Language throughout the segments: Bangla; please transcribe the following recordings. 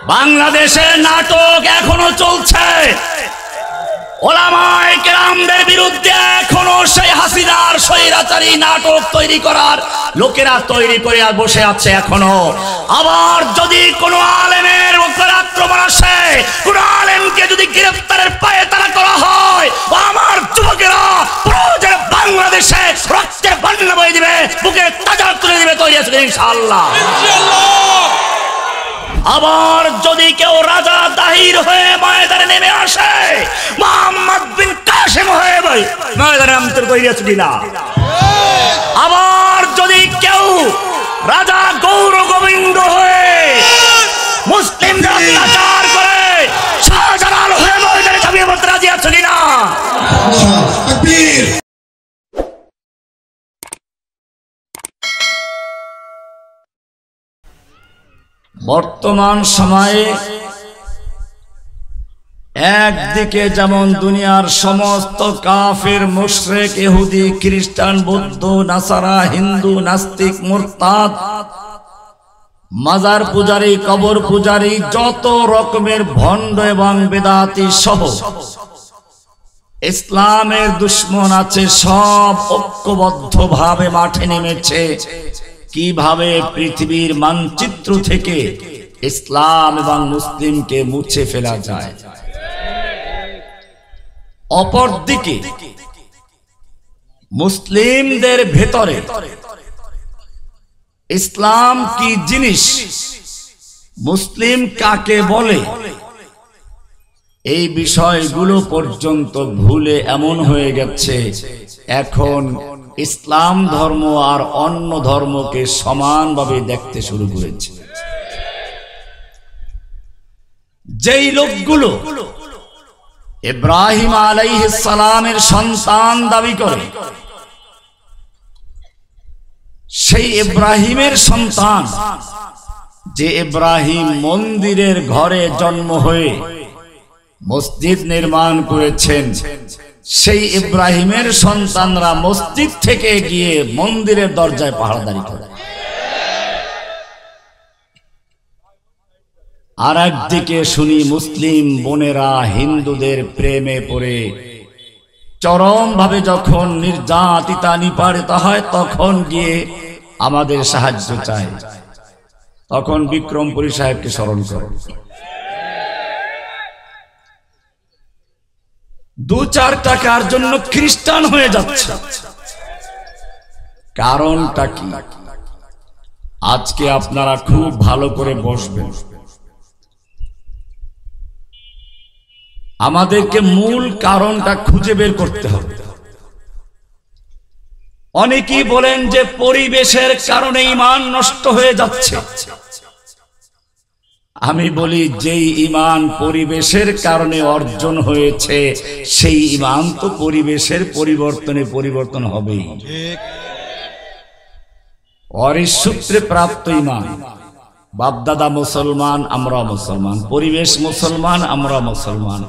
বাংলাদেশে নাটক এখনো চলছে। ওলামায়ে কেরামদের বিরুদ্ধে এখনো সেই হাসিনার স্বৈরাচারী নাটক তৈরি করার লোকেরা তৈরি করে বসে আছে এখনো। আবার যদি কোনো আলেমের উপর আক্রমণ আসে, কোনো আলেমকে যদি গ্রেফতারের পায়ে তারা করা হয়, আমার যুবকেরা প্রয়োজনে বাংলাদেশে রক্তের বন্যা বয়ে দিবে, বুকে তাজা তুলে দিবে, তৈরি আছে ইনশাআল্লাহ। আবার যদি কেউ রাজা দাহির হয়ে ময়দানে নেমে আসে, মুহাম্মদ বিন কাসেম হয়ে ময়দানে নামতে তৈরি আছে কিনা? আবার যদি কেউ রাজা গৌর গোবিন্দ হয়ে মুসলিমদের অত্যাচার করে শাহজালাল হয়ে ময়দানে ঝাঁপিয়ে পড়তে রাজি আছে কিনা? বর্তমান সময়ে একদিকে যেমন দুনিয়ার সমস্ত কাফের, মুশরিক, ইহুদি, খ্রিস্টান, বৌদ্ধ, নাসারা, হিন্দু, নাস্তিক, মুরতাদ, মাজার পূজারী, কবর পূজারী, যত রকমের ভণ্ড এবং বেদাতি সহ ইসলামের দুশমন আছে, সব ঐক্যবদ্ধভাবে মাঠে নেমেছে কিভাবে পৃথিবীর মানচিত্র থেকে ইসলাম এবং মুসলিমকে মুছে ফেলা যায়। অপরদিকে মুসলিমদের ভেতরে ইসলাম কি জিনিস, মুসলিম কাকে বলে, এই বিষয়গুলো পর্যন্ত ভুলে এমন হয়ে গেছে এখন ইসলাম ধর্ম আর অন্য ধর্মকে সমানভাবে দেখতে শুরু করেছে। যেই লোকগুলো ইব্রাহিম আলাইহিস সালামের সন্তান দাবি করে, সেই ইব্রাহিমের সন্তান, যে ইব্রাহিম মন্দিরের ঘরে জন্ম হয়ে মসজিদ নির্মাণ করেছেন, সেই ইব্রাহিমের সন্তানরা মসজিদ থেকে গিয়ে মন্দিরের দরজায় পাহারাদারি করে। আর একদিকে শুনি মুসলিম বোনেরা হিন্দুদের প্রেমে পড়ে চরম ভাবে যখন নির্যাতিতা নিপীড়িত হয় তখন গিয়ে আমাদের সাহায্য চায়, তখন বিক্রমপুরী সাহেবকে স্মরণ করে। 2-4 টাকার জন্য খ্রিস্টান হয়ে যাচ্ছে। কারণটা কি? আজকে আপনারা খুব ভালো করে বসবেন, আমাদেরকে মূল কারণটা খুঁজে বের করতে হবে। অনেকেই বলেন যে পরিবেশের কারণে ঈমান নষ্ট হয়ে যাচ্ছে। আমি বলি, যেই ঈমান পরিবেশের কারণে অর্জন হয়েছে সেই ঈমান তো পরিবেশের পরিবর্তনে পরিবর্তন হবেই। ওয়ারিস সূত্রে প্রাপ্ত ঈমান, বাপদাদা মুসলমান, আমরা মুসলমান, পরিবেশ মুসলমান, আমরা মুসলমান,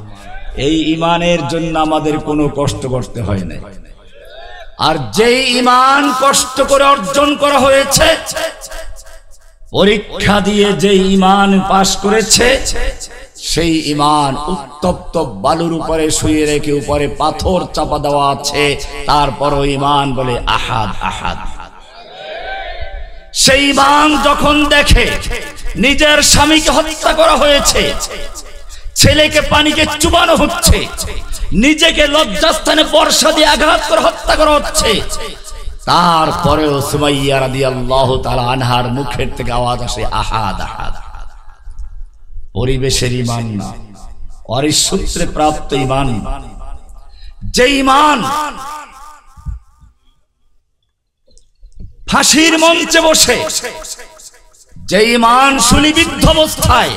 এই ঈমানের জন্য আমাদের কোনো কষ্ট করতে হয় না। আর যেই ঈমান কষ্ট করে অর্জন করা হয়েছে, পরীক্ষা দিয়ে যে ঈমান পাশ করেছে, সেই ঈমান উত্তপ্ত বালুর উপরে শুয়ে রেখে উপরে পাথর চাপা দেওয়া আছে, তারপরও ঈমান বলে আহাদ আহাদ। সেই ঈমান যখন দেখে নিজের স্বামীকে হত্যা করা হয়েছে, ছেলেকে পানিকে চুবানো হচ্ছে, নিজেকে লজ্জাস্থানে বর্ষা দিয়ে আঘাত করে হত্যা করা হচ্ছে, তারপরেও সুমাইয়া রাদিয়াল্লাহু তাআলা আনহার মুখের থেকে আওয়াজ আসে আহাদ আহাদ। পরিবেশের ঈমান না, ওয়ারিস সূত্রে প্রাপ্ত ঈমান। যে ঈমান ফাঁসির মঞ্চে বসে, যে ঈমান শুলিবিদ্ধ অবস্থায়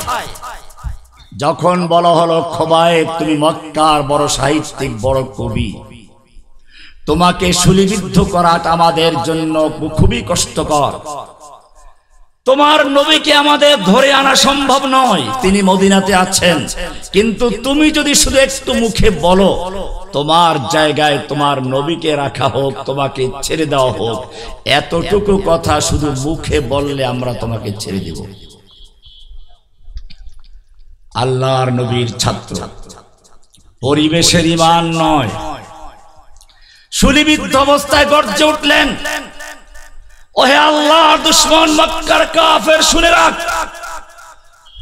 যখন বলা হলো খোবায়েব তুমি মক্কার বড় সাহিত্যিক, বড় কবি, তোমাকে শুলিবিদ্ধ করাটা আমাদের জন্য খুবই কষ্টকর, তোমার নবীকে আমাদের ধরে আনা সম্ভব নয়, তিনি মদিনাতে আছেন, কিন্তু তুমি যদি শুধু একটু মুখে বলো তোমার জায়গায় তোমার নবীকে রাখা হোক, তোমাকে ছেড়ে দেওয়া হোক, এতটুকু কথা শুধু মুখে বললে আমরা তোমাকে ছেড়ে দেব। আল্লাহর নবীর ছাত্র, পরিবেশের ঈমান নয়। শুলিবিদ্ধ অবস্থায় গর্জে উঠলেন, ওহে আল্লাহর দুশমন মক্কার কাফের, শুনে রাখ,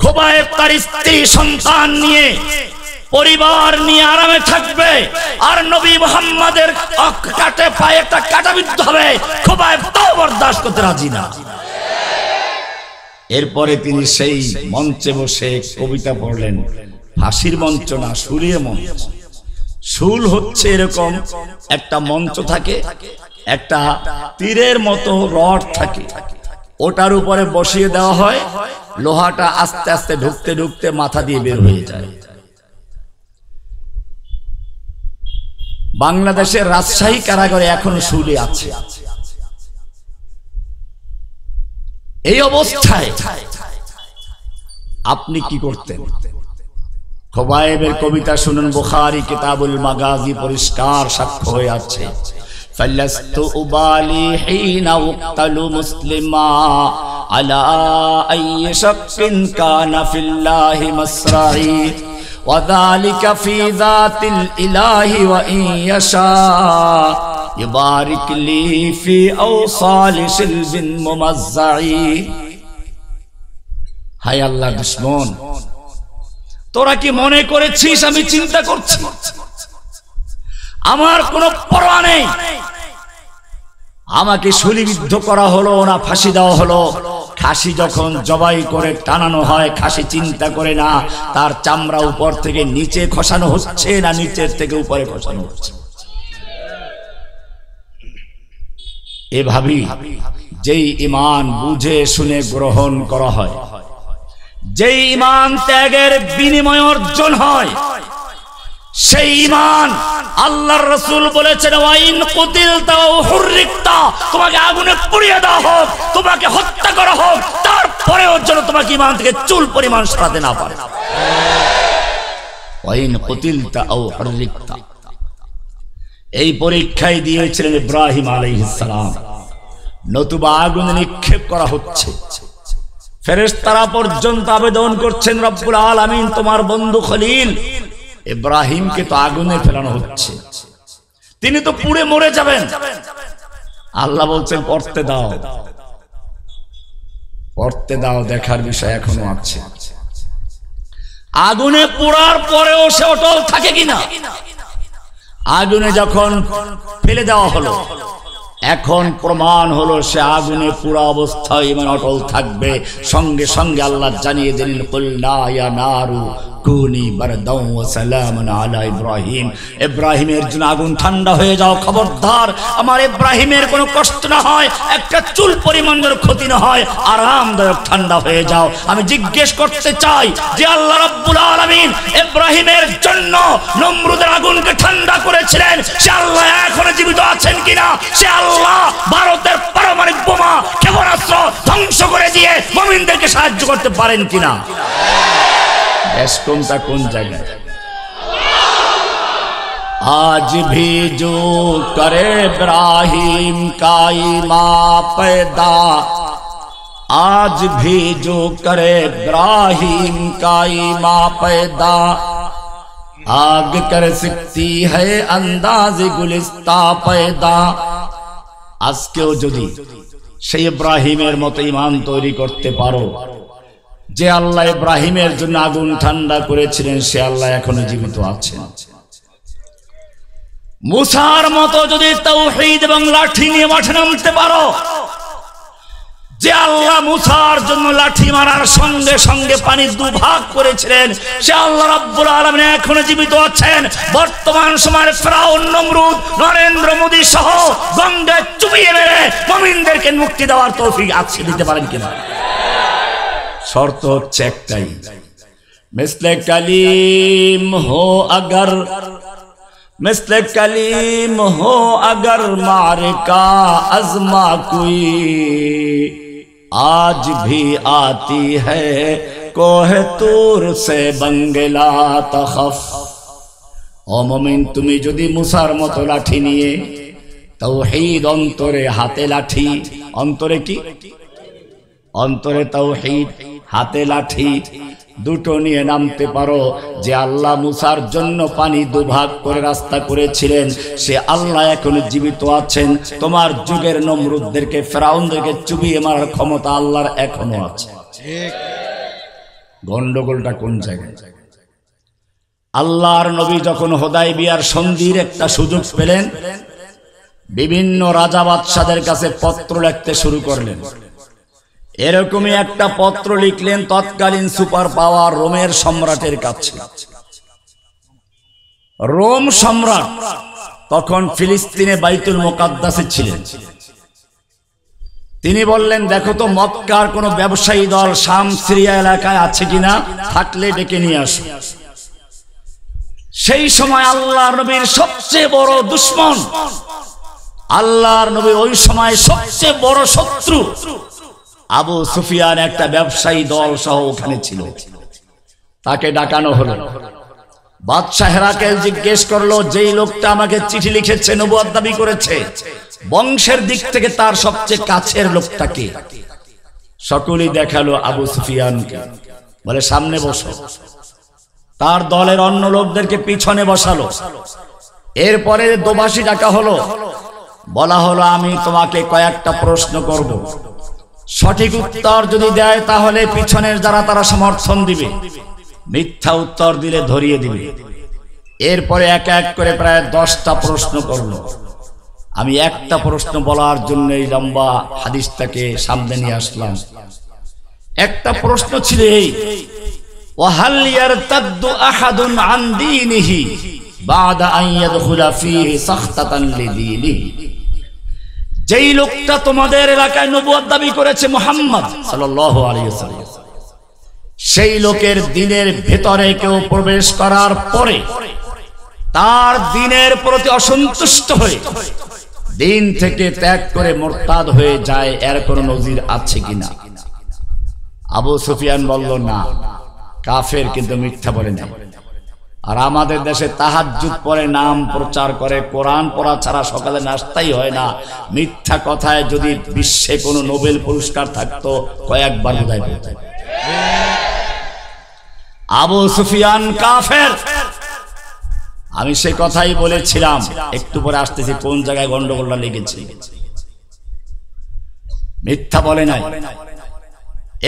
খোবায়েব তার স্ত্রী সন্তান নিয়ে পরিবার নিয়ে আরামে থাকবে, আর নবী মুহাম্মাদের কাটে পায়ে একটা কাটা বিদ্ধ হবে, খোবায়েব তাও বরদাস্ত করতে রাজি না। এরপরে তিনি সেই মঞ্চে বসে কবিতা পড়লেন। ফাঁসির মঞ্চ না, শুলের মঞ্চ। শুল হচ্ছে এরকম একটা মঞ্চ থাকে, একটা তীরের মতো রড থাকে, ওটার উপরে বসিয়ে দেওয়া হয়, লোহাটা আস্তে আস্তে ঢুকতে ঢুকতে মাথা দিয়ে বের হয়ে যায়। বাংলাদেশের রাজশাহী কারাগারে এখনো শুলে আছে। এই অবস্থায় আপনি কি করতেন? খোবায়েবের কবিতা শুনুন, বুখারী কিতাবুল মাগাজি পরিষ্কার সাক্ষ্য হয়ে আছে। ফালাস্তু উবালি হিনা উক্তালু মুসলিমা আলা আইয়ি শাক্কিন কানা ফিল্লাহি মাসরাই ওয়াযালিকা ফি যাতিল ইলাহি ওয়া ইন ইয়াশা ইবারিক লি ফি আওসালি শিলবিন মুমাজ্জাই। হায় আল্লাহ দুশমন, তোরা কি মনে করেছিস আমি চিন্তা করছি? আমার কোনো পরোয়া নেই। আমাকে শুলিবিদ্ধ করা হলো না ফাঁসি দেওয়া হলো। খাসি যখন জবাই করে টানানো হয়, খাসি চিন্তা করে না তার চামড়া উপর থেকে নিচে খসানো হচ্ছে না নিচের থেকে উপরে খসানো হচ্ছে। এভাবেই যেই ঈমান বুঝে শুনে গ্রহণ করা হয়, যেই ঈমান ত্যাগের বিনিময়ে অর্জন হয়, সেই ঈমান আল্লাহর রাসূল বলেছেন, ওয়াইন কুতিলতা ওয়া হুররিকতা, তোমাকে আগুনে পুড়িয়ে দেওয়া হোক, তোমাকে হত্যা করা হোক, তারপরেও যেন তোমাকে ঈমান থেকে চুল পরিমাণ সরাতে না পারে। ওয়াইন কুতিলতা ওয়া হুররিকতা, এই পরীক্ষায় দিয়েছিলেন ইব্রাহিম আলাইহিস সালাম। নতুবা আগুনে নিক্ষেপ করা হচ্ছে, ফেরেশতারা পর্যন্ত আবেদন করছেন, রব্বুল আলামিন তোমার বন্ধু খলিল ইব্রাহিমকে তো আগুনে ফেলানো হচ্ছে, তিনি তো পুড়ে মরে যাবেন। আল্লাহ বলছেন পড়তে দাও, পড়তে দাও, দেখার বিষয় এখনো আছে। আগুনে পোড়ার পরেও সে অটল থাকে কিনা? আগুনে যখন ফেলে দেওয়া হলো, এখন প্রমাণ হলো সে আগুনে পুরা অবস্থায় ইমান অটল থাকবে। সঙ্গে সঙ্গে আল্লাহ জানিয়ে দিলেন, কুলনা ইয়া নারু কুনি বারদাও ওয়া সালামান আলা ইব্রাহিম, ইব্রাহিমের জন্য আগুন ঠান্ডা হয়ে যাও, খবরদার আমার ইব্রাহিমের কোনো কষ্ট না হয়, একটা চুল পরিমাণ যেন ক্ষতি না হয়, আরামদায়ক ঠান্ডা হয়ে যাও। আমি জিজ্ঞেস করতে চাই যে আল্লাহ রাব্বুল আলামিন ইব্রাহিমের জন্য নমরুদের আগুনকে ঠান্ডা করেছিলেন, সে আল্লাহ এখনো জীবিত আছেন কিনা? সে আল্লাহ ভারতের পারমাণবিক বোমা ক্ষেপণাস্ত্র ধ্বংস করে দিয়ে মুমিনদেরকে সাহায্য করতে পারেন কিনা? দেশ কোনটা কোন জায়গায়? আজ ভি জো করে ইব্রাহিম কা ঈমান पैदा, आज भी जो करे इब्राहिम का ईमान पैदा, आग कर सकती है अंदाज गुलिस्ता पैदा। আজকেও যদি সেই ইব্রাহিমের মতো ঈমান তৈরি করতে পারো, যে আল্লাহ ইব্রাহিমের জন্য আগুন ঠান্ডা করেছিলেন, সে আল্লাহ এখনো জীবিত আছেন। মুসার মতো যদি তাওহীদ এবং লাঠি নিয়ে মাঠে নামতে পারো, যে আল্লাহ মুসার জন্য লাঠি মারার সঙ্গে সঙ্গে পানি দুভাগ করেছিলেন, সে আল্লাহ রাব্বুল আলামিন এখনো জীবিত আছেন। বর্তমান সময়ের ফিরাউন, নমরুদ, নরেন্দ্র মোদী সহ গঙ্গায় চুবিয়ে মেরে মুমিনদেরকে মুক্তি দেওয়ার তৌফিক আছে, দিতে পারেন কিনা? শর্ত হচ্ছে একটাই, মিসলে কালিম হো আগর, मिस्ले कलीम हो अगर मारका अज़मा कोई, आज भी आती है कोहे तूर से बंगला तखफ। ओ मोमिन, তুমি যদি মুসার মতো লাঠি নিয়ে তাওহীদ অন্তরে, হাতে লাঠি, অন্তরে কি? অন্তরে তাওহীদ, হাতে লাঠি দুটো নিয়ে নামতে পারো। যে আল্লাহ মুসার জন্য পানি দুভাগ করে রাস্তা করেছিলেন, সে আল্লাহ এখনো জীবিত আছেন। তোমার যুগের নমরুদদেরকে, ফেরাউনদেরকে চুবিয়ে মারার ক্ষমতা আল্লাহর এখনো আছে। গন্ডগোলটা কোন জায়গায়? আল্লাহর নবী যখন হুদায়বিয়ার সন্ধির একটা সুযোগ পেলেন, বিভিন্ন রাজা বাদশাদের কাছে পত্র লিখতে শুরু করলেন। এরকমই একটা পত্র লিখলেন তৎকালীন সুপার পাওয়ার রোমের সম্রাটের কাছে। রোম সম্রাট তখন ফিলিস্তিনে বাইতুল মুকাদ্দাসে ছিলেন। তিনি বললেন, দেখো তো মক্কার কোন ব্যবসায়ী দল শাম সিরিয়া এলাকায় আছে কিনা, থাকলে ডেকে নিয়ে আসো। সেই সময় আল্লাহর নবীর সবচেয়ে বড় দুশমন, আল্লাহর নবীর ওই সময় সবচেয়ে বড় শত্রু আবু সুফিয়ান একটা ব্যবসায়ী দল সহ ওখানে ছিল। তাকে ডাকানো হলো। বাদশাহ হেরাকেল জিজ্ঞেস করলো, যেই লোকটা আমাকে চিঠি লিখেছে, নবুয়ত দাবি করেছে, বংশের দিক থেকে তার সবচেয়ে কাছের লোকটাকে? সকলেই দেখালো আবু সুফিয়ানকে। বলে, সামনে বসো। তার দলের অন্য লোকদেরকে পিছনে বসালো। এরপরে দোভাষী ডাকা হলো। বলা হলো, আমি তোমাকে কয়েকটা প্রশ্ন করব, সঠিক উত্তর যদি দেয় তাহলে পিছনের যারা তারা সমর্থন দিবে, মিথ্যা উত্তর দিলে ধরিয়ে দিবে। এরপরে এক এক করে প্রায় 10টা প্রশ্ন করলো। আমি একটা প্রশ্ন বলার জন্য এই লম্বা হাদিসটাকে সামনে নিয়ে আসলাম। একটা প্রশ্ন ছিল এই, ওয়াহাল ইয়ারতাদ্দু আহাদুন আন দীনিহি বাদা আন ইয়াদখুলা ফীহি সাখতাতান লিদীনিহি। যেই লোকটা তোমাদের এলাকায় নবুয়ত দাবি করেছে মুহাম্মদ সাল্লাল্লাহু আলাইহি ওয়াসাল্লাম, সেই লোকের দিনের ভেতরে কেউ প্রবেশ করার পরে তার দিনের প্রতি অসন্তুষ্ট হয়ে দিন থেকে ত্যাগ করে মুরতাদ হয়ে যায়, এর কোনো নজির আছে কিনা? আবু সুফিয়ান বলল, না, কাফের, কিন্তু মিথ্যা বলে না। আর আমাদের দেশে তাহাজ্জুদ পড়ে, নাম প্রচার করে, কোরআন পড়া ছাড়া সকালে নাস্তাই হয় না। মিথ্যা কথায় যদি বিশ্বে কোনো নোবেল পুরস্কার থাকতো কয়েকবার বোধহয় পেত। আবু সুফিয়ান কাফের। আমি সে কথাই বলেছিলাম, একটু পরে আসতেছি কোন জায়গায় গন্ডগোলটা লেগেছে। মিথ্যা বলে নাই।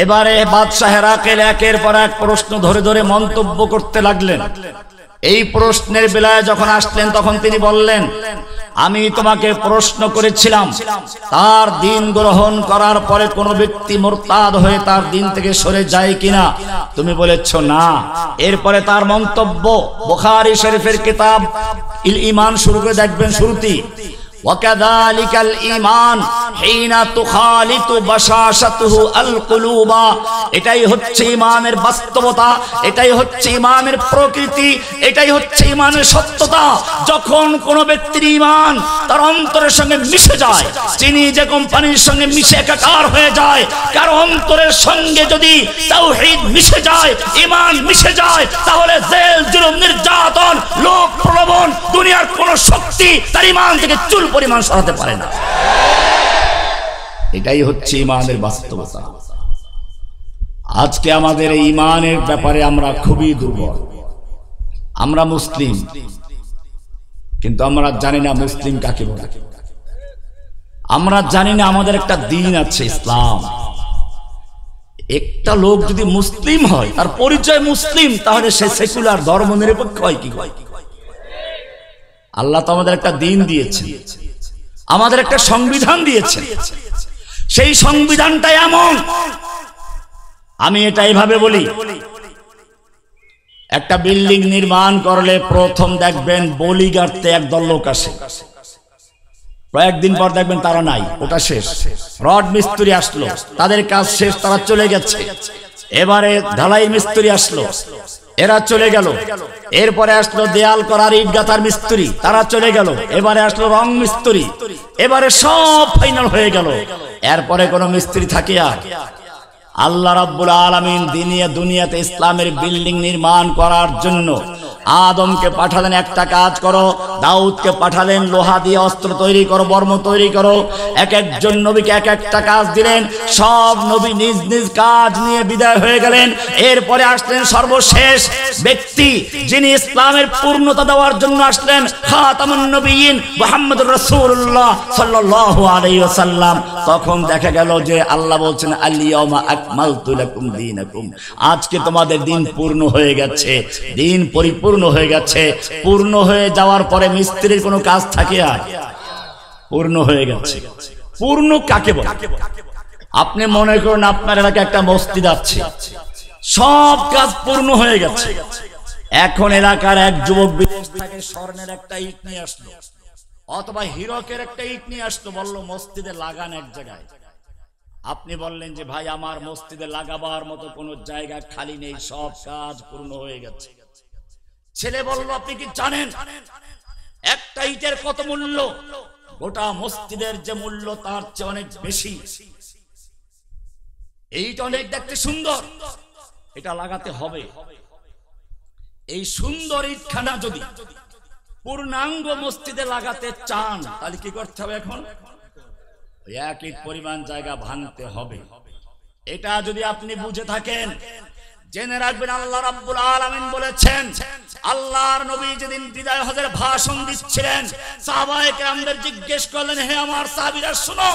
এবারে বাদশাহ হেরাকেল একের পর এক প্রশ্ন ধরে ধরে মন্তব্য করতে লাগলেন। এই প্রশ্নের বেলায় যখন আসলেন তখন তিনি বললেন, আমি তোমাকে প্রশ্ন করেছিলাম তার দিন গ্রহণ করার পরে কোন ব্যক্তি মুরতাদ হয়ে তার দিন থেকে সরে যায় কিনা, তুমি বলেছ না। এরপরে তার মন্তব্য, বুখারী শরীফের কিতাব ইল ঈমান শুরু করে দেখবেন শুরুতেই, ওয়াকাযালিকাল ঈমান হিনা তুখালিতু বাশাশাতুহু আল কুলুবা। এটাই হচ্ছে ঈমানের বাস্তবতা, এটাই হচ্ছে ঈমানের প্রকৃতি, এটাই হচ্ছে ঈমানের সত্যতা। যখন কোন ব্যক্তির ঈমান তার অন্তরের সঙ্গে মিশে যায়, চিনি যে কোম্পানির সঙ্গে মিশে একাকার হয়ে যায়, কার অন্তরের সঙ্গে যদি তাওহীদ মিশে যায়, ঈমান মিশে যায়, তাহলে জেল, জুলুম, নির্যাতন, লোভ, প্রলোভন, দুনিয়ার কোন শক্তি তার ঈমান থেকে চুল পরিমাণ সরাতে পারে না। এটাই হচ্ছে ঈমানের বাস্তবতা। আজকে আমাদের এই ঈমানের ব্যাপারে আমরা খুবই দুর্বল। আমরা মুসলিম, কিন্তু আমরা জানি না মুসলিম কাকে বলে। আমরা জানি না আমাদের একটা দিন আছে, ইসলাম। একটা লোক যদি মুসলিম হয়, তার পরিচয় মুসলিম, তাহলে সে সেকুলার, ধর্ম নিরপেক্ষ হয় কি? আল্লাহ তো আমাদের একটা দিন দিয়েছে, আমাদের একটা সংবিধান দিয়েছে। সেই সংবিধানটা এমন, আমি এটা এইভাবে বলি, একটা বিল্ডিং নির্মাণ করলে প্রথম দেখবেন বলিগার্ডতে একদল লোক আসে, কয়েকদিন পর দেখবেন তারা নাই, ওটা শেষ। রড মিস্ত্রি আসলো, তাদের কাজ শেষ, তারা চলে গেছে। এবারে ঢালাই মিস্ত্রি আসলো, এরা চলে গেল। এরপরে আসলো দেয়াল করার ইট গাঁথার মিস্ত্রি, তারা চলে গেল। এবারে আসলো রং মিস্ত্রি, এবারে সব ফাইনাল হয়ে গেল। এরপরে কোন মিস্ত্রি থাকে আর? আল্লাহ রাব্বুল আলামিন দুনিয়াতে ইসলামের বিল্ডিং নির্মাণ করার জন্য আদমকে পাঠালেন, একটা কাজ করো, দাউদকে পাঠালেন, লোহা দিয়ে অস্ত্র তৈরি করো, বর্ম তৈরি করো। এক একজন নবীকে এক একটা কাজ দিলেন। সব নবী নিজ নিজ কাজ নিয়ে বিদায় হয়ে গেলেন। এরপরে আসলেন সর্বশেষ ব্যক্তি, যিনি ইসলামের পূর্ণতা দেওয়ার জন্য আসলেন, খাতামুন নবিয়্যিন মুহাম্মদুর রাসূলুল্লাহ সাল্লাল্লাহু আলাইহি ওয়াসাল্লাম। তখন দেখা গেল যে আল্লাহ বলছেন, আল ইয়াউমা আকমালতু লাকুম দীনাকুম, আজকে তোমাদের দিন পূর্ণ হয়ে গেছে, দিন পরিপূর্ণ হয়ে গেছে। পূর্ণ হয়ে যাওয়ার পরে মিস্ত্রির কোনো কাজ থাকে? আর পূর্ণ হয়ে গেছে। পূর্ণ কাকে বলে? আপনি মনে করুন আপনার এলাকায় একটা মসজিদ আছে, সব কাজ পূর্ণ হয়ে গেছে। এখন এলাকার এক যুবক বিদেশ থেকে স্বর্ণের একটা ইট নিয়ে আসলো, অথবা হীরকের একটা ইট নিয়ে আসলো, বললো মসজিদে লাগান এক জায়গায়। আপনি বললেন যে ভাই আমার মসজিদে লাগাবার মতো কোনো জায়গা খালি নেই, সব কাজ পূর্ণ হয়ে গেছে। ছেলে বলল, আপনি কি জানেন একটা ইটের কত মূল্য? গোটা মসজিদের যে মূল্য তার চেয়ে অনেক বেশি। এইটা অনেক দেখতে সুন্দর, এটা লাগাতে হবে। এই সুন্দর ইটখানা যদি পূর্ণাঙ্গ মসজিদে লাগাতে চান তাহলে কি করতে হবে? এখন এক ইট পরিমাণ জায়গা ভাঙতে হবে। এটা যদি আপনি বুঝে থাকেন, জেনে রাখবেন আল্লাহ রাব্বুল আলামিন বলেছেন, আল্লাহর নবী যেদিন বিদায় হজের ভাষণ দিচ্ছিলেন, সাহাবায়ে কেরামদের জিজ্ঞেস করলেন, হে আমার সাহাবীরা শুনো,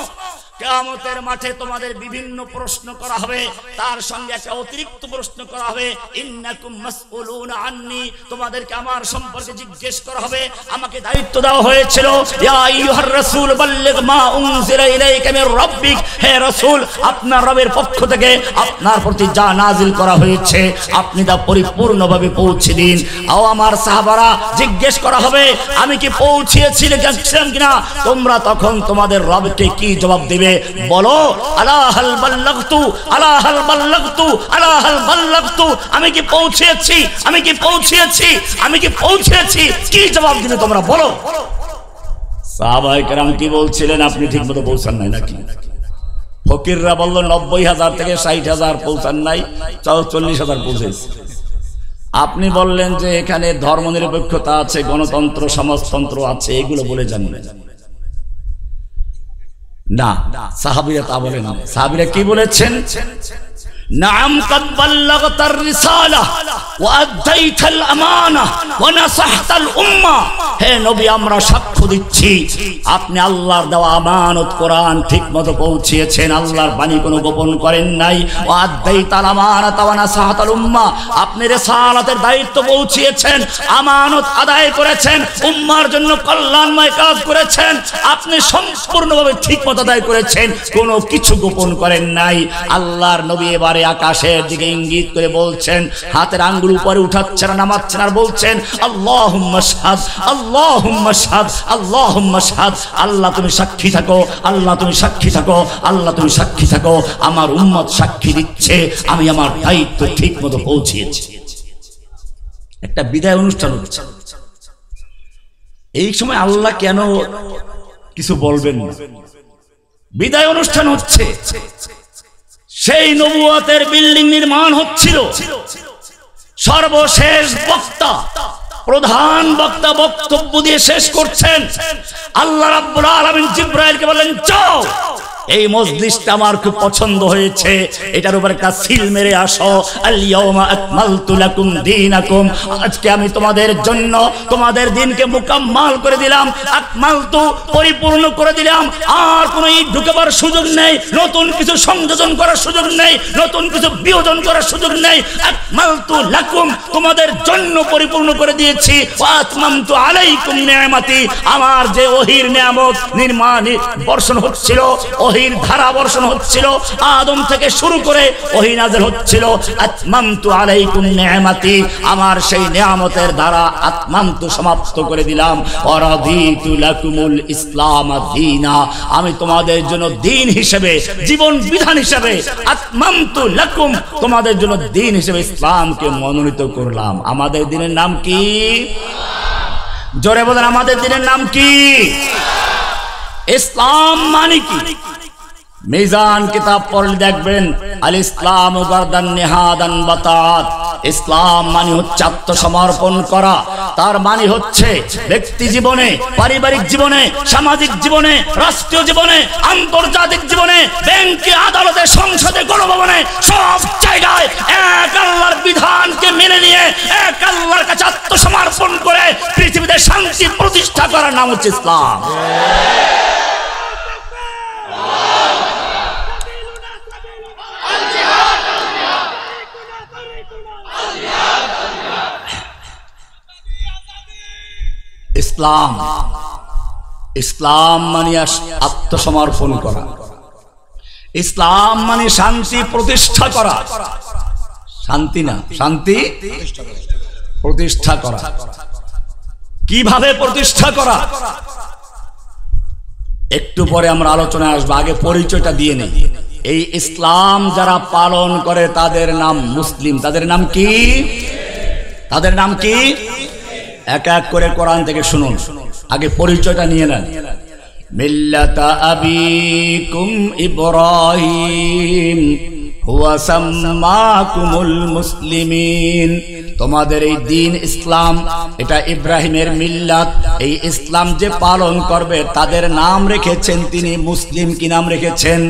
কিয়ামতের মাঠে তোমাদের বিভিন্ন প্রশ্ন করা হবে, তার সঙ্গে একটা অতিরিক্ত প্রশ্ন করা হবে, ইন্নাকুম মাসউলুনা আন্নী, তোমাদেরকে আমার সম্পর্কে জিজ্ঞেস করা হবে। আমাকে দায়িত্ব দেওয়া হয়েছিল, ইয়া আইয়ুহার রাসূল বাল্লিগ মা উনজিলা ইলাইকা মির রাব্বিক, হে রাসূল আপনার রবের পক্ষ থেকে আপনার প্রতি যা নাজিল করা হয়েছে আপনি তা পরিপূর্ণভাবে পৌঁছে দিন। ও আমার সাহাবারা, জিজ্ঞেস করা হবে আমি কি পৌঁছিয়েছিলাম কিনা। তোমরা তখন তোমাদের রবকে কি জবাব দেবে? বলো, আলা হাল বাল্লাগতু, আলা হাল বাল্লাগতু, আলা হাল বাল্লাগতু, আমি কি পৌঁছেছি, আমি কি পৌঁছেছি, আমি কি পৌঁছেছি, কি জবাব দিলে তোমরা বলো। সাহাবায়ে কেরাম কি বলছিলেন? আপনি ঠিকমতো পৌঁছান নাই নাকি? ফকিররা বলল 90,000 থেকে 60,000 পৌঁছান নাই, 40,000 পৌঁছেছে। আপনি বললেন যে এখানে ধর্মনিরপেক্ষতা আছে, গণতন্ত্র, সমাজতন্ত্র আছে, এগুলো বলে জানবেন না। সাহাবীরা তা বলেন না। সাহাবীরা কি বলেছেন? নাম কাদ বাল্লাগতার রিসালাহ ওয়া আদাইতাল আমানা ওয়া নাসাহতাল উম্মাহ, হে নবী আমরা সাক্ষ্য দিচ্ছি আপনি আল্লাহর দেওয়া আমানত কোরআন ঠিকমতো পৌঁছিয়েছেন, আল্লাহর বাণী কোনো গোপন করেন নাই। ওয়া আদাইতাল আমানাতা ওয়া নাসাহতাল উম্মাহ, আপনি রিসালাতের দায়িত্ব পৌঁছিয়েছেন, আমানত আদায় করেছেন, উম্মার জন্য কল্যাণময় কাজ করেছেন, আপনি সম্পূর্ণভাবে ঠিকমতো আদায় করেছেন, কোনো কিছু গোপন করেন নাই। আল্লাহর নবী এবারে আকাশের দিকে ইঙ্গিত করে বলছেন, হাতের আঙ্গুল উপরে উঠাচ্ছেন, নামাচ্ছেন, আর বলছেন আল্লাহুম্মা শাহাদ, আল্লাহুম্মা শাহাদ, আল্লাহুম্মা শাহাদ, আল্লাহ তুমি সাক্ষী থাকো, আল্লাহ তুমি সাক্ষী থাকো, আল্লাহ তুমি সাক্ষী থাকো, আমার উম্মত সাক্ষী দিচ্ছে আমি আমার দায়িত্ব ঠিকমতো পৌঁছিয়েছি। একটা বিদায় অনুষ্ঠান হচ্ছে, এই সময় আল্লাহ কেন কিছু বলবেন না? বিদায় অনুষ্ঠান হচ্ছে, সেই নবুয়তের বিল্ডিং নির্মাণ হচ্ছিল। সর্বশেষ বক্তা, প্রধান বক্তা বক্তব্য দিয়ে শেষ করছেন। আল্লাহ রাব্বুল আলামিন জিবরাইলকে বলেন, যাও এই মজলিসটা আমার খুব পছন্দ হয়েছে, এটার উপর একটা সিল মেরে আসো। আল ইয়াউমা আকমালতু লাকুম দীনাকুম, আজকে আমি তোমাদের জন্য তোমাদের দিনকে মুকাম্মাল করে দিলাম, আকমালতু পরিপূর্ণ করে দিলাম। আর কোনো ইট ঢুকাবার সুযোগ নেই, নতুন কিছু সংযোজন করার সুযোগ নেই, নতুন কিছু বিয়োজন করার সুযোগ নেই। আকমালতু লাকুম, তোমাদের জন্য পরিপূর্ণ করে দিয়েছি। ওয়া আতমামতু আলাইকুম নিয়ামতি, আমার যে ওহীর নিয়ামত নির্মাণ বর্ষণ হচ্ছিল, ওহীর ধারা বর্ষণ হচ্ছিল, আদম থেকে শুরু করে ওহী নাযিল হচ্ছিল। আতমামতু আলাইকুম নিয়ামতি, আমার সেই নিয়ামতের দ্বারা আতমামতু সমাপ্ত করে দিলাম। ওয়া রাদিতু লাকুমুল ইসলাম দীনা, আমি তোমাদের জন্য দিন হিসেবে, জীবন বিধান হিসেবে, আতমামতু লাকুম তোমাদের জন্য দিন হিসেবে ইসলামকে মনোনীত করলাম। আমাদের দিনের নাম কি? জোরে বলেন, আমাদের দিনের নাম কি? ইসলাম মানে কি? মিজান কিতাব পড়লে দেখবেন আল ইসলাম গারদান নিহাদান বাতাত, ইসলাম মানে হচ্ছে আত্মসমর্পণ করা। তার মানে হচ্ছে ব্যক্তি জীবনে, পারিবারিক জীবনে, সামাজিক জীবনে, রাষ্ট্রীয় জীবনে, আন্তর্জাতিক জীবনে, ব্যাংকে, আদালতে, সংসদে, গণভবনে, সব জায়গায় এক আল্লাহর বিধানকে মেনে নিয়ে এক আল্লাহর কাছে আত্মসমর্পণ করে পৃথিবীতে শান্তি প্রতিষ্ঠা করার নাম হচ্ছে ইসলাম। ইসলাম, ইসলাম মানে আত্মসমর্পণ করা, ইসলাম মানে শান্তি প্রতিষ্ঠা করা। শান্তি না, শান্তি প্রতিষ্ঠা করা। কিভাবে প্রতিষ্ঠা করা একটু পরে আমরা আলোচনায় আসবো, আগে পরিচয়টা দিয়ে নেই। এই ইসলাম যারা পালন করে তাদের নাম মুসলিম। তাদের নাম কি? তাদের নাম কি? এক এক করে কোরআন থেকে শুনুন, আগে পরিচয়টা নিয়ে নেন। মিল্লাতা আবিকুম ইব্রাহিম হুয়া সাম্মাকুমুল মুসলিমিন। তোমাদের এই দ্বীন ইসলাম, এটা ইব্রাহিমের মিল্লাত। এই ইসলাম যে পালন করবে তাদের নাম রেখেছেন তিনি মুসলিম। কি নাম রেখেছেন?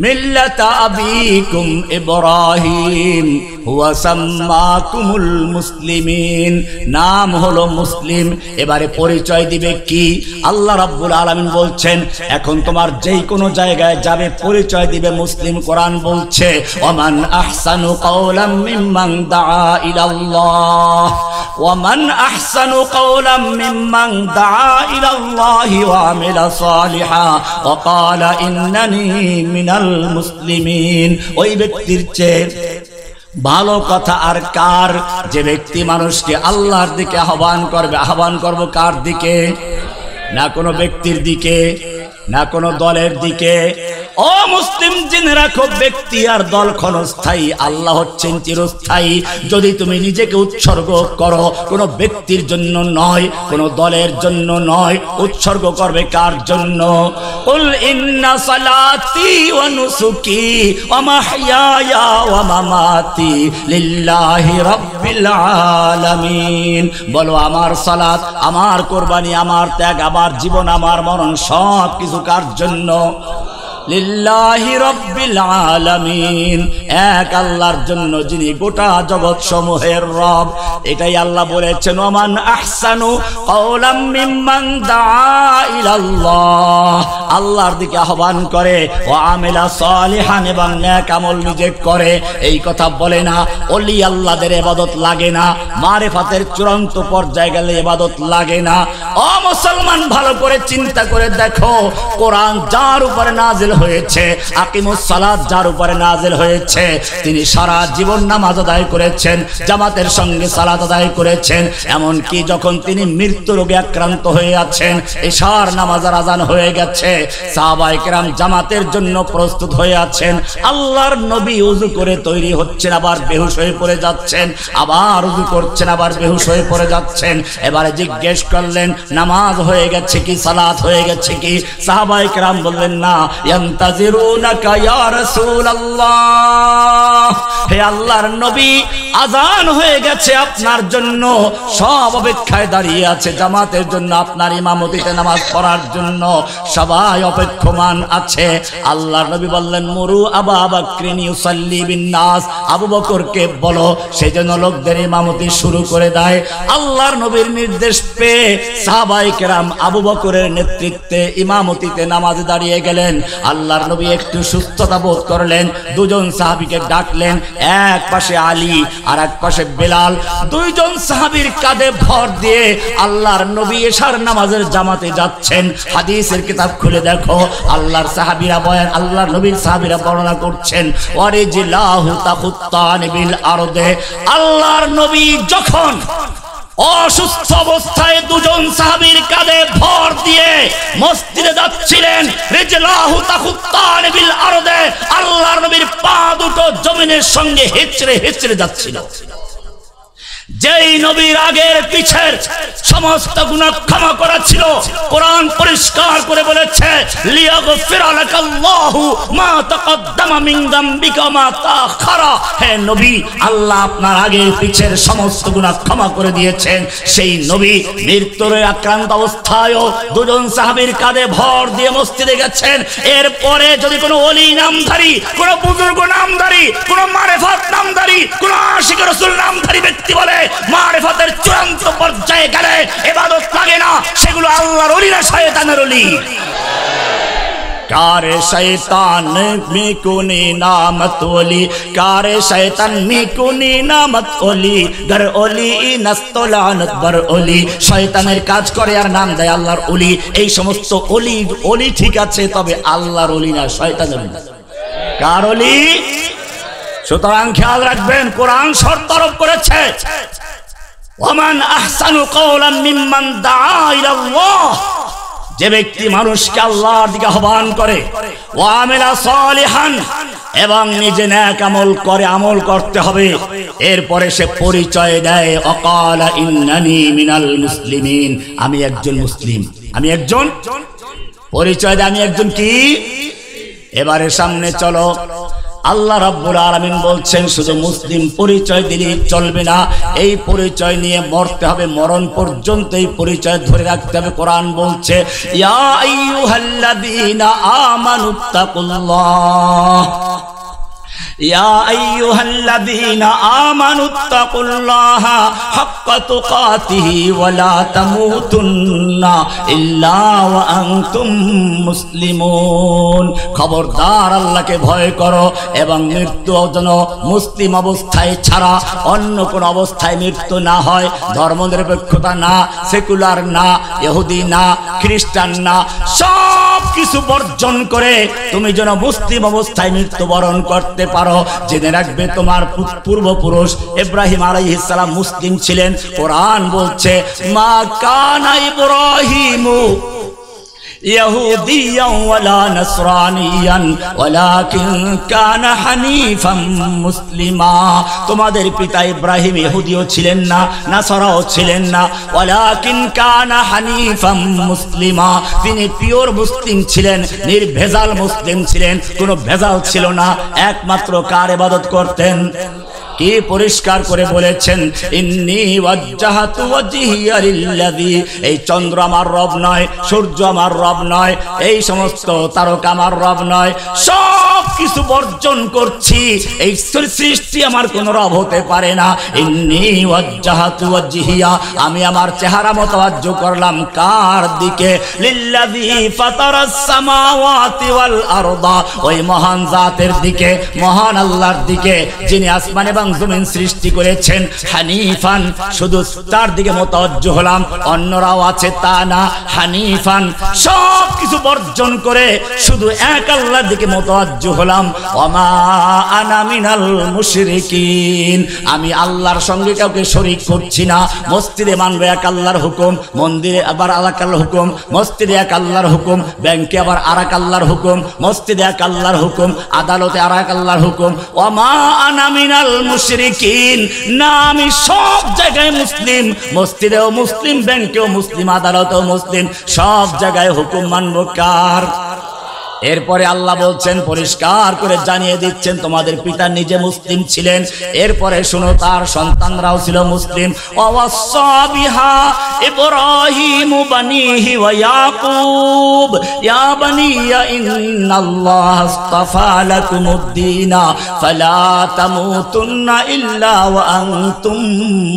মিল্লাতা আবিকুম ইব্রাহিম হুয়া সাম্মাকুমুল মুসলিমিন, নাম হলো মুসলিম। এবারে পরিচয় দিবে কি? আল্লাহ রাব্বুল আলামিন বলছেন এখন তোমার যেই কোনো জায়গায় যাবে পরিচয় দিবে মুসলিম। কোরআন বলছে ওমান আহসানু কাওলাম মিম্মান দাআ ইলাল্লাহ, ওমান আহসানু কাওলাম মিম্মান দাআ ইলাল্লাহি ওয়া আমিলা সালিহা ওয়া ক্বালা ইন্নানি মিনাল মুসলিমিন। ওই ব্যক্তির চেয়ে ভালো কথা আর কার? যে ব্যক্তি মানুষকে আল্লাহর দিকে আহ্বান করবে। আহ্বান করব কার দিকে? না কোনো ব্যক্তির দিকে, না কোনো দলের দিকে। ও মুসলিম জেনে রাখো, ব্যক্তি আর দল ক্ষণস্থায়ী, আল্লাহ হচ্ছেন চিরস্থায়ী। যদি তুমি নিজেকে উৎসর্গ করো, কোনো ব্যক্তির জন্য নয়, কোনো দলের জন্য নয়, উৎসর্গ করবে কার জন্য? কুল ইন্না সালাতি ওয়া নুসুকি ওয়া মাহইয়ায়া ওয়া মামাতি লিল্লাহি রাব্বিল আলামিন। বলো আমার সালাত, আমার কুরবানি, আমার ত্যাগ, আমার জীবন, আমার মরণ সব কিছু কার জন্য? লিল্লাহি রাব্বিল আলামিন, এক আল্লাহর জন্য যিনি গোটা জগৎ সমূহের রব। এটাই আল্লাহ বলেছেন ওমান আহসানু কাওলাম মিম্মান দাআ ইলাল্লাহ, আল্লাহর দিকে আহ্বান করে, ও আমিলা সালিহান, এবং নেক আমল নিজে করে। এই কথা বলে না ওলি আল্লাহদের ইবাদত লাগে না, মারিফাতের চূড়ান্ত পর্যায়ে গেলে ইবাদত লাগে না। ও মুসলমান, ভালো করে চিন্তা করে দেখো, কোরআন যার উপরে নাজিল হয়েছে, আকিমুস সালাত যার উপরে নাজিল হয়েছে, তিনি সারা জীবন নামাজ আদায় করেছেন, জামাতের সঙ্গে সালাত আদায় করেছেন। এমন কি যখন তিনি মৃত্যু রোগে আক্রান্ত হয়ে আছেন, ইশার নামাজের আযান হয়ে গেছে, সাহাবায়ে কেরাম জামাতের জন্য প্রস্তুত হয়ে আছেন। আল্লাহর নবী ওযু করে তৈরি হচ্ছেন, আবার বেহুশ হয়ে পড়ে যাচ্ছেন, আবার ওযু করছেন, আবার বেহুশ হয়ে পড়ে যাচ্ছেন। এবারে জিজ্ঞেস করলেন নামাজ হয়ে গেছে কি, সালাত হয়ে গেছে কি? সাহাবায়ে কেরাম বললেন না, ইয়ান্তাজিরুনাকা ইয়া রাসূলুল্লাহ, হে আল্লাহর নবী, আযান হয়ে গেছে আপনার জন্য, সব অপেক্ষায় দাঁড়িয়ে আছে জামাতের জন্য, আপনার ইমামতিতে নামাজ পড়ার জন্য সবাই অপেক্ষমান আছে। আল্লাহর নবী বললেন মুরু আবু বকরিন ইউসাল্লি বিন নাস, আবু বকরকে বলো সেজন্য লোকদের ইমামতি শুরু করে দেয়। আল্লাহর নবীর নির্দেশ পেয়ে সাহাবায়ে কেরাম আবু বকরের নেতৃত্বে ইমামতিতে নামাজে দাঁড়িয়ে গেলেন। আল্লাহর নবী একটু সুস্থতা বোধ করলেন, দুজন সাহাবীকে ডাকলেন, এক পাশে আলী আর এক পাশে বেলাল। দুইজন সাহাবীর কাঁধে ভর দিয়ে আল্লাহর নবী এশার নামাজের জামাতে যাচ্ছেন। হাদিসের কিতাব খুলে দেখো, আল্লাহর সাহাবীরা বয়ান, আল্লাহর নবীর সাহাবীরা বর্ণনা করছেন, ওয়ারিজলাহু তাখুত্তান বিল আরদে। আল্লাহর নবী যখন অসুস্থ অবস্থায় দুজন সাহাবীর কাঁধে ভর দিয়ে মসজিদে যাচ্ছিলেন, রিজলাহু তাখুত্তান বিল আরদে, আল্লাহর নবীর পা দুটো জমিনের সঙ্গে হেঁচড়ে হেঁচড়ে যাচ্ছিল। যেই নবীর আগের পিছের সমস্ত গুনাহ ক্ষমা করা ছিল, কোরআন পরিষ্কার করে বলেছে লিয়াগফিরা লাকাল্লাহু মা তাকদ্দামা মিন যামবিকা মা তাআখারা। হে নবী, আল্লাহ আপনার আগের পিছের সমস্ত গুনাহ ক্ষমা করে দিয়েছেন। সেই নবী মৃত্যুর আক্রান্ত অবস্থায়ও দুজন সাহাবীর কাঁধে ভর দিয়ে মসজিদে গেছেন। এরপরে যদি কোনো ওলি নামধারী, কোনো বুজুর্গ নামধারী, কোনো মারেফাত নামধারী, কোনো আশিক রাসূল নামধারী ব্যক্তি বলে মারেফাতের চূড়ান্ত পর্যায়ে গেলে ইবাদত লাগে না, সেগুলো আল্লাহর ওলি না শয়তানের ওলি। কারে শয়তান মিকুনি নামত ওলি, কারে শয়তান মিকুনি নামত ওলি, গর ওলি নস্তলানত বর ওলি। শয়তানের কাজ করে আর নাম দেয় আল্লাহর ওলি। এই সমস্ত ওলি ওলি ঠিক আছে, তবে আল্লাহর ওলি না, শয়তানের ওলি। কার ওলি? সুতরাং খেয়াল রাখবেন, কোরআন শর্ত আরোপ করেছে ওমান আহসানু কওলাম মিম্মান দাআ ইলাল্লাহ। যে ব্যক্তি মানুষকে আল্লাহর দিকে আহ্বান করে, ওয়া আমিলা সালিহান, এবং নিজে নেক আমল করে, আমল করতে হবে। এরপরে সে পরিচয় দেয় অকালা ইন্নানি মিনাল মুসলিমিন, আমি একজন মুসলিম, আমি একজন, পরিচয় দেয় আমি একজন কি। এবারে সামনে চলো, আল্লাহ রাব্বুল আলামিন বলছেন শুধু মুসলিম পরিচয় দিলেই চলবে না, এই পরিচয় নিয়ে মরতে হবে, মরণ পর্যন্ত এই পরিচয় ধরে রাখতে হবে। কোরআন বলছে ইয়া আইয়ুহাল্লাযীনা আমানুত্তাকুল্লাহ, ইয়া আইয়ুহাল্লাযীনা আমানুত্তাকুল্লাহা হাক্কা তুকাতিহি ওয়া লা তামুতুন্না ইল্লা ওয়া আনতুম মুসলিমুন। খবরদার, আল্লাহকে ভয় করো এবং মৃত্যু যেন মুসলিম অবস্থায় ছাড়া অন্য কোন অবস্থায় মৃত্যু না হয়। ধর্মনিরপেক্ষতা না, সেকুলার না, ইহুদি না, খ্রিস্টান না, সব কিছু বর্জন করে তুমি যেন মুসলিম অবস্থায় মৃত্যুবরণ করতে পারো। জেনে রাখবে তোমার পূর্বপুরুষ ইব্রাহিম আলাইহিস সালাম মুসলিম ছিলেন। কোরআন বলছে মা কানা ইব্রাহিমু ইহুদিয়ান ওয়ালা নাসরানিয়ান ওয়ালাকিন কানা হানিফাম মুসলিমা। তোমাদের পিতা ইব্রাহিম ইহুদিও ছিলেন না, নাসারাও ছিলেন না, ওয়ালাকিন কানা হানিফাম মুসলিমা, তিনি পিওর মুসলিম ছিলেন, নির্ভেজাল মুসলিম ছিলেন, কোনো ভেজাল ছিল না। একমাত্র কার ইবাদত করতেন? কি পরিষ্কার করে বলেছেন ইন্নী ওয়াজ্জাহাতু ওয়াজহিয়া লিল্লাযী। এই চন্দ্র আমার রব নয়, সূর্য আমার রব নয়, এই সমস্ত তারকা আমার রব নয়, সব কিছু বর্জন করছি। এই সৃষ্টি আমার কোন রব হতে পারে না। ইন্নী ওয়াজ্জাহাতু ওয়াজহিয়া, আমি আমার চেহারা মতওয়াজ্জ করলাম কার দিকে? লিল্লাযী ফাতারাস সামাওয়াতি ওয়াল আরদা, ওই মহান জাতের দিকে, মহান আল্লাহর দিকে, যিনি আসমান এবং জমিন সৃষ্টি করেছেন। হানিফান, শুধু তার দিকে মতওয়াজ্জ হলাম, অন্যরাও আছে তা না। হানিফান, সব কিছু বর্জন করে শুধু এক আল্লাহর দিকে মতওয়াজ্জ হলাম। ওমা আনা মিনাল মুশরিকিন, আমি আল্লাহর সঙ্গে কাউকে শরীক করছি না। মসজিদে মানবে এক আল্লাহর হুকুম, মন্দিরে আবার আরেক আল্লাহর হুকুম, মসজিদে এক আল্লাহর হুকুম, ব্যাংকে আবার আরেক আল্লাহর হুকুম, মসজিদে এক আল্লাহর হুকুম, আদালতে আরেক আল্লাহর হুকুম। ওমা আনা মিনাল মুশরিকিন, না আমি সব জায়গায় মুসলিম, মসজিদেও মুসলিম, ব্যাংকেও মুসলিম, আদালতেও মুসলিম, সব জায়গায় হুকুম মানবো কার? এরপরে আল্লাহ বলছেন, পরিষ্কার করে জানিয়ে দিচ্ছেন তোমাদের পিতা নিজে মুসলিম ছিলেন। এরপরে শুনো তার সন্তানরাও ছিল মুসলিম। ওয়াসা বিহা ইব্রাহিম বানিহি ওয়া ইয়াকুব ইয়া বানিয়া ইন্নাল্লাহা আস্তাফা লাকুমুদ-দীনা ফালা তামুতুন্না ইল্লা ওয়া আনতুম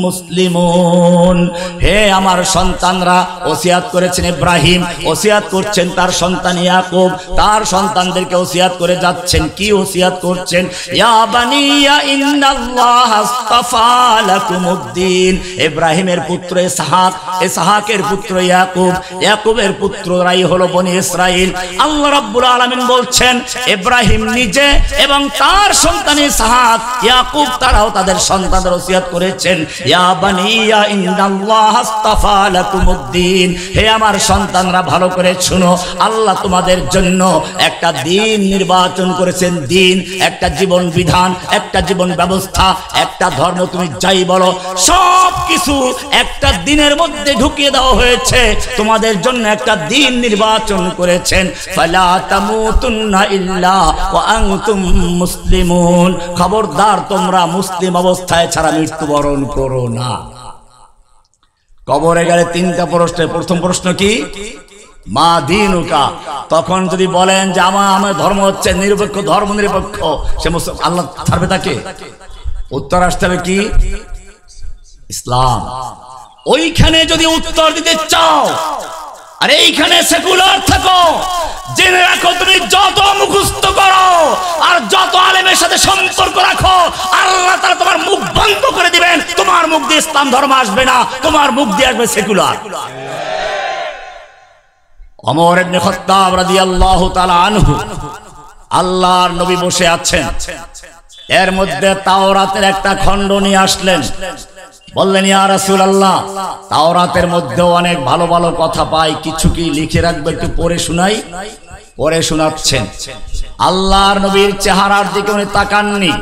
মুসলিমুন। হে আমার সন্তানরা, ওসিয়াত করেছেন ইব্রাহিম, ওসিয়াত করছেন তার সন্তান ইয়াকুব, তার সন্তানদেরকে ওসিয়াত করে যাচ্ছেন। কি ওসিয়াত করছেন? ইয়া বানিয়া ইন্নাল্লাহা আস্তাফা লাকুমুদ-দীন। ইব্রাহিমের পুত্র ইসহাক, ইসহাকের পুত্র ইয়াকুব, ইয়াকুবের পুত্ররাই হলো বনি ইসরাইল। আল্লাহ রাব্বুল আলামিন বলছেন ইব্রাহিম নিজে এবং তার সন্তান ইসহাক, ইয়াকুব, তারাও তাদের সন্তানদের ওসিয়াত করেছেন ইয়া বানিয়া ইন্নাল্লাহা আস্তাফা লাকুমুদ-দীন। হে আমার সন্তানরা, ভালো করে শুনো, আল্লাহ তোমাদের জন্য একটা দিন নির্বাচন করেছেন। দিন একটা জীবন বিধান, একটা জীবন ব্যবস্থা, একটা ধর্ম, তুমি যাই বলো সব কিছু একটা দিনের মধ্যে ঢুকিয়ে দেওয়া হয়েছে। তোমাদের জন্য একটা দিন নির্বাচন করেছেন। ফালা তামুতুন্না ইল্লা ওয়া আনতুম মুসলিমুন, খবরদার তোমরা মুসলিম অবস্থায় ছাড়া মৃত্যুবরণ করো না। কবরে গেলে তিনটা প্রশ্নের প্রথম প্রশ্ন কি? মা দীনুকা। তখন যদি বলেন যে আমার ধর্ম হচ্ছে নিরপেক্ষ, ধর্ম নিরপেক্ষ, সে আল্লাহ ছাড়বে তাকে? উত্তর আসতে হবে কি? ইসলাম। ওইখানে যদি উত্তর দিতে চাও আর এইখানে সেকুলার থাকো, জেনে রাখো তুমি যত মুখস্থ করো আর যত আলেমের সাথে সম্পর্ক রাখো, আল্লাহ তাআলা তোমার মুখ বন্ধ করে দিবেন। তোমার মুখ দিয়ে ইসলাম ধর্ম আসবে না, তোমার মুখ দিয়ে আসবে সেকুলার। ওমর ইবনে খাত্তাব রাদিয়াল্লাহু তাআলা আনহু, আল্লাহর নবী বসে আছেন, এর মধ্যে তাওরাতের একটা খণ্ড নিয়ে আসলেন। বললেন, ইয়া রাসূলুল্লাহ, তাওরাতের মধ্যে অনেক ভালো ভালো কথা পাই, কিছু কি লিখে রাখবে, একটু পড়ে শোনাই। পড়ে শোনাচ্ছেন। আল্লাহর নবীর চেহারার দিকে উনি তাকাননি।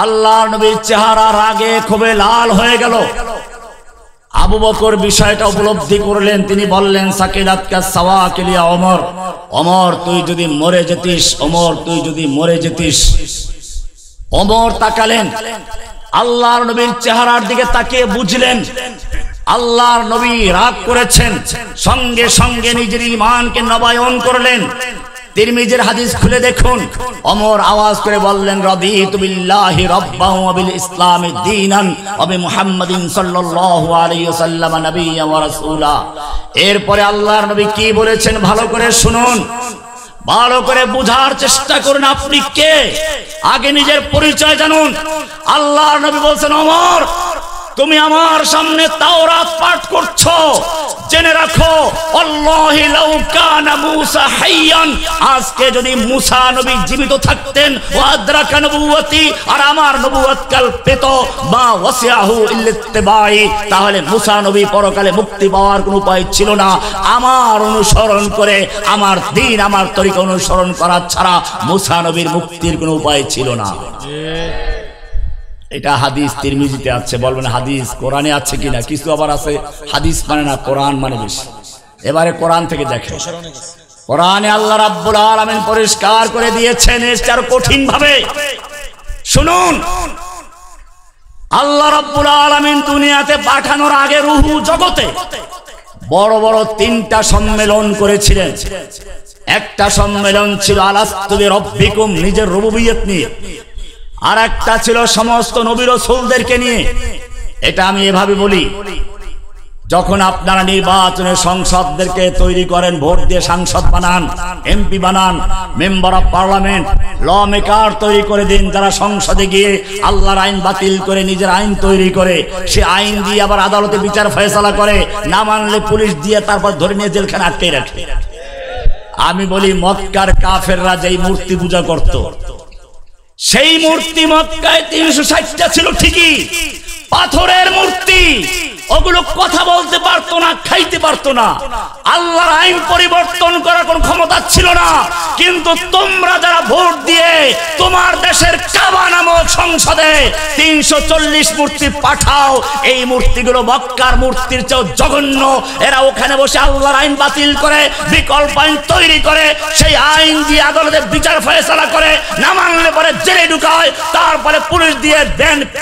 আল্লাহর নবীর চেহারা রাগে ক্ষোভে লাল হয়ে গেল। আবু বকর বিষয়টা উপলব্ধি করলেন। তিনি বললেন, সাকিলাতকা সাওয়াকিলিয়া ওমর, ওমর তুই যদি মরে যেতিস, ওমর তুই যদি মরে যেতিস। ওমর তাকালেন, আল্লাহর নবীর চেহারার দিকে তাকিয়ে বুঝলেন আল্লাহর নবী রাগ করেছেন। সঙ্গে সঙ্গে নিজের ঈমানকে নবায়ন করলেন। তিরমিজির হাদিস খুলে দেখুন। ওমর আওয়াজ করে বললেন, রাদিতু বিল্লাহি রাব্বান ওয়া বিল ইসলামি দীনান ওয়া বি মুহাম্মাদিন সাল্লাল্লাহু আলাইহি ওয়াসাল্লাম নবিয়্যান ওয়া রাসূলা। এরপরে আল্লাহর নবী কি বলেছেন ভালো করে শুনুন, ভালো করে বুঝার চেষ্টা করুন। আপনি কে? আগে নিজের পরিচয় জানুন। আল্লাহর নবী বলছেন, ওমর তুমি আমার সামনে তাওরাত পাঠ করছো, জেনে রাখো আল্লাহি লাউ কানা মূসা হাইয়ান, আজকে যদি মূসা নবী জীবিত থাকতেন, ওয়া আদরাকা নবুওয়াতি, আর আমার নবুয়ত কাল পেত, মা ওয়াসিআহু ইল্লা ইত্তিবাই, তাহলে মূসা নবী পরকালে মুক্তি পাওয়ার কোনো উপায় ছিল না। আমার অনুসরণ করে, আমার দ্বীন, আমার তরিকা অনুসরণ করা ছাড়া মূসা নবীর মুক্তির কোনো উপায় ছিল না। এটা হাদিস তিরমিজিতে আছে। বলবেন হাদিস কোরআনে আছে কিনা? কিছু আবার আছে হাদিস মানে না, কোরআন মানে বেশি। এবারে কোরআন থেকে দেখেন। কোরআনে আল্লাহ রাব্বুল আলামিন পরিষ্কার করে দিয়েছেন, এর চেয়ে কঠিন ভাবে শুনুন। আল্লাহ রাব্বুল আলামিন দুনিয়াতে পাঠানোর আগে রুহু জগতে বড় বড় তিনটা সম্মেলন করেছিলেন। একটা সম্মেলন ছিল আলাস্তু বিরব্বিকুম, নিজের রুবুবিয়ত নিয়ে। আর একটা ছিল সমস্ত নবী রাসূলদেরকে নিয়ে। এটা আমি এভাবে বলি, যখন আপনারা নির্বাচনে সংসদদেরকে তৈরি করেন, ভোট দিয়ে সাংসদ বানান, এমপি বানান, member of parliament, law maker তৈরি করে দিন, যারা সংসদে গিয়ে আল্লাহর আইন বাতিল করে নিজের আইন তৈরি করে, সে আইন দিয়ে আবার আদালতে বিচার ফয়সালা করে, না মানলে পুলিশ দিয়ে তারপর ধরে নিয়ে জেলখানে আটকে রাখে। আমি বলি, মক্কার কাফেররা যেই মূর্তি পূজা করত, সেই মূর্তি মক্কায় 360টা ছিল ঠিকই, পাথরের মূর্তি। ওগুলো কথা বলতে পারতো না, খাইতে পারতো না, আল্লাহর আইন পরিবর্তন করার কোন ক্ষমতা ছিল না। কিন্তু তোমরা যারা ভোট দিয়ে তোমার দেশের কাবা নামক সংসদে 340 মূর্তি পাঠাও, এই মূর্তিগুলো মক্কার মূর্তির চেয়েও জঘন্য। এরা ওখানে বসে আল্লাহর আইন বাতিল করে, বিকল্প আইন তৈরি করে, সেই আইন দিয়ে আদালতে বিচার ফয়সালা করে, না মানলে পরে জেলে ঢুকায়, তারপরে পুলিশ দিয়ে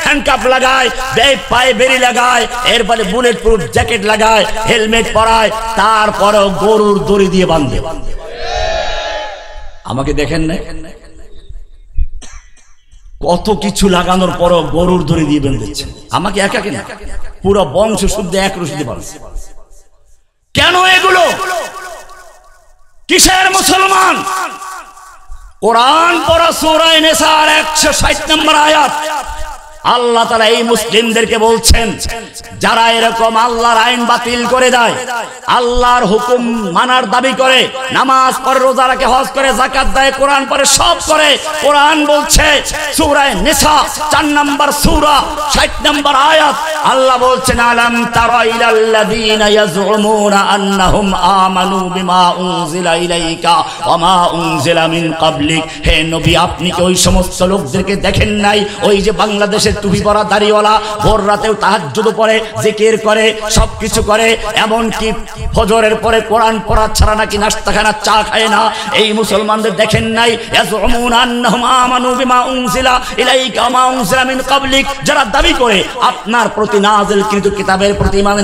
হ্যান্ডকাফ লাগায়, পায়ে বেরি লাগায়, এরপরে বুলেট প্রুফ জ্যাকেট লাগায়, হেলমেট পরায়, তারপরেও গরুর দড়ি দিয়ে বাঁধে। আমাকে দেখেন না, কত কিছু লাগানোর পরও গরুর দড়ি দিয়ে বেঁধেছে। আমাকে একা কিনা, পুরো বংশ শুদ্ধ এক রশিদে বাঁধছে। কেন এগুলো? কিসের মুসলমান? কোরআন পড়া সূরা নিসার 160 নম্বর আয়াত, আল্লাহ তাআলা এই মুসলিমদেরকে বলছেন, যারা এরকম আল্লাহর আইন বাতিল করে দেয়, আল্লাহর হুকুম মানার দাবি করে, নামাজ পড়ে, রোজা রাখে, হজ করে, যাকাত দেয়, কোরআন পড়ে, সব করে, কোরআন বলছে সূরা নিসা 4 নম্বর সূরা 60 নম্বর আয়াত, আল্লাহ বলছেন, আলাম তারা ইলাল্লাযীনা ইয়াজউমুনা আন্নাহুম আমানু বিমা উনজিলা ইলাইকা ওয়া মা উনজিলা মিন ক্বাবলিক। হে নবী, আপনি কি ওই সমস্ত লোকদেরকে দেখেন নাই, ওই যে বাংলাদেশের টুপি পরা দাড়িওয়ালা ভোর রাতেও তাহাজ্জুদ পড়ে, জিকির করে, সবকিছু করে, এমনকি ফজরের পরে কোরআন পড়া ছাড়া নাকি নাস্তা খায় না, চা খায় না, এই মুসলমানদের দেখেন নাই? ইয়াজউমুনা আন্নাহুম আমানু বিমা উনজিলা ইলাইকা ওয়া মা উনজিলা মিন ক্বাবলিক, যারা দাবি করে আপনার প্রতি নাযিলকৃত কিতাবের প্রতি ঈমান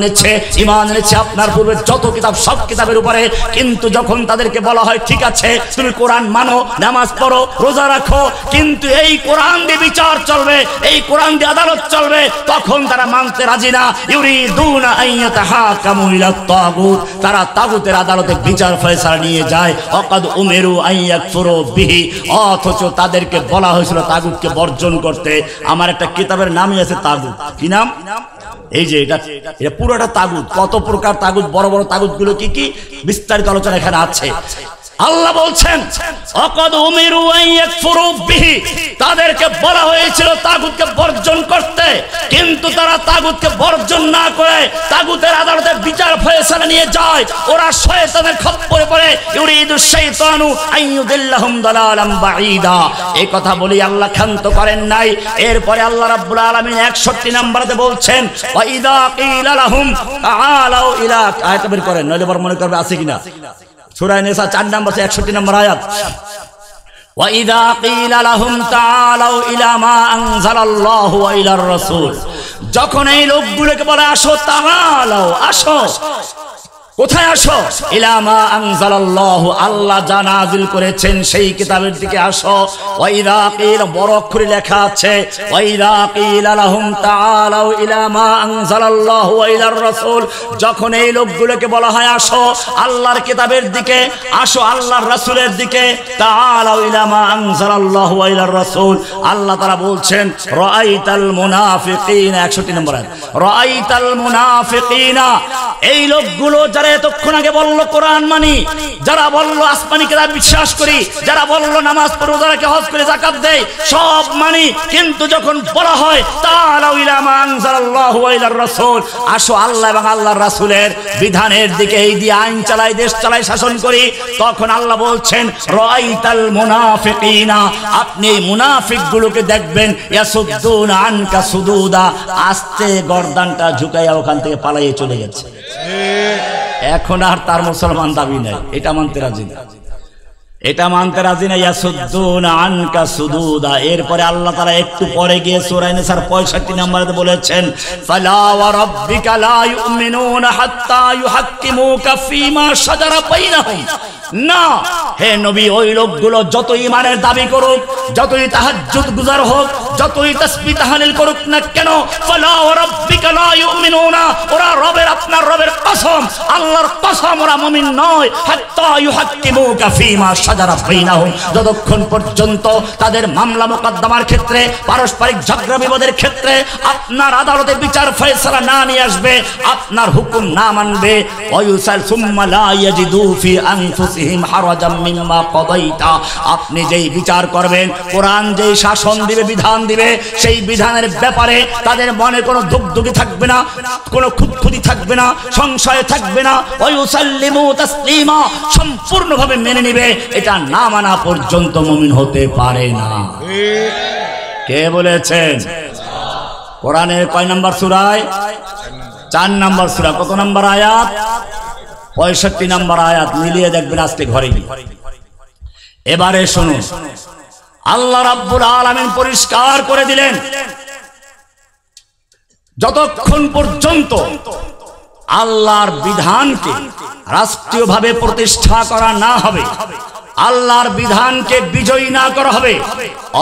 এনেছে, আপনার পূর্বে যত কিতাব সব কিতাবের উপরে, কিন্তু যখন তাদেরকে বলা হয় ঠিক আছে তুমি কোরআন মানো, নামাজ পড়ো, রোজা রাখো, কিন্তু এই কোরআন দিয়ে বিচার চলবে, এই কোরআন দিয়ে আদালত চলবে, তখন তারা মানতে রাজি না। ইউরিদুনা আইয়াতাহাকামু ইলাত তাগুত, তারা তাগুতের আদালতে বিচার ফয়সালা নিয়ে যায়। ওয়াকাদ উমিরু আইয়াকফুরু বিহি, অথচ তাদেরকে বলা হয়েছিল তাগুতকে বর্জন করতে। আমার একটা কিতাবের নামই আছে তাগুত। কি নাম? এই যে এটা পুরোটা তাগুত। কত প্রকার তাগুত, বড় বড় তাগুত গুলো কি কি, বিস্তারিত আলোচনা এখানে আছে। আল্লাহ বলছেন, ওয়াকাদ উমিরু আইয়াকফুরু বিহি, তাদেরকে বলা হয়েছিল তাগুতকে বর্জন করতে, কিন্তু তারা তাগুতকে বর্জন না করে তাগুতের আদালতে বিচার ফয়সালা নিয়ে যায়। ওরা শয়তানের খপ্পরে পড়ে। ইউরিদুশ শাইতানু আইয়ুদিল্লাহুম দালালাম বাঈদা। এই কথা বলি আল্লাহ ক্ষান্ত করেন নাই। এরপরে আল্লাহ রাব্বুল আলামিন 61 নম্বরে বলছেন, ওয়া ইযা কিলা লাহুম তাআলাউ ইলা, আয়াত বের করেন নইলে বড় মনে করবে আছে কিনা। সূরা নিসা 4 নম্বর 61 নম্বর আয়াত, ওয়া ইযা কিলা লাহুম তাআলাউ ইলা মা আনজালাল্লাহু ওয়া ইলার রাসূল, যখন এই লোকগুলোকে বলে আসো, তাআলাউ, আসো, কোথায় আসো? ইলা মা আনজালাল্লাহু, আল্লাহ যা নাযিল করেছেন সেই কিতাবের দিকে আসো। ওয়া ইযা কিলা, বড় অক্ষরে লেখা আছে, ওয়া ইযা কিলা লাহুম তাআলাউ ইলা মা আনজালাল্লাহু ওয়া ইলার রাসূল, যখন এই লোকগুলোকে বলা হয় আসো আল্লাহর কিতাবের দিকে, আসো আল্লাহর রাসূলের দিকে, তাআলাউ ইলা মা আনজালাল্লাহু ওয়া ইলার রাসূল, আল্লাহ তাআলা বলছেন, রাআইতাল মুনাফিকিনা, 61 নম্বর আয়াত, রাআইতাল মুনাফিকিনা, এই লোকগুলো যারা এতক্ষণ আগে বলল কোরআন মানি, যারা বলল আসমানি কিতাব বিশ্বাস করি, যারা বলল নামাজ পড়ি, রোজা রাখি, হজ করে, যাকাত দেই, সব মানি, কিন্তু যখন বলা হয় তাআলাউ ইলা মা আনজালাল্লাহু ওয়া ইলার রাসূল, আসো আল্লাহ এবং আল্লাহর রাসূলের বিধানের দিকে, এই দিয়ে আইন চালাই, দেশ চালাই, শাসন করি, তখন আল্লাহ বলছেন, রাআইতাল মুনাফিকিনা, আপনি এই মুনাফিকগুলোকে দেখবেন, ইয়াসুদ্দুনা আনকা সুদুদা, আস্তে গর্দানটা ঝুঁকাইয়া ওখান থেকে পালাইয়ে চলে গেছে। এখন আর তার মুসলমান দাবি নাই, এটা মানতে রাজি না, এটা মানতে রাজি না। ইয়াসুদ্দুনা আনকা সুদুদা। এরপরে আল্লাহ তাআলা একটু পরে গিয়ে সূরা নিসার 65 নম্বরে বলেছেন, ফালা ওয়া রাব্বিকা লা ইউমিনুনা হাত্তা ইউহাক্কিমুকা ফীমা শাজারা বাইনাহুম, না হে নবী, ওই লোকগুলো যত ঈমানের দাবি করুক, যতই তাহাজ্জুদ গুজার হোক, যতই তাসবিহ তাহলিল করুক না কেন, ফালা ওয়া রাব্বিকা লা ইউমিনুনা, ওরা রবের, আপনার রবের কসম, আল্লাহর কসম, ওরা মুমিন নয়, হাত্তা ইউহাক্কিমুকা ফীমা শাজারা বাইনাহুম, যতক্ষণ পর্যন্ত তাদের মামলা মোকদ্দমার ক্ষেত্রে, পারস্পরিক ঝগড়া বিবাদের ক্ষেত্রে আপনার আদালতে বিচার ফয়সালা না নিয়ে আসবে, আপনার হুকুম না মানবে, ওয়ায়ুসাল সুম্মা লা ইয়াজিদু ফি আনফুসিহিম হারাজাম মিম্মা কাদাইতা, আপনি যেই বিচার করবেন, কোরআন যেই শাসন দিবে, বিধান দিবে, সেই বিধানের ব্যাপারে তাদের মনে কোনো দুগদুগি থাকবে না, কোনো খুঁতখুঁতি থাকবে না, সংশয় থাকবে না, ওয়ায়ুসাল্লিমু তাসলিমা, সম্পূর্ণভাবে মেনে নেবে। এটা না মানা পর্যন্ত মুমিন হতে পারে না। কে বলেছেন? কোরআনের কয় নম্বর সূরায়? 4 নম্বর সূরা। কত নম্বর আয়াত? 65 নম্বর আয়াত। মিলিয়ে দেখবেন আজকে ঘরে গিয়ে। এবারে শুনুন, আল্লাহ রাব্বুল আলামিন পরিষ্কার করে দিলেন, যতক্ষণ পর্যন্ত আল্লাহর বিধানকে রাষ্ট্রীয়ভাবে প্রতিষ্ঠা করা না হবে, আল্লাহর বিধানকে বিজয়ী না করা হবে,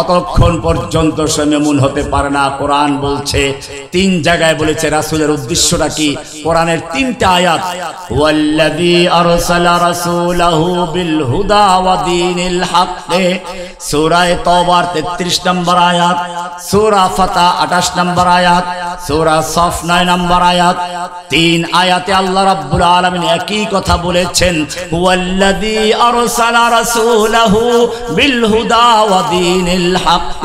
অতক্ষণ পর্যন্ত সে মুমিন হতে পারে না। কোরআন বলছে, 3 জায়গায় বলেছে রাসূলের উদ্দেশ্যটা কি। কোরআনের 3টা আয়াত, ওয়াল্লাযী আরসালা রাসূলাহু বিল হুদা ওয়া দীনিল হক সূরা তওবার 33 নম্বর আয়াত, সূরা ফাতা 28 নম্বর আয়াত, সূরা সফ 9 নম্বর আয়াত। 3 আয়াতে আল্লাহ রাব্বুল আলামিন একই কথা বলেছেন, হুয়াল্লাযী আরসালা রাসূলাহু বিল হুদা ওয়া দীনিল হক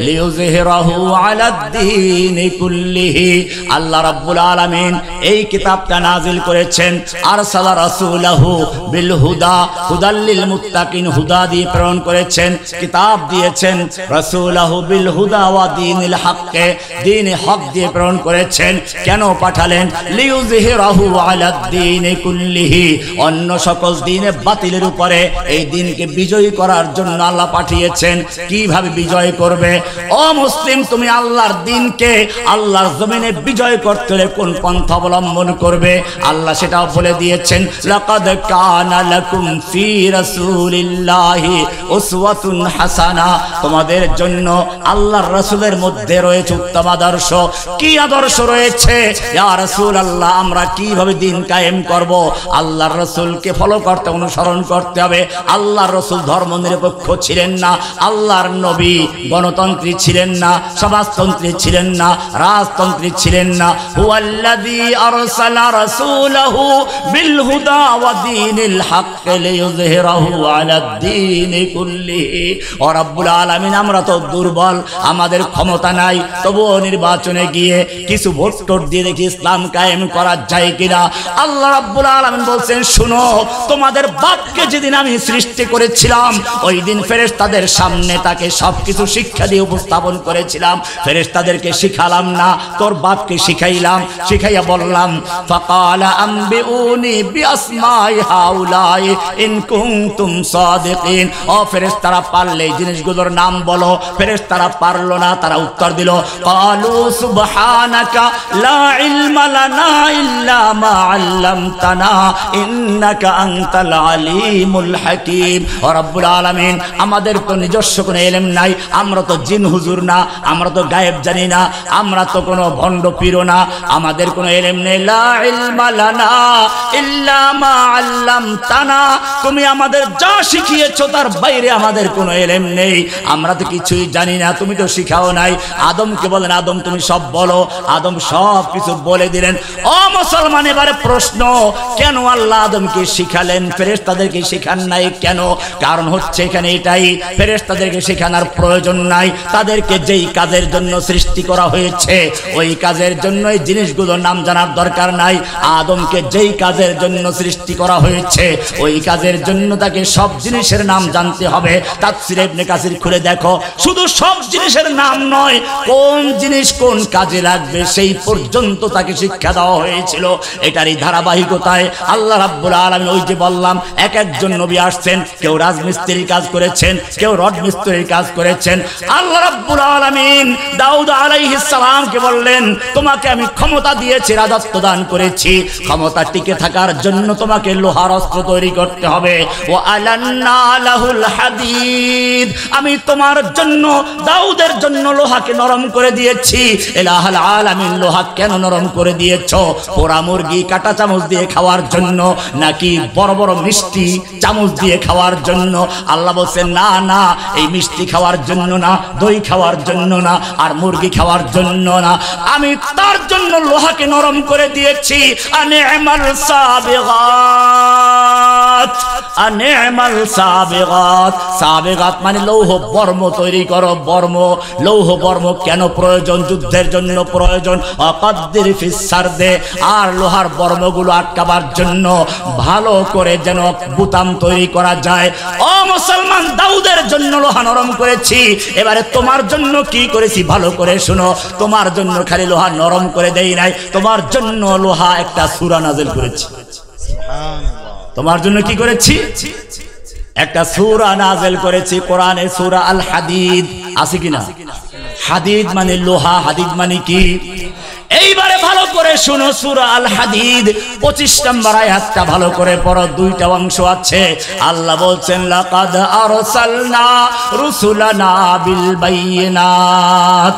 লিইয়ুযহিরাহু আলাদ-দীনি কুল্লিহি। আল্লাহ রাব্বুল আলামিন এই কিতাবটা নাজিল করেছেন, আরসালা রাসূলাহু বিল হুদা, হুদাল লিল মুত্তাকিন, হুদা দিয়ে প্রেরণ করেছেন, কিতাব দিয়েছেন। রাসূলাহু বিল হুদা ওয়া দীনিল হক, দ্বীনে হক দিয়ে প্রেরণ করেছেন। কেন পাঠালেন? লিইয়ুযহিরাহু আলাদ-দীনি কুল্লিহি, অন্য সকল দ্বীনে বাতিলের উপরে এই দ্বীনকে বিজয়ী করার জন্য আল্লাহ পাঠিয়েছেন। কিভাবে বিজয় করবে? ও মুসলিম, তুমি আল্লাহর দ্বীনকে আল্লাহর জমিনে বিজয় করতে হলে কোন পন্থা অবলম্বন করবে? আল্লাহ সেটাও বলে দিয়েছেন, লাকাদ কানা লাকুম ফি রাসূলিল্লাহি উসওয়াতুন হাসানা, তোমাদের জন্য আল্লাহর রাসূলের মধ্যে রয়েছে উত্তম আদর্শ। কি আদর্শ রয়েছে? ইয়া রাসূলুল্লাহ, আমরা কিভাবে দ্বীন কায়েম করব? আল্লাহর রাসূলকে ফলো করতে, অনুসরণ করতে হবে। আল্লাহর রাসূল ধর্মনিরপেক্ষ ছিলেন না, আল্লাহর নবী গণতন্ত্রী ছিলেন না, সমাজতন্ত্রী ছিলেন না, রাজতন্ত্রী ছিলেন না। হুয়াল্লাযী আরসালা রাসূলাহু বিল হুদা ওয়া দীনিল হক লিইয়ুযহিরাহু আলাদ-দীনি কুল্লিহি। ও রাব্বুল আলামিন, আমরা তো দুর্বল, আমাদের ক্ষমতা নাই, তবুও নির্বাচনে গিয়ে কিছু ভোট টোট দিয়ে দেখি ইসলাম কায়েম করা যায় কিনা। আল্লাহ রাব্বুল আলামিন বলছেন, শুনো, তোমাদের বাপকে যেদিন আমি সৃষ্টি করেছিলাম, ওই দিন ফেরেশতাদের সামনে তাকে সবকিছু শিক্ষা দিয়ে উপস্থাপন করেছিলাম। ফেরেশতাদেরকে শিখালাম না, তোর বাপকে শিখাইলাম। শিখাইয়া বললাম, ফাকালা আম্বিউনি বিআসমাই হাউলাই ইন কুনতুম সাদিকিন। ও ফেরেশতারা, পারলে এই জিনিসগুলোর নাম বলো। ফেরেশতারা পারলো না, তারা উত্তর দিল, ক্বালু সুবহানাকা লা ইলমা লানা ইল্লা মা আল্লামতানা ইন্নাকা আনতাল আলিমুল হাকীম। ও রব্বুল আলামিন, আমাদের তো নিজস্ব কোনো ইলম নাই, আমরা তো জিন হুজুর না, আমরা তো গায়েব জানি না, আমরা তো কোনো ভণ্ড পীর না, আমাদের কোনো ইলম নেই। লা ইলমা লানা ইল্লা মা আল্লামতানা, তুমি আমাদের যা শিখিয়েছো তার বাইরে আমাদের কোনো ইলম নেই, আমরা তো কিছুই জানি না, তুমি তো শিখাও নাই। আদমকে বলেন, আদম তুমি সব বলো। আদম সব কিছু বলে দিলেন। ও মুসলমান, এবারে প্রশ্ন, কেন আল্লাহ আদমকে শিখালেন, ফেরেশতাদেরকে শিখান নাই কেন? কারণ হচ্ছে এখানে এটাই, ফেরেশতাদেরকে শেখানোর প্রয়োজন নাই। তাদেরকে যেই কাজের জন্য সৃষ্টি করা হয়েছে ওই কাজের জন্য এই জিনিসগুলোর নাম জানার দরকার নাই। আদমকে যেই কাজের জন্য সৃষ্টি করা হয়েছে ওই কাজের জন্য তাকে সব জিনিসের নাম জানতে হবে। তাফসীর ইবনে কাসির খুলে দেখো, শুধু সব জিনিসের নাম নয়, কোন জিনিস কোন কাজে লাগবে সেই পর্যন্ত তাকে শিক্ষা দেওয়া হয়েছিল। এটারই ধারাবাহিকতায় আল্লাহ রাব্বুল আলামিন, ওই যে বললাম, এক একজন নবী আসছেন, কেউ রাজমিস্ত্রির কাজ করেছেন, কেউ রড মিস্ত্রির কাজ করেছেন। আল্লাহ রাব্বুল আলামিন দাউদ আলাইহিস সালামকে বললেন, তোমাকে আমি ক্ষমতা দিয়েছি, রাজত্ব দান করেছি, ক্ষমতা টিকে থাকার জন্য তোমাকে লোহার অস্ত্র তৈরি করতে হবে। ওয়া আলান্না লাহুল হাদিদ, আমি তোমার জন্য, দাউদের জন্য লোহাকে নরম করে দিয়েছি। ইলাহুল আলামিন, লোহা কেন নরম করে দিয়েছো? পোড়া মুরগি কাটা চামচ দিয়ে খাওয়ার জন্য, নাকি বড় বড় মিষ্টি চামচ দিয়ে খাওয়ার জন্য? আল্লাহ বলছেন, না না, এই মিষ্টি খাওয়ার জন্য না, দই খাওয়ার জন্য না, আর মুরগি খাওয়ার জন্য না, আমি তার জন্য লোহাকে নরম করে দিয়েছি। আনি'মাল সাবিগাত, আনি'মাল সাবিগাত। সাবিগাত মানে লৌহ বর্ম তৈরি করো। বর্ম, লৌহ বর্ম কেন প্রয়োজন? যুদ্ধের জন্য প্রয়োজন। আকাদ্দির ফিস সারদে, আর লোহার বর্মগুলো আটকাবার জন্য ভালো করে যেন বুতাম তৈরি করা যায়। ও মুসলমান, দাউদের জন্য লোহা নরম করেছি, এবারে তোমার জন্য কি করেছি ভালো করে শুনো। তোমার জন্য খালি লোহা নরম করে দেই নাই, তোমার জন্য লোহা একটা সূরা নাযিল করেছি। তোমার জন্য কি করেছি? একটা সূরা নাযিল করেছি, কোরআনের সূরা আল হাদিদ। আছে কিনা? হাদিদ মানে লোহা, হাদিদ মানে কি? এইবারে ভালো করে শুনো, সূরা আল হাদিদ 25 নম্বর আয়াতটা ভালো করে পড়ো, দুইটা অংশ আছে। আল্লাহ বলছেন লাকাদ আরসালনা রুসুলানা বিল বাইয়িনাত,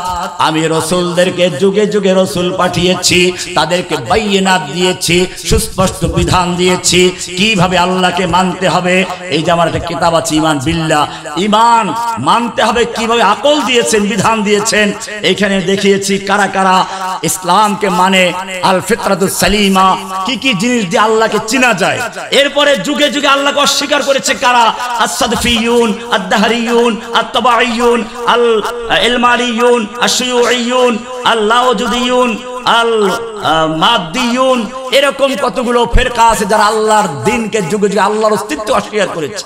আমি রাসূলদেরকে যুগে যুগে রাসূল পাঠিয়েছি, তাদেরকে বাইয়িনাত দিয়েছি, সুস্পষ্ট বিধান দিয়েছি কিভাবে আল্লাহকে মানতে হবে। এই যে আমার একটা কিতাব আছে ঈমান বিল্লাহ, ঈমান মানতে হবে কিভাবে আকল দিয়েছেন, বিধান দিয়েছেন। এখানে দেখিয়েছি কারা কারা ইসলামকে মানে, আল ফিতরাতুস সালিমা, কি কি জিনিস দিয়ে আল্লাহকে চেনা যায়। এরপরে যুগে যুগে আল্লাহকে অস্বীকার করেছে কারা, আস-সাদফিয়ুন, আদ-দাহরিয়ুন, আত-তাবাঈয়ুন, আল ইলমারিয়ুন, আশ-শিয়ুঈয়ুন, আল-লাওজুদিয়ুন, আল মাদ্দিয়ুন, এরকম কতগুলো ফিরকা আছে যারা আল্লাহর দ্বীনকে যুগে যুগে আল্লাহর অস্তিত্ব অস্বীকার করেছে।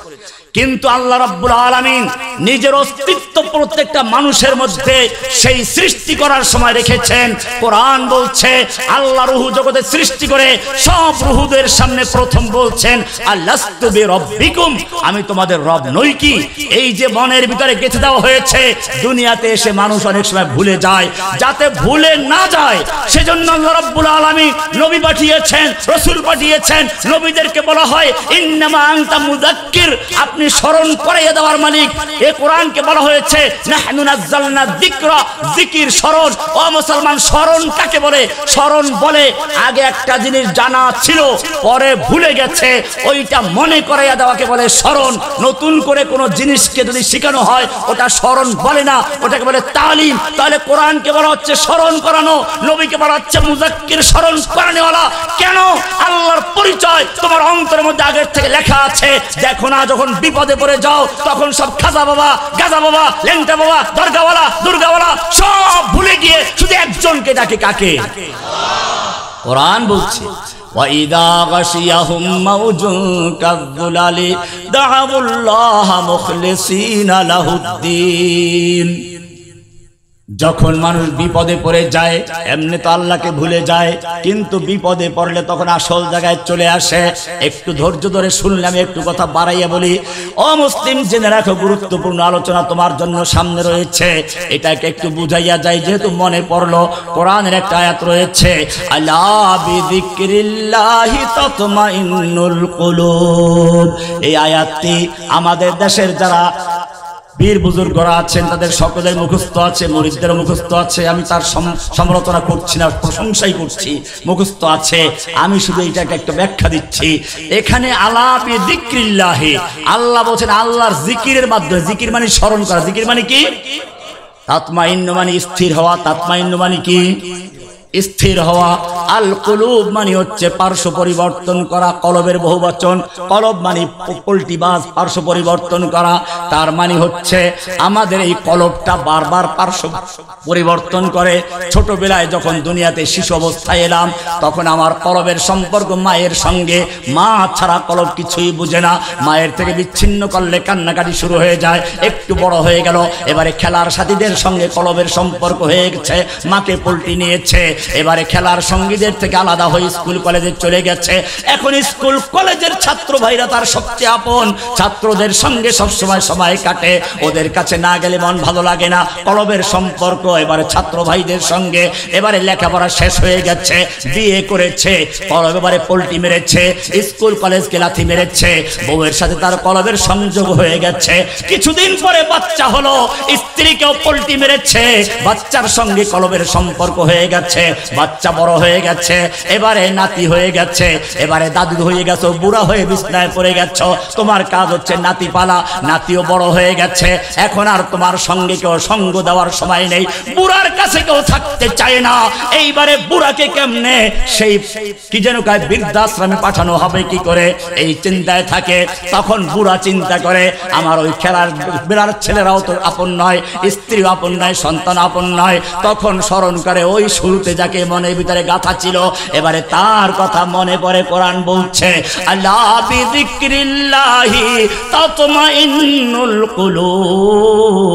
কিন্তু আল্লাহ রাব্বুল আলামিন নিজের অস্তিত্ব প্রত্যেকটা মানুষের মধ্যে সেই সৃষ্টি করার সময় রেখেছেন। কোরআন বলছে আল্লাহ রূহ জগতে সৃষ্টি করে সব রূহদের সামনে প্রথম বলছেন আলাস্তু বিরব্বিকুম, আমি তোমাদের রব নই কি? এই যে মনের ভিতরে গেঁথে দেওয়া হয়েছে, দুনিয়াতে এসে মানুষ অনেক সময় ভুলে যায়, যাতে ভুলে না যায় সেজন্য আল্লাহ রাব্বুল আলামিন নবী পাঠিয়েছেন, রাসূল পাঠিয়েছেন। নবীদেরকে বলা হয় ইন্নামা আনতা মুযাক্কির, আপনি স্মরণ করাইয়া দেওয়ার মালিক। এই কোরআনকে বলা হয়েছে নাহনু নাযালনা যিকরা, জিকির স্মরণ। ও মুসলমান, স্মরণ কাকে বলে? স্মরণ বলে আগে একটা জিনিস জানা ছিল পরে ভুলে গেছে, ওইটা মনে করাইয়া দেওয়াকে বলে স্মরণ। নতুন করে কোনো জিনিসকে যদি শেখানো হয় ওটা স্মরণ বলে না, ওটাকে বলে তালিম। তাহলে কোরআনকে বলা হচ্ছে স্মরণ করানো, নবীকে বলা হচ্ছে মুযাক্কির, স্মরণ করানোওয়ালা। কেন? আল্লাহর পরিচয় তোমার অন্তরের মধ্যে আগের থেকে লেখা আছে। দেখো না, যখন বিপদে পড়ে যাও তখন সব খাজা বাবা, গাজা বাবা, লেংটা বাবা, দরগাওয়ালা, দুর্গাওয়ালা সব ভুলে গিয়ে শুধু একজনকে ডাকে, কাকে? কোরআন বলছে ওয়াইদা গাশিয়াহুম মাউজুন কাযযুলালি দাআউল্লাহ মুখলিসিনা লাহুদ্দিন। যখন মানুষ বিপদে পড়ে যায় এমনি তো আল্লাহকে ভুলে যায়, কিন্তু বিপদে পড়লে তখন আসল জায়গায় চলে আসে। একটু ধৈর্য ধরে শুনলে আমি একটু কথা বাড়াইয়া বলি। ও মুসলিম, জেনে রাখো, গুরুত্বপূর্ণ আলোচনা তোমার জন্য সামনে রয়েছে, এটাকে একটু বুঝাইয়া যায় যেহেতু মনে পড়লো। কোরআনের একটা আয়াত রয়েছে আলা বিযিকরিল্লাহি তাতমাইন্নুল কুলুব। এই আয়াতটি আমাদের দেশের যারা বীর বুজুর্গরা আছেন তাদের সকলের মুখস্থ আছে, মুরিদদের মুখস্থ আছে। আমি তার সমালোচনা করছি না, প্রশংসাই করছি, মুখস্থ আছে। আমি শুধু এইটাকে একটা ব্যাখ্যা দিচ্ছি। এখানে আলা বিযিকরিল্লাহি, আল্লাহ বলছেন আল্লাহর জিকিরের মাধ্যমে। জিকির মানে স্মরণ করা, জিকির মানে কি? তাতমাইন্নু মানে স্থির হওয়া, তাতমাইন্নু মানে কি? স্থির হওয়া। আল কুলুব মানে হচ্ছে পার্শ্ব পরিবর্তন করা, কলবের বহুবচন। কলব মানে পল্টিবাজ, পার্শ্ব পরিবর্তন করা। তার মানে হচ্ছে আমাদের এই কলবটা বারবার পার্শ্ব পরিবর্তন করে। ছোটবেলায় যখন দুনিয়াতে শিশু অবস্থায় এলাম তখন আমার কলবের সম্পর্ক মায়ের সঙ্গে, মা ছাড়া কলব কিছুই বুঝে না। মায়ের থেকে বিচ্ছিন্ন করলে কান্নাকাটি শুরু হয়ে যায়। একটু বড় হয়ে গেল, এবারে খেলার সাথীদের সঙ্গে কলবের সম্পর্ক হয়ে গেছে, মাকে পল্টি নিয়েছে। এবারে খেলার সঙ্গীদের থেকে আলাদা হয়ে স্কুল কলেজে চলে গেছে। এখন স্কুল কলেজের ছাত্র ভাইরা তার সবচেয়ে আপন, ছাত্রদের সঙ্গে সবসময় সময় কাটে, ওদের কাছে না গেলে মন ভালো লাগে না। কলবের সম্পর্ক এবারে ছাত্র ভাইদের সঙ্গে। এবারে লেখাপড়া শেষ হয়ে গেছে, বিয়ে করেছে, কলব এবারে পল্টি মেরেছে, স্কুল কলেজকে লাথি মেরেছে, বউয়ের সাথে তার কলবের সংযোগ হয়ে গেছে। কিছুদিন পরে বাচ্চা হলো, স্ত্রীকেও পল্টি মেরেছে, বাচ্চার সঙ্গে কলবের সম্পর্ক হয়ে গেছে, বাচ্চা বড় হয়ে গেছে, এবারে নাতি হয়ে গেছে, এবারে দাদু হয়ে গেছো, বুড়া হয়ে বিছনায় পড়ে গেছো। তোমার কাজ হচ্ছে নাতি পালা, নাতিও বড় হয়ে গেছে, এখন আর তোমার সঙ্গে কেউ সঙ্গ দেওয়ার সময় নেই, বুড়ার কাছে কেউ থাকতে চায় না। এইবারে বুড়াকে কেমনে সেই কি যেন কায় বৃদ্ধাশ্রমে পাঠানো হবে কি করে, এই চিন্তায় থাকে। তখন বুড়া চিন্তা করে আমার ওই খেলার বেলার ছেলেরাও তো আপন নয়, স্ত্রী আপন নয়, সন্তান আপন নয়। তখন স্মরণ করে ওই শুরুতে যাকে মনের ভিতরে গাথা ছিল, এবারে তার কথা মনে পড়ে। কোরআন বলছে আলা বিযিকরিল্লাহি তাতমাইন্নুল কুলুব।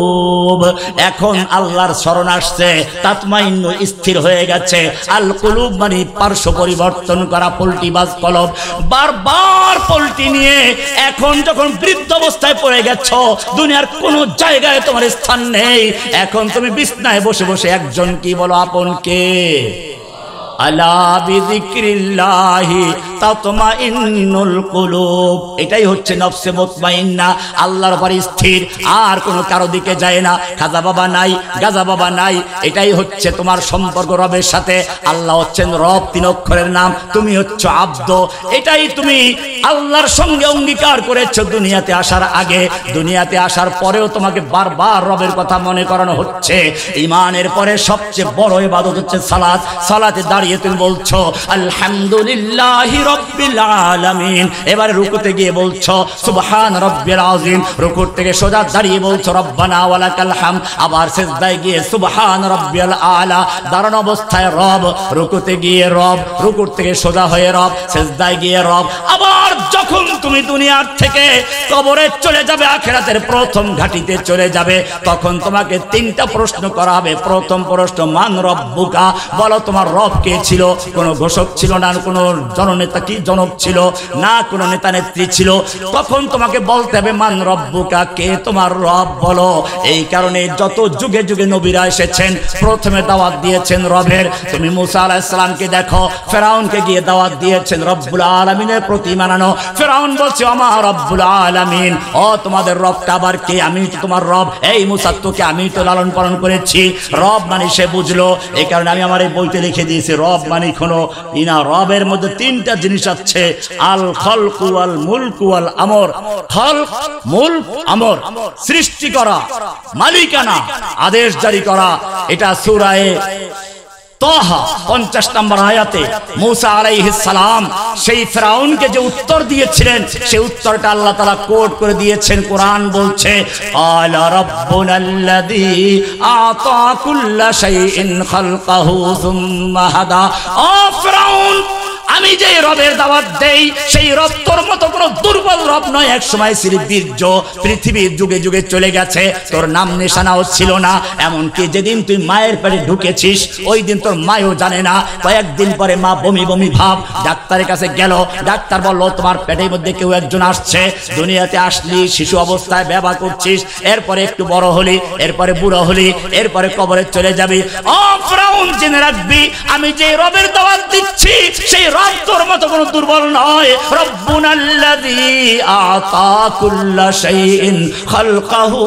এখন আল্লাহর স্মরণ আসছে, তাতমাইন্নু স্থির হয়ে গেছে। আল কুলুব মানে পার্শ্ব পরিবর্তন করা, পল্টিবাজ কলব। বারবার পল্টি নিয়ে এখন যখন বৃদ্ধ অবস্থায় পড়ে গেছো, দুনিয়ার কোন জায়গায় তোমার স্থান নেই। এখন তুমি বিছনায় বসে বসে একজন কি বলো আপন কে? আলা বিযিক্রিল্লাহি তাতমাইন্নুল কুলুব। এটাই হচ্ছে নফসে মুতমাইন্না, আল্লাহর উপর স্থির, আর কোনো কারো দিকে যায় না। খাজা বাবা নাই, গাজা বাবা নাই, এটাই হচ্ছে তোমার সম্পর্ক রবের সাথে। আল্লাহ হচ্ছেন রব, 3 অক্ষরের নাম, তুমি হচ্ছ আব্দ। এটাই তুমি আল্লাহর সঙ্গে অঙ্গীকার করেছো দুনিয়াতে আসার আগে। দুনিয়াতে আসার পরেও তোমাকে বারবার রবের কথা মনে করানো হচ্ছে। ঈমানের পরে সবচেয়ে বড় ইবাদত হচ্ছে সালাত। সালাতে দাঁড়িয়ে তুমি বলছো আলহামদুলিল্লাহি রাব্বিল আলামিন। এবারে রুকুতে গিয়ে বলছো সুবহান রাব্বিল আযীম। রুকুর থেকে সোজা দাঁড়িয়ে বলছো রব্বানা ওয়ালাকাল হামদ। আবার সিজদায় গিয়ে সুবহান রাব্বিল আলা। দাঁড়ানো অবস্থায় রব, রুকুতে গিয়ে রব, রুকুর থেকে সোজা হয়ে রব, সিজদায় গিয়ে রব। আবার যখন তুমি দুনিয়ার থেকে কবরে চলে যাবে, আখিরাতের প্রথম ঘাটিতে চলে যাবে, তখন তোমাকে 3টা প্রশ্ন করা হবে। প্রথম প্রশ্ন মান রব্বুকা, বলো তোমার রব কে ছিল? কোনো ঘোষক ছিল না, কোনো জননেতা কি জনক ছিল না, কোনো নেতা নেত্রী ছিল। তখন তোমাকে বলতে হবে মান রব্বুকা, কে তোমার রব বলো। এই কারণে যত যুগে যুগে নবীরা এসেছেন প্রথমে দাওয়াত দিয়েছেন রবের। তুমি মুসা আলাইহিস সালামকে দেখো, ফেরাউনকে গিয়ে দাওয়াত দিয়েছেন রব্বুল আলামিনের প্রতি মানানো। ফেরাউন বলছে আমার রব্বুল আলামিন, ও তোমাদের রবটা আবার কে? আমি তো তোমার রব। এই মুসা, তোকে আমি তো লালন পালন করেছি। রব মানে সে বুঝলো। এই কারণে আমি আমার এই বইতে লিখে দিয়েছি রব মানে কোনো ইনা। রবের মধ্যে 3টা জিনিস আছে, আল খলকু ওয়াল মুলকু ওয়াল আমর। খলক, মুলক, আমর, সৃষ্টি করা, মালিকানা, আদেশ জারি করা। এটা সূরা তাহা 50 নম্বর আয়াতে মুসা আলাইহিস সালাম সেই ফেরাউনকে যে উত্তর দিয়েছিলেন, সেই উত্তরটা আল্লাহ তাআলা কোট করে দিয়েছেন। কোরআন বলছে আলা রাব্বুনাল্লাযী আতা কুল্লা শাইইন খালকাহু সুম্মা হাদা। ও ফেরাউন, আমি যে রবের দাওয়াত দেই, সেই রব তোর মতো কোনো দুর্বল রব নয়। এক সময় ছিল বীর্য, পৃথিবীর যুগে যুগে চলে গেছে, তোর নাম নিশানাও ছিল না। এমনকি যেদিন তুই মায়ের পেটে ঢুকেছিস, ওই দিন তোর মায়ও জানে না। কয়েকদিন পরে মা বমি বমি ভাব, ডাক্তারের কাছে গেল। ডাক্তার বলল তোমার পেটের মধ্যে কেউ একজন আসছে। দুনিয়াতে আসলি, শিশু অবস্থায় ব্যবহার করছিস, এরপরে একটু বড় হলি, এরপরে বুড়ো হলি, এরপরে কবরে চলে যাবি। ও ফেরাউন, জেনে রাখবি আমি যে রবের দাওয়াত দিচ্ছি, সেই রব তোর মতো কোনো দুর্বল নয়। রব্বুনাল্লাযী আতা কুল্লা শাইইন খালকাহু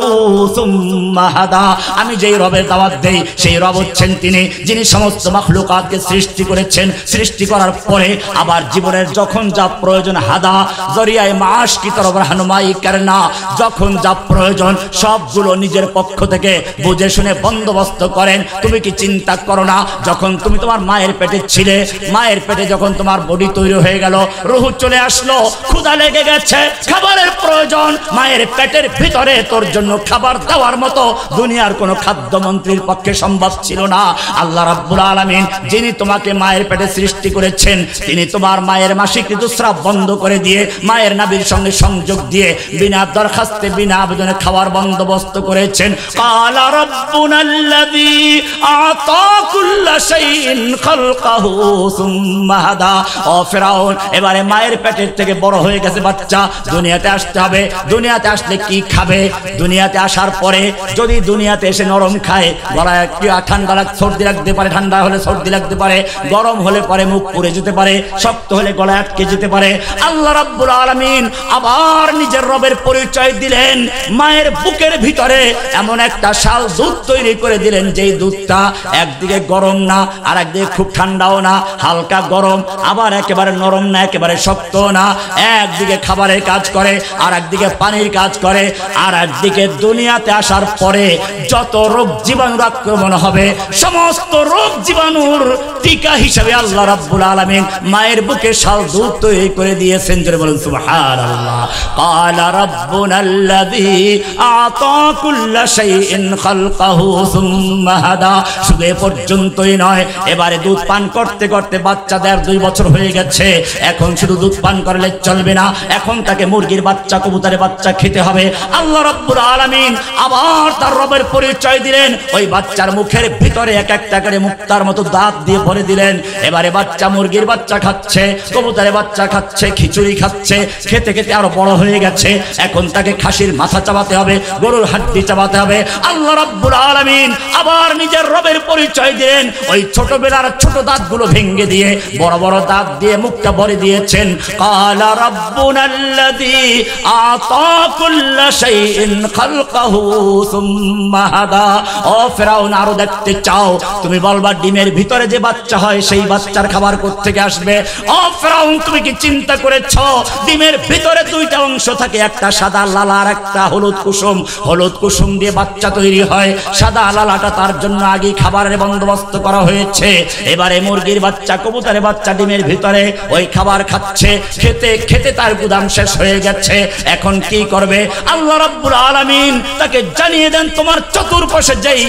সুম্মা হাদা। আমি যেই রবের দাওয়াত দেই, সেই রব হচ্ছেন তিনি, যিনি সমস্ত মাখলুকাতকে সৃষ্টি করেছেন। সৃষ্টি করার পরে আবার জীবনের যখন যা প্রয়োজন, হাদা জরিয়ায় মাস কি তরফ রাহনুমাই করনা, যখন যা প্রয়োজন সবগুলো নিজের পক্ষ থেকে বুঝে শুনে বন্দোবস্ত করেন। তুমি কি চিন্তা করো না, যখন তুমি তোমার মায়ের পেটে ছিলে, মায়ের পেটে যখন তোমার বডি তৈরি হয়ে গেল, রূহ চলে আসলো, ক্ষুধা লেগে গেছে, খাবারের প্রয়োজন, মায়ের পেটের ভিতরে তোর জন্য খাবার দেওয়ার মতো দুনিয়ার কোনো খাদ্যমন্ত্রীর পক্ষে সম্ভব ছিল না। আল্লাহ রাব্বুল আলামিন যিনি তোমাকে মায়ের পেটে সৃষ্টি করেছেন, তিনি তোমার মায়ের মাসিক ঋতুস্রাব বন্ধ করে দিয়ে, মায়ের নাভির সঙ্গে সংযোগ দিয়ে বিনা দরখাস্তে বিনা আবেদনে খাওয়ার বন্দোবস্ত করেছেন। কালা রাব্বুনাল্লাযী আতা কুল্লা শাইইন খালকাহু সুম্মা হাদা। ও ফেরাউন, এবারে মায়ের পেটের থেকে বড় হয়ে গেছে বাচ্চা, দুনিয়াতে আসতে হবে। দুনিয়াতে আসলে কি খাবে? দুনিয়াতে আসার পরে যদি দুনিয়াতে এসে নরম খায়, গলায় একটু ঠান্ডা সর্দি লাগতে পারে, ঠান্ডা হলে সর্দি লাগতে পারে, গরম হলে পরে মুখ পুড়ে যেতে পারে, শক্ত হলে গলায় আটকে যেতে পারে। আল্লাহ রাব্বুল আলামিন আবার নিজের রবের পরিচয় দিলেন। মায়ের বুকের ভিতরে এমন একটা শাল দুধ তৈরি করে দিলেন, যেই দুধটা একদিকে গরম না, আর একদিকে খুব ঠান্ডাও না, হালকা গরম, আবার একেবারে নরম না, একেবারে শক্ত না। একদিকে খাবারের কাজ করে, আর একদিকে পানির কাজ করে, আর একদিকে দুনিয়াতে আসার পরে যত রোগ জীবাণুর আক্রমণ হবে, সমস্ত রোগ জীবাণুর টিকা হিসেবে আল্লাহ রাব্বুল আলামিন মায়ের বুকে শাল দুধ তৈরি করে দিয়েছেন। জোরে বলুন সুবহানাল্লাহ। ক্বালা রাব্বুনাল্লাযী আতা কুল্লা শাইইন খালকাহু সুম্মা হাদা। শুধু এ পর্যন্তই নয়, এবারে দুধ পান করতে করতে বাচ্চা 1.5-2 বছর হয়ে গেছে, এখন শুধু দুধ পান করলে চলবে না, এখন তাকে মুরগির বাচ্চা কবুতরের বাচ্চা খেতে হবে। আল্লাহ রাব্বুল আলামিন আবার তার রবের পরিচয় দিলেন, ওই বাচ্চার মুখের ভিতরে এক একটা করে মুক্তার মতো দাঁত দিয়ে ভরে দিলেন। এবারে বাচ্চা মুরগির বাচ্চা খাচ্ছে, কবুতরের বাচ্চা খাচ্ছে, খিচুড়ি খাচ্ছে, খেতে খেতে আরো বড় হয়ে গেছে। এখন তাকে খাসির মাথা চাবাতে হবে, গরুর হাড্ডি চাবাতে হবে। আল্লাহ রাব্বুল আলামিন আবার নিজের রবের পরিচয় দিলেন, ওই ছোটবেলার ছোট দাঁতগুলো ভেঙে দিয়ে বড় বড় দাঁত দিয়ে মুখটা ভরে দিয়েছেন। কালা রাব্বুনাল্লাযী আতা কুল্লা শাইইন খালকাহু সুম্মা হাদা। ও ফেরাউন, আরো দেখতে চাও? তুমি বলবা ডিমের ভিতরে যে বাচ্চা হয় সেই বাচ্চার খাবার কোত্থেকে আসবে? ও ফেরাউন, তুমি কি চিন্তা করেছো ডিমের ভিতরে দুইটা অংশ থাকে, একটা সাদা লালা আর একটা হলুদ কুসুম। হলুদ কুসুম দিয়ে বাচ্চা তৈরি হয়, সাদা লালাটা তার জন্য আগে খাবারের বন্দোবস্ত করা হয়েছে। এবারে মুরগির বাচ্চা কবুতরের বাচ্চা ডিমের ভিতরে ওই খাবার খাচ্ছে, খেতে খেতে তার গুদাম শেষ হয়ে গেছে। এখন কি করবে? আল্লাহ রাব্বুল আলামিন তাকে জানিয়ে দেন, তোমার চতুর্পাশে যেই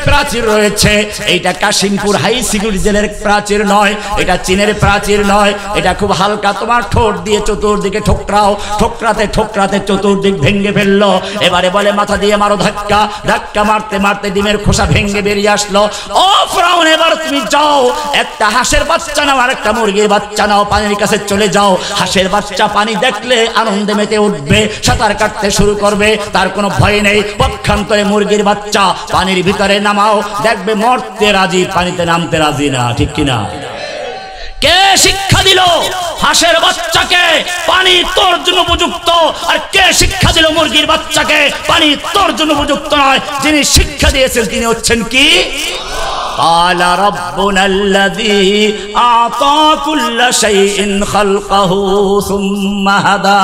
প্রাচীর রয়েছে, এইটা কাশিমপুর হাই সিকিউরিটি জেলের প্রাচীর নয়, এটা চীনের প্রাচীর নয়, এটা খুব হালকা। তোমার ঠোঁট দিয়ে চতুর্দিকে ঠোকরাও, ঠোকরাতে ঠোকরাতে চতুর্দিক ভেঙে ফেললো। এবারে বলে মাথা দিয়ে মারো ধাক্কা, ধাক্কা মারতে মারতে ডিমের খোসা ভেঙে বেরিয়ে আসলো। ও ফেরাউন, এবার তুমি যাও, একটা হাঁসের বাচ্চা নাও আর একটা মুরগির বাচ্চা নাও, পানির কাছে চলে যাও। হাঁসের বাচ্চা পানি দেখলে আনন্দে মেতে উঠবে, সাঁতার কাটতে শুরু করবে, তার কোনো ভয় নেই। পক্ষান্তরে মুরগির বাচ্চা পানির ভিতরে নামাও, দেখবে মরতে রাজি, পানিতে নামতে রাজি না। ঠিক কিনা? কে শিক্ষা দিল হাঁসের বাচ্চাকে পানি তোর জন্য উপযুক্ত, আর কে শিক্ষা দিল মুরগির বাচ্চাকে পানি তোর জন্য উপযুক্ত নয়? যিনি শিক্ষা দিয়েছেন তিনি হচ্ছেন কি? কালা রাব্বুনাল্লাযী আতা কুল্লা শাইইন খালকাহু সুম্মা হাদা।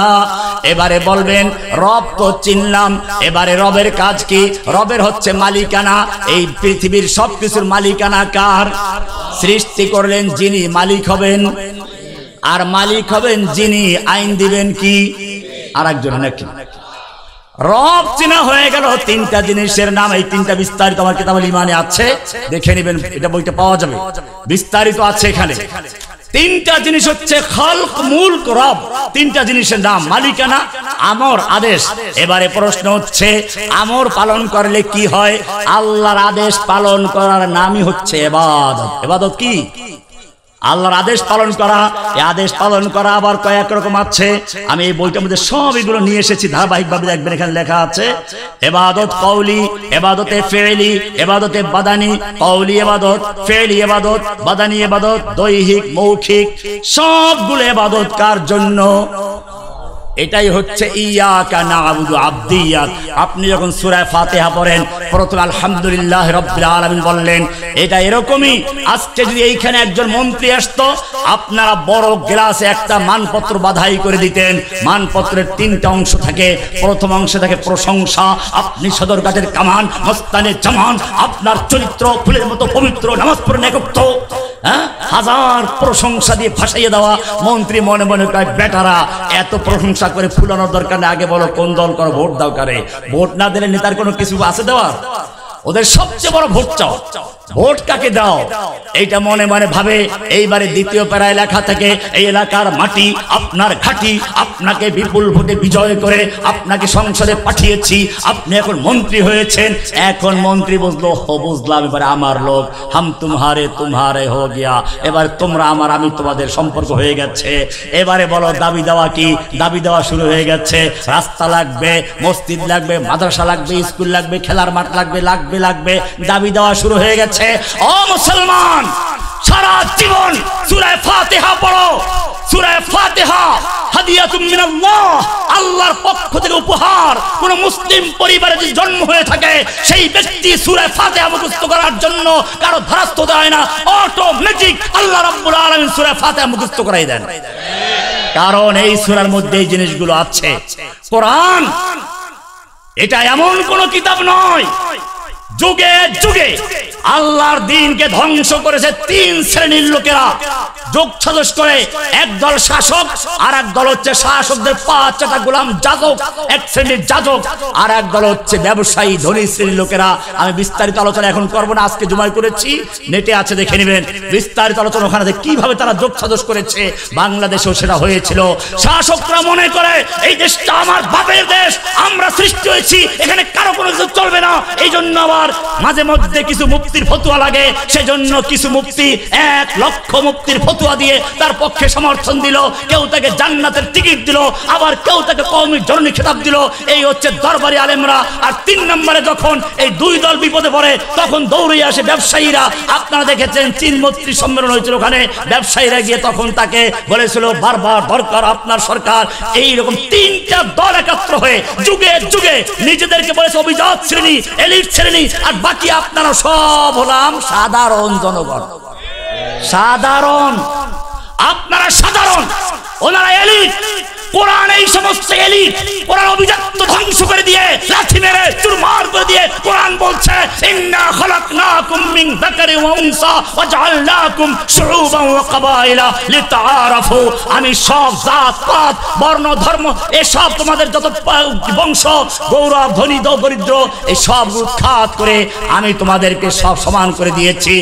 এবারে বলবেন রব তো চিনলাম, এবারে রবের কাজ কি? রবের হচ্ছে মালিকানা, এই পৃথিবীর সবকিছুর মালিকানা কার? সৃষ্টি করলেন যিনি, মালিক হবেন। আর মালিক হবেন যিনি, আইন দিবেন কি? আরেকজন। নাকি রব চিনা হয়ে গেল তিনটা জিনিসের নাম। এই তিনটা বিস্তারিত আমার কিতাবুল ঈমানে আছে, দেখে নেবেন, এটা বইতে পাওয়া যাবে, বিস্তারিত আছে এখানে। তিনটা জিনিস হচ্ছে খালক, মুলক, রব। তিনটা জিনিসের নাম, মালিকানা, আমর, আদেশ। এবারে প্রশ্ন হচ্ছে আমর পালন করলে কি হয়? আল্লাহর আদেশ পালন করার নামই হচ্ছে ইবাদত। ইবাদত কি? আল্লাহর আদেশ পালন করা। এই আদেশ পালন করা আবার কয়েক রকম আছে, আমি এই বইটার মধ্যে সব এগুলো নিয়ে এসেছি ধারাবাহিকভাবে, দেখবেন এখানে লেখা আছে ইবাদত কওলি, ইবাদতে ফি'লি, ইবাদতে বাদানি। কওলি ইবাদত, ফি'লি ইবাদত, বাদানি ইবাদত, দৈহিক মৌখিক, সবগুলো ইবাদত কার জন্য? এটাই হচ্ছে ইয়াকা না'বুদু, আবদিয়াত। আপনি যখন সূরা ফাতিহা পড়েন প্রথমে আলহামদুলিল্লাহ রাব্বিল আলামিন বললেন, এটা এরকমই। আজকে যদি এইখানে একজন মন্ত্রী আসতো, আপনারা বড় গ্লাসে একটা মানপত্র বাধাই করে দিতেন। মানপত্রের তিনটা অংশ থাকে, প্রথম অংশে থাকে প্রশংসা, আপনি সদরঘাটের কামান, মস্তানের জামান, আপনার চরিত্র ফুলের মতো পবিত্র, নামাজ পড়েন একত্র, হাজার প্রশংসা দিয়ে ভাসাইয়ে দেওয়া। মন্ত্রী মনে মনে কয়, বেটারা এত প্রশংসা করে ফুলানোর দরকার নেই, আগে বলো কোন দল করো, ভোট দাও কারে। ভোট না দিলে নেতার কোনো কিছু আছে দেওয়ার? ওদের সবচেয়ে বড় ভোট চাও, ভোট কাকে দাও এইটা মনে মনে ভাবে। এইবারে দ্বিতীয় প্যারায় লেখা থাকে, এই এলাকার মাটি আপনার ঘাঁটি, আপনাকে বিপুল ভোটে বিজয় করে আপনাকে সংসদে পাঠিয়েছি, আপনি এখন মন্ত্রী হয়েছেন। এখন মন্ত্রী বুঝলো, বুঝলাম, এবারে আমার লোক, হাম তুমহারে হো গিয়া, এবার তোমরা আমার, আমি তোমাদের সম্পর্ক হয়ে গেছে। এবারে বলো দাবি দেওয়া কি? দাবি দেওয়া শুরু হয়ে গেছে। রাস্তা লাগবে, মসজিদ লাগবে, মাদ্রাসা লাগবে, স্কুল লাগবে, খেলার মাঠ লাগবে, লাগবে, দাবি দেওয়া শুরু হয়ে গেছে। ও মুসলমান, সারা জীবন সূরা ফাতিহা পড়ো। সূরা ফাতিহা হাদিয়াতুম মিনাল্লাহ, আল্লাহর পক্ষ থেকে উপহার। কোন মুসলিম পরিবারে যদি জন্ম হয়ে থাকে, সেই ব্যক্তি সূরা ফাতিহা মুখস্থ করার জন্য কারো ধারস্থ দেয় না, অটোমেটিক আল্লাহ রাব্বুল আলামিন সূরা ফাতিহা মুখস্থ করাই দেন। কারণ এই সূরার মধ্যে এই জিনিসগুলো আছে। কোরআন এটা এমন কোন কিতাব নয়, যুগে যুগে আল্লাহর দ্বীনকে ধ্বংস করেছে তিন শ্রেণীর লোকেরা। যোগ সাজস করে একদল শাসক আর এক দল হচ্ছে শাসকদের পাঁচটা গোলাম যাজক, এক শ্রেণীর যাজক, আর এক দল হচ্ছে ব্যবসায়ী ধনী শ্রেণীর লোকেরা। আমি বিস্তারিত আলোচনা এখন করবো না, আজকে জুমায় করেছি, নেটে আছে দেখে নেবেন বিস্তারিত আলোচনা ওখানে কিভাবে তারা যোগ সাজস করেছে। বাংলাদেশেও সেটা হয়েছিল। শাসকরা মনে করে এই দেশটা আমার বাপের দেশ, আমরা সৃষ্টি হয়েছি, এখানে কারো কোনো কিছু চলবে না। এই জন্য আবার মাঝে মধ্যে কিছু মুক্তির ফতুয়া লাগে, সেজন্য কিছু মুক্তি 1 লক্ষ মুক্তির ফতুয়া দিয়ে তার পক্ষে সমর্থন দিল। কেউ তাকে জান্নাতের টিকিট দিল, আবার কেউ তাকে কওমি জননী খেতাব দিল। এই হচ্ছে দরবারি আলেমরা। আর 3 নম্বরে যখন এই দুই দল বিপদে পড়ে তখন দৌড়ে আসে ব্যবসায়ীরা। আপনারা দেখেছেন চীন মৈত্রী সম্মেলন হয়েছিল, ওখানে ব্যবসায়ীরা গিয়ে তখন তাকে বলেছিল বারবার দরকার আপনার সরকার। এইরকম 3টা দল একাত্র হয়ে যুগে যুগে নিজেদেরকে বলেছে অভিজাত শ্রেণী, এলিট শ্রেণী, আর বাকি আপনারা সব হলাম সাধারণ জনগণ। সাধারণ, আপনারা সাধারণ, ওনারা এলিট। কোরআন এই সমস্ত এলিট, কোরআন অভিজাত্য ধ্বংস করে দিয়ে লাঠি মেরে চুরমার করে দিয়ে কোরআন বলছে ইন্না খালাকনাকুম মিন যাকারিন ওয়া উনসা ওয়া জাআলনাকুম শুউবান ওয়া কাবাইলা লিতাআরাফু। আমি সব জাত পাত বর্ণ ধর্ম এসব তোমাদের যত বংশ গৌরব ধনী দরিদ্র এই সব উৎখাত করে আমি তোমাদেরকে সব সমান করে দিয়েছি।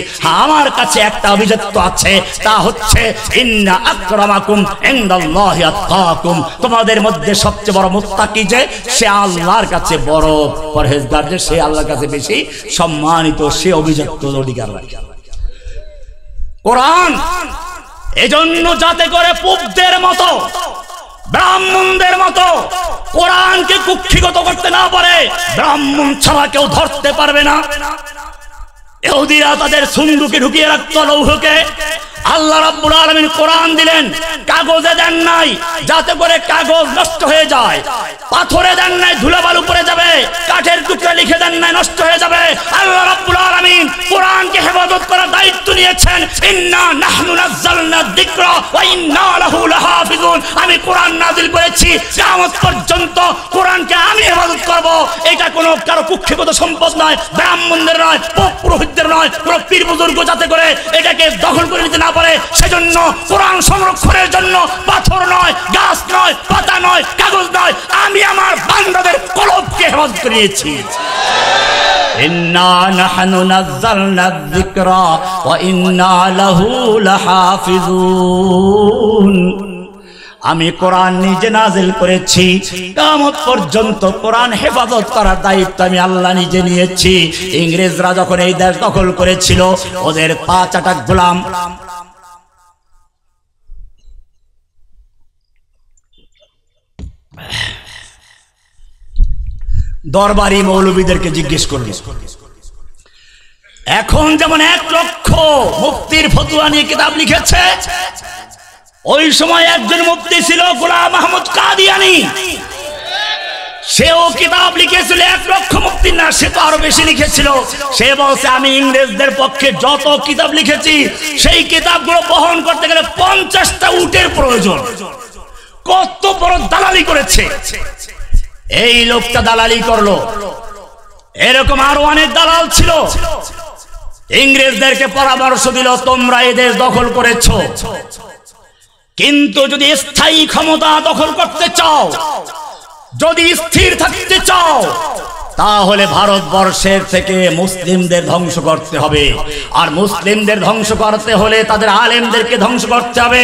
আমার কাছে একটা অভিজাত্য আছে, তা হচ্ছে ইন্না আকরামাকুম ইনদাল্লাহি আতকাকুম। তোমাদের মধ্যে সবচেয়ে বড় মুত্তাকি যে সে আল্লাহর কাছে বড় পরহেজগার, যে সে আল্লাহর কাছে বেশি সম্মানিত, সে অভিজাত্য অধিকার রাখে। কোরআন এজন্য যাতে করে পুবদের মতো ব্রাহ্মণদের মতো কোরআনকে কুক্ষিগত করতে না পারে, ব্রাহ্মণ ছাড়া কেউ ধরতে পারবে না। ইহুদিরা তাদের সুন্দুকে ঢুকিয়ে রাখতো লৌহকে। আল্লাহ রাব্বুল আলামিন কোরআন দিলেন, কাগজে দেন নাই যাতে করে কাগজ নষ্ট হয়ে যায়, পাথরে দেন নাই ধুলাবালু পড়ে যাবে, কাঠের টুকরা লিখে দেন নাই নষ্ট হয়ে যাবে। আল্লাহ রাব্বুল আলামিন কোরআনকে হেফাজত করার দায়িত্ব নিয়েছেন। ইন্না নাহনু নাযালনা যিকরা ওয়া ইন্না লাহু লাহাফিজুন। আমি কোরআন নাযিল করেছি, কিয়ামত পর্যন্ত কোরআনকে আমি হেফাজত করব। এটা কোনো কারো কুক্ষিগত সম্পদ নয়, ব্রাহ্মণদের নয়, পুরোহিতদের নয়, পুরো পীর বুজুর্গ যাতে করে এটাকে দখল করে নিতে না পারে, সেজন্য কোরআন সংরক্ষণের জন্য পাথর নয়, গাছ নয়, পাতা নয়, কাগজ নয়, আমি আমার বান্দাদের কলবকে হেফাজত করেছি। ইন্না নাহনু নাযালনা যিকরা ওয়া ইন্না লাহু লাহাফিজুন। আমি কোরআন নিজে নাজিল করেছি, কিয়ামত পর্যন্ত কোরআন হেফাজত করার দায়িত্ব আমি আল্লাহ নিজে নিয়েছি। ইংরেজরা যখন এই দেশ দখল করেছিল, ওদের 5টা গোলাম দরবারি মৌলবীদেরকে জিজ্ঞেস করল, এখন যেমন 1 লক্ষ মুফতির ফতোয়া নিয়ে কিতাব লিখেছে, ওই সময় একজন মুফতি ছিল গোলাম মাহমুদ কাদিয়ানী, সেও কিতাব লিখেছিল 1 লক্ষ মুফতির না, সে তো আরো বেশি লিখেছিল। সে বলছে আমি ইংরেজদের পক্ষে যত কিতাব লিখেছি সেই কিতাবগুলো বহন করতে গেলে 50টা উটের প্রয়োজন। কত বড় দালালি করেছে এই লোকটা, দালালি করলো। এরকম আরো অনেক দালাল ছিল, ইংরেজদেরকে পরামর্শ দিল তোমরা এই দেশ দখল করেছো, কিন্তু যদি স্থায়ী ক্ষমতা দখল করতে চাও, যদি স্থির থাকতে চাও, তাহলে ভারতবর্ষের থেকে মুসলিমদের ধ্বংস করতে হবে। আর মুসলিমদের ধ্বংস করতে হলে তাদের আলেমদেরকে ধ্বংস করতে হবে।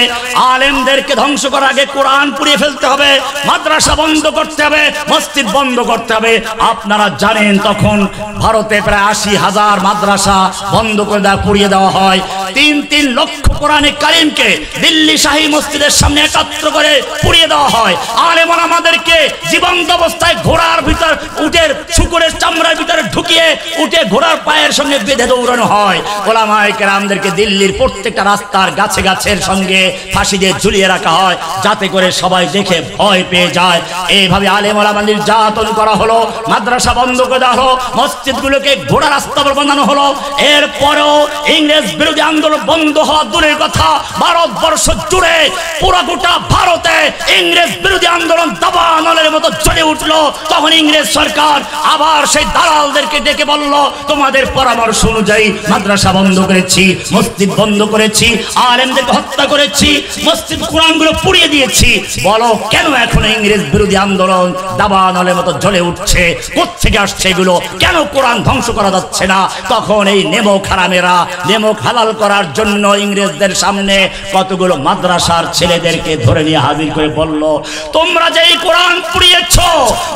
আলেমদেরকে ধ্বংস করার আগে কোরআন পুড়িয়ে ফেলতে হবে, মাদ্রাসা বন্ধ করতে হবে, মসজিদ বন্ধ করতে হবে। আপনারা জানেন তখন ভারতে প্রায় 80,000 মাদ্রাসা বন্ধ করে দেওয়া, পুড়িয়ে দেওয়া হয়। 3 লক্ষ কোরআনে কারিমকে দিল্লি শাহী মসজিদের সামনে একত্র করে পুড়িয়ে দেওয়া হয়। আলেম ওলামাদেরকে জীবন্ত অবস্থায় ঘোড়ার ভিতর উটের শুকুরের চামড়ার ভিতরে ঢুকিয়ে উঠে ঘোড়ার পায়ের সঙ্গে বেঁধে দৌড়ানো হয়। ওলামায়ে কেরামদেরকে দিল্লির প্রত্যেকটা রাস্তার গাছে গাছের সঙ্গে ফাঁসি দিয়ে ঝুলিয়ে রাখা হয়, যাতে করে সবাই দেখে ভয় পেয়ে যায়। এইভাবে আলেম ওলামা নির্যাতন করা হলো, মাদ্রাসা বন্ধ করে দেওয়া হলো, মসজিদগুলোকে ঘোড়া রাস্তা বানানো হলো। এরপরেও ইংরেজ বিরোধী আন্দোলন বন্ধ হওয়া দূরের কথা, ভারতবর্ষ জুড়ে পুরো গোটা ভারতে ইংরেজ বিরোধী আন্দোলন দাবানলের মতো জ্বলে উঠলো। তখন ইংরেজ সরকার আবার সেই দালালদেরকে ডেকে বলল, তোমাদের পরামর্শ অনুযায়ী মাদ্রাসা বন্ধ করেছি, মসজিদ বন্ধ করেছি, আলেমদেরকে হত্যা করেছি, মসজিদ কোরআনগুলো পুড়িয়ে দিয়েছি, বলো কেন এখন ইংরেজ বিরোধী আন্দোলন দাবানলের মতো জ্বলে উঠছে? কোত্থেকে আসছে এগুলো? কেন কোরআন ধ্বংস করা যাচ্ছে না? তখন এই নেমক হারামেরা নেমক হালাল করার জন্য ইংরেজদের সামনে কতগুলো মাদ্রাসার ছেলেদেরকে ধরে নিয়ে হাজির করে বলল, তোমরা যেই কোরআন পুড়িয়েছ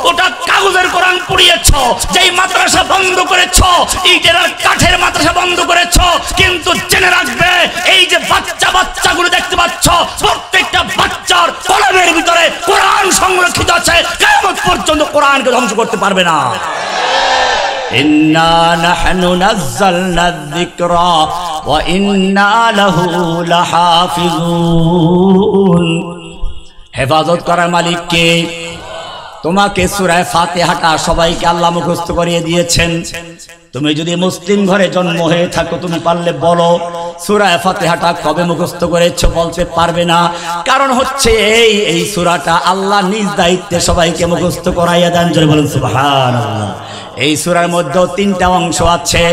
ওটা কাগজের কোরআন পুড়িয়েছ, যেই মাদ্রাসা বন্ধ করেছ ইটের আর কাঠের মাদ্রাসা বন্ধ করেছ, কিন্তু জেনে রাখবে এই যে বাচ্চাগুলো দেখতে পাচ্ছ, প্রত্যেকটা বাচ্চার কলমের ভিতরে কোরআন সংরক্ষিত আছে, কিয়ামত পর্যন্ত কোরআনকে ধ্বংস করতে পারবে না। ইন্না নাহনু নাযালনা যিকরা ওয়া ইন্না লাহু লাহাফিজুন। হেফাজত করার মালিক কে? তোমাকে সূরা ফাতিহাটা সবাইকে আল্লাহ মুখস্থ করিয়ে দিয়েছেন। তুমি যদি মুসলিম ঘরে জন্ম হয়ে থাকো, তুমি পারলে বলো সূরা ফাতিহাটা কবে মুখস্থ করেছো? বলতে পারবে না। কারণ হচ্ছে এই সূরাটা আল্লাহ নিজ দায়িত্বে সবাইকে মুখস্থ করাইয়া দেন। জোরে বলুন সুবহানাল্লাহ। এই সূরার মধ্যে তিনটা অংশ আছে।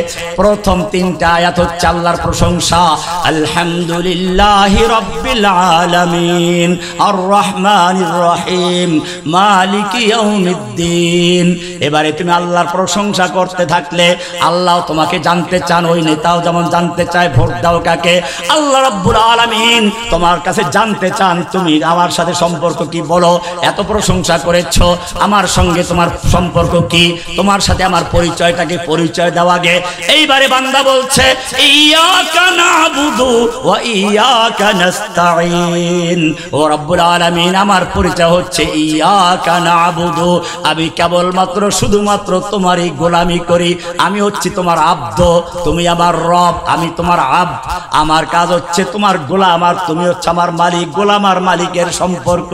প্রথম তিনটা আয়াত হচ্ছে আল্লাহর প্রশংসা, আলহামদুলিল্লাহি রাব্বিল আলামিন আর রহমানির রহিম মালিকি ইয়াউমিদ্দিন। এবারে তুমি আল্লাহর প্রশংসা করতে থাকলে আল্লাহ তোমাকে জানতে চান, ওই নেতাও যেমন জানতে চায় ভোট দাও কাকে। আল্লাহ রাব্বুল আলামিন তোমার কাছে জানতে চান তুমি আমার সাথে সম্পর্ক কি, বলো এত প্রশংসা করেছো, আমার সঙ্গে তোমার সম্পর্ক কি, তোমার সাথে আমার পরিচয়টাকে পরিচয় দেওয়া গে। এইবারে বান্দা বলছে ইয়াকা নাবুদু ওয়া ইয়াকা নাস্তাঈন। ও রব্বুল আলামিন, আমার পরিচয় হচ্ছে ইয়াকা নাবুদু, আমি কেবলমাত্র শুধুমাত্র তোমারই গোলামি করি, আমি হচ্ছি তোমার আব্দ, তুমি আমার রব, আমি তোমার আব্দ, আমার কাজ হচ্ছে তোমার গোলাম, আর তুমি হচ্ছে আমার মালিক। গোলাম আর মালিকের সম্পর্ক।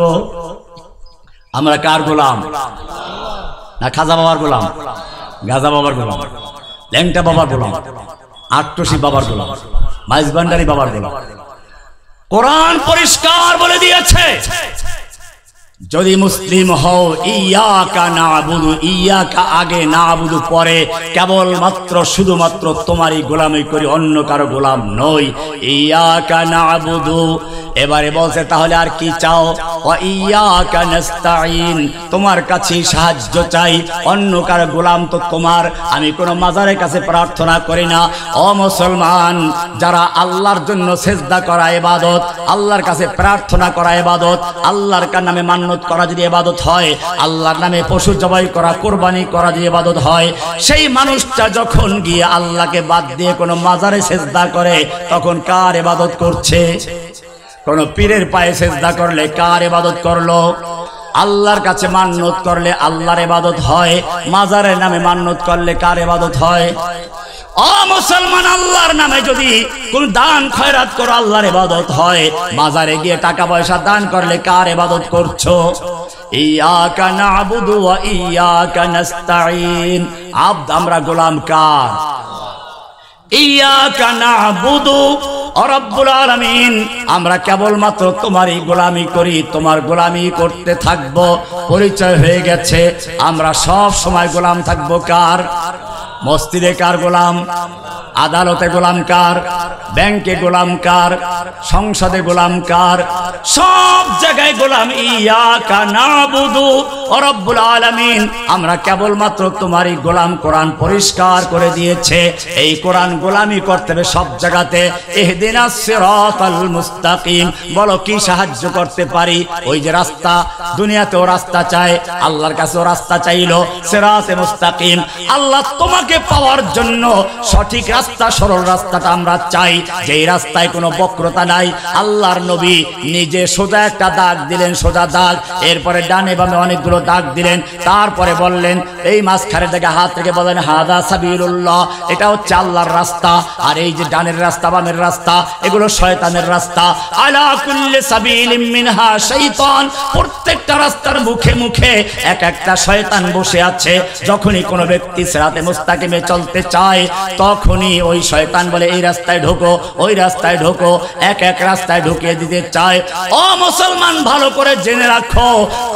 আমরা কার গোলাম? না খাজা বাবার গোলাম, গাজা বাবার গোলাম, ল্যাংটা বাবার গোলাম, আটটসি বাবার গোলাম, মাইজবান্ডারি বাবার গোলাম। কোরআন পরিষ্কার বলে দিয়েছে, যদি মুসলিম হও ইয়াকা নাবুদু, ইয়াকা আগে নাবুদু পরে, কেবলমাত্র শুধুমাত্র তোমারই গোলামি করি, অন্য কারো গোলাম নই। ইয়াকা নাবুদু। এবারে বলছে তাহলে আর কি চাও? ওয়া ইয়াকা নাস্তাঈন, তোমার কাছে সাহায্য চাই, অন্য কারো গোলাম তো তোমার, আমি কোনো মাজারের কাছে প্রার্থনা করি না। ও মুসলমান, যারা আল্লাহর জন্য সিজদা করা ইবাদত, আল্লাহর কাছে প্রার্থনা করা ইবাদত, আল্লাহর নামে মান্যত করা যদি ইবাদত হয়, আল্লাহর নামে পশু জবাই করা, কুরবানি করা যদি ইবাদত হয়, সেই মানুষটা যখন গিয়ে আল্লাহকে বাদ দিয়ে কোনো মাজারে সিজদা করে, তখন কার ইবাদত করছে? কোন পীরের পায়ে সিজদা করলে কার ইবাদত করলো? আল্লাহর কাছে মান্যত করলে আল্লাহর ইবাদত হয়, মাজারের নামে মান্যত করলে কার ইবাদত হয়? ও মুসলমান, আল্লাহর নামে যদি কোন দান খয়রাত করো আল্লাহর ইবাদত হয়, মাজারে গিয়ে টাকা পয়সা দান করলে কার ইবাদত করছো? ইয়াকা নাবুদু ওয়া ইয়াকা নাস্তাঈন। আব্দ, আমরা গোলাম কার? ইয়াকা নাবুদু ও রব্বুল আলামিন, আমরা কেবলমাত্র তোমারই গোলামি করি, তোমার গোলামি করতে থাকবো। পরিচয় হয়ে গেছে, আমরা সব সময় গোলাম থাকবো কার? মসজিদে কার গোলাম? আদালতে গোলাম কার? ব্যাংকে গোলাম কার? সংসদে গোলাম কার? সব জায়গায় গোলাম। ইয়াকা নাবুদু ও রব্বুল আলামিন, আমরা কেবলমাত্র তোমারই গোলাম। কোরআন পরিষ্কার করে দিয়েছে, এই কোরআন গোলামি করতে হবে সব জায়গাতে। ইহদিনাস সিরাতাল মুস্তাকিম, বলো কি সাহায্য করতে পারি? ওই যে রাস্তা, দুনিয়াতেও রাস্তা চায়, আল্লাহর কাছেও রাস্তা চাইলো, সিরাতে মুস্তাকিম। আল্লাহ তোমাকে পাওয়ার জন্য সঠিক রাস্তা, সরল রাস্তাটা আমরা চাই, যেই রাস্তায় কোনো বক্রতা নাই। আল্লাহর নবী নিজে সোজা একটা দাগ দিলেন, সোজা দাগ, এরপরে ডানে বামে অনেকগুলো দাগ দিলেন, তারপরে বললেন এই মাঝখানের দিকে হাত থেকে বলেন হাদা সাবিলুল্লাহ, এটা হচ্ছে আল্লাহর রাস্তা, আর এই যে ডানের রাস্তা বামের রাস্তা এগুলো শয়তানের রাস্তা। আলা কুল্লি সাবিলিম মিনহা শাইতান, প্রত্যেকটা রাস্তার মুখে মুখে এক একটা শয়তান বসে আছে। যখনই কোনো ব্যক্তি সিরাতে মুস্তাকিমে চলতে চায়, তখনই ওই শয়তান বলে এই রাস্তায় ঢোকো, ওই রাস্তায় ঢোকো, এক এক রাস্তায় ঢুকিয়ে দিতে চায়। ও মুসলমান, ভালো করে জেনে রাখো,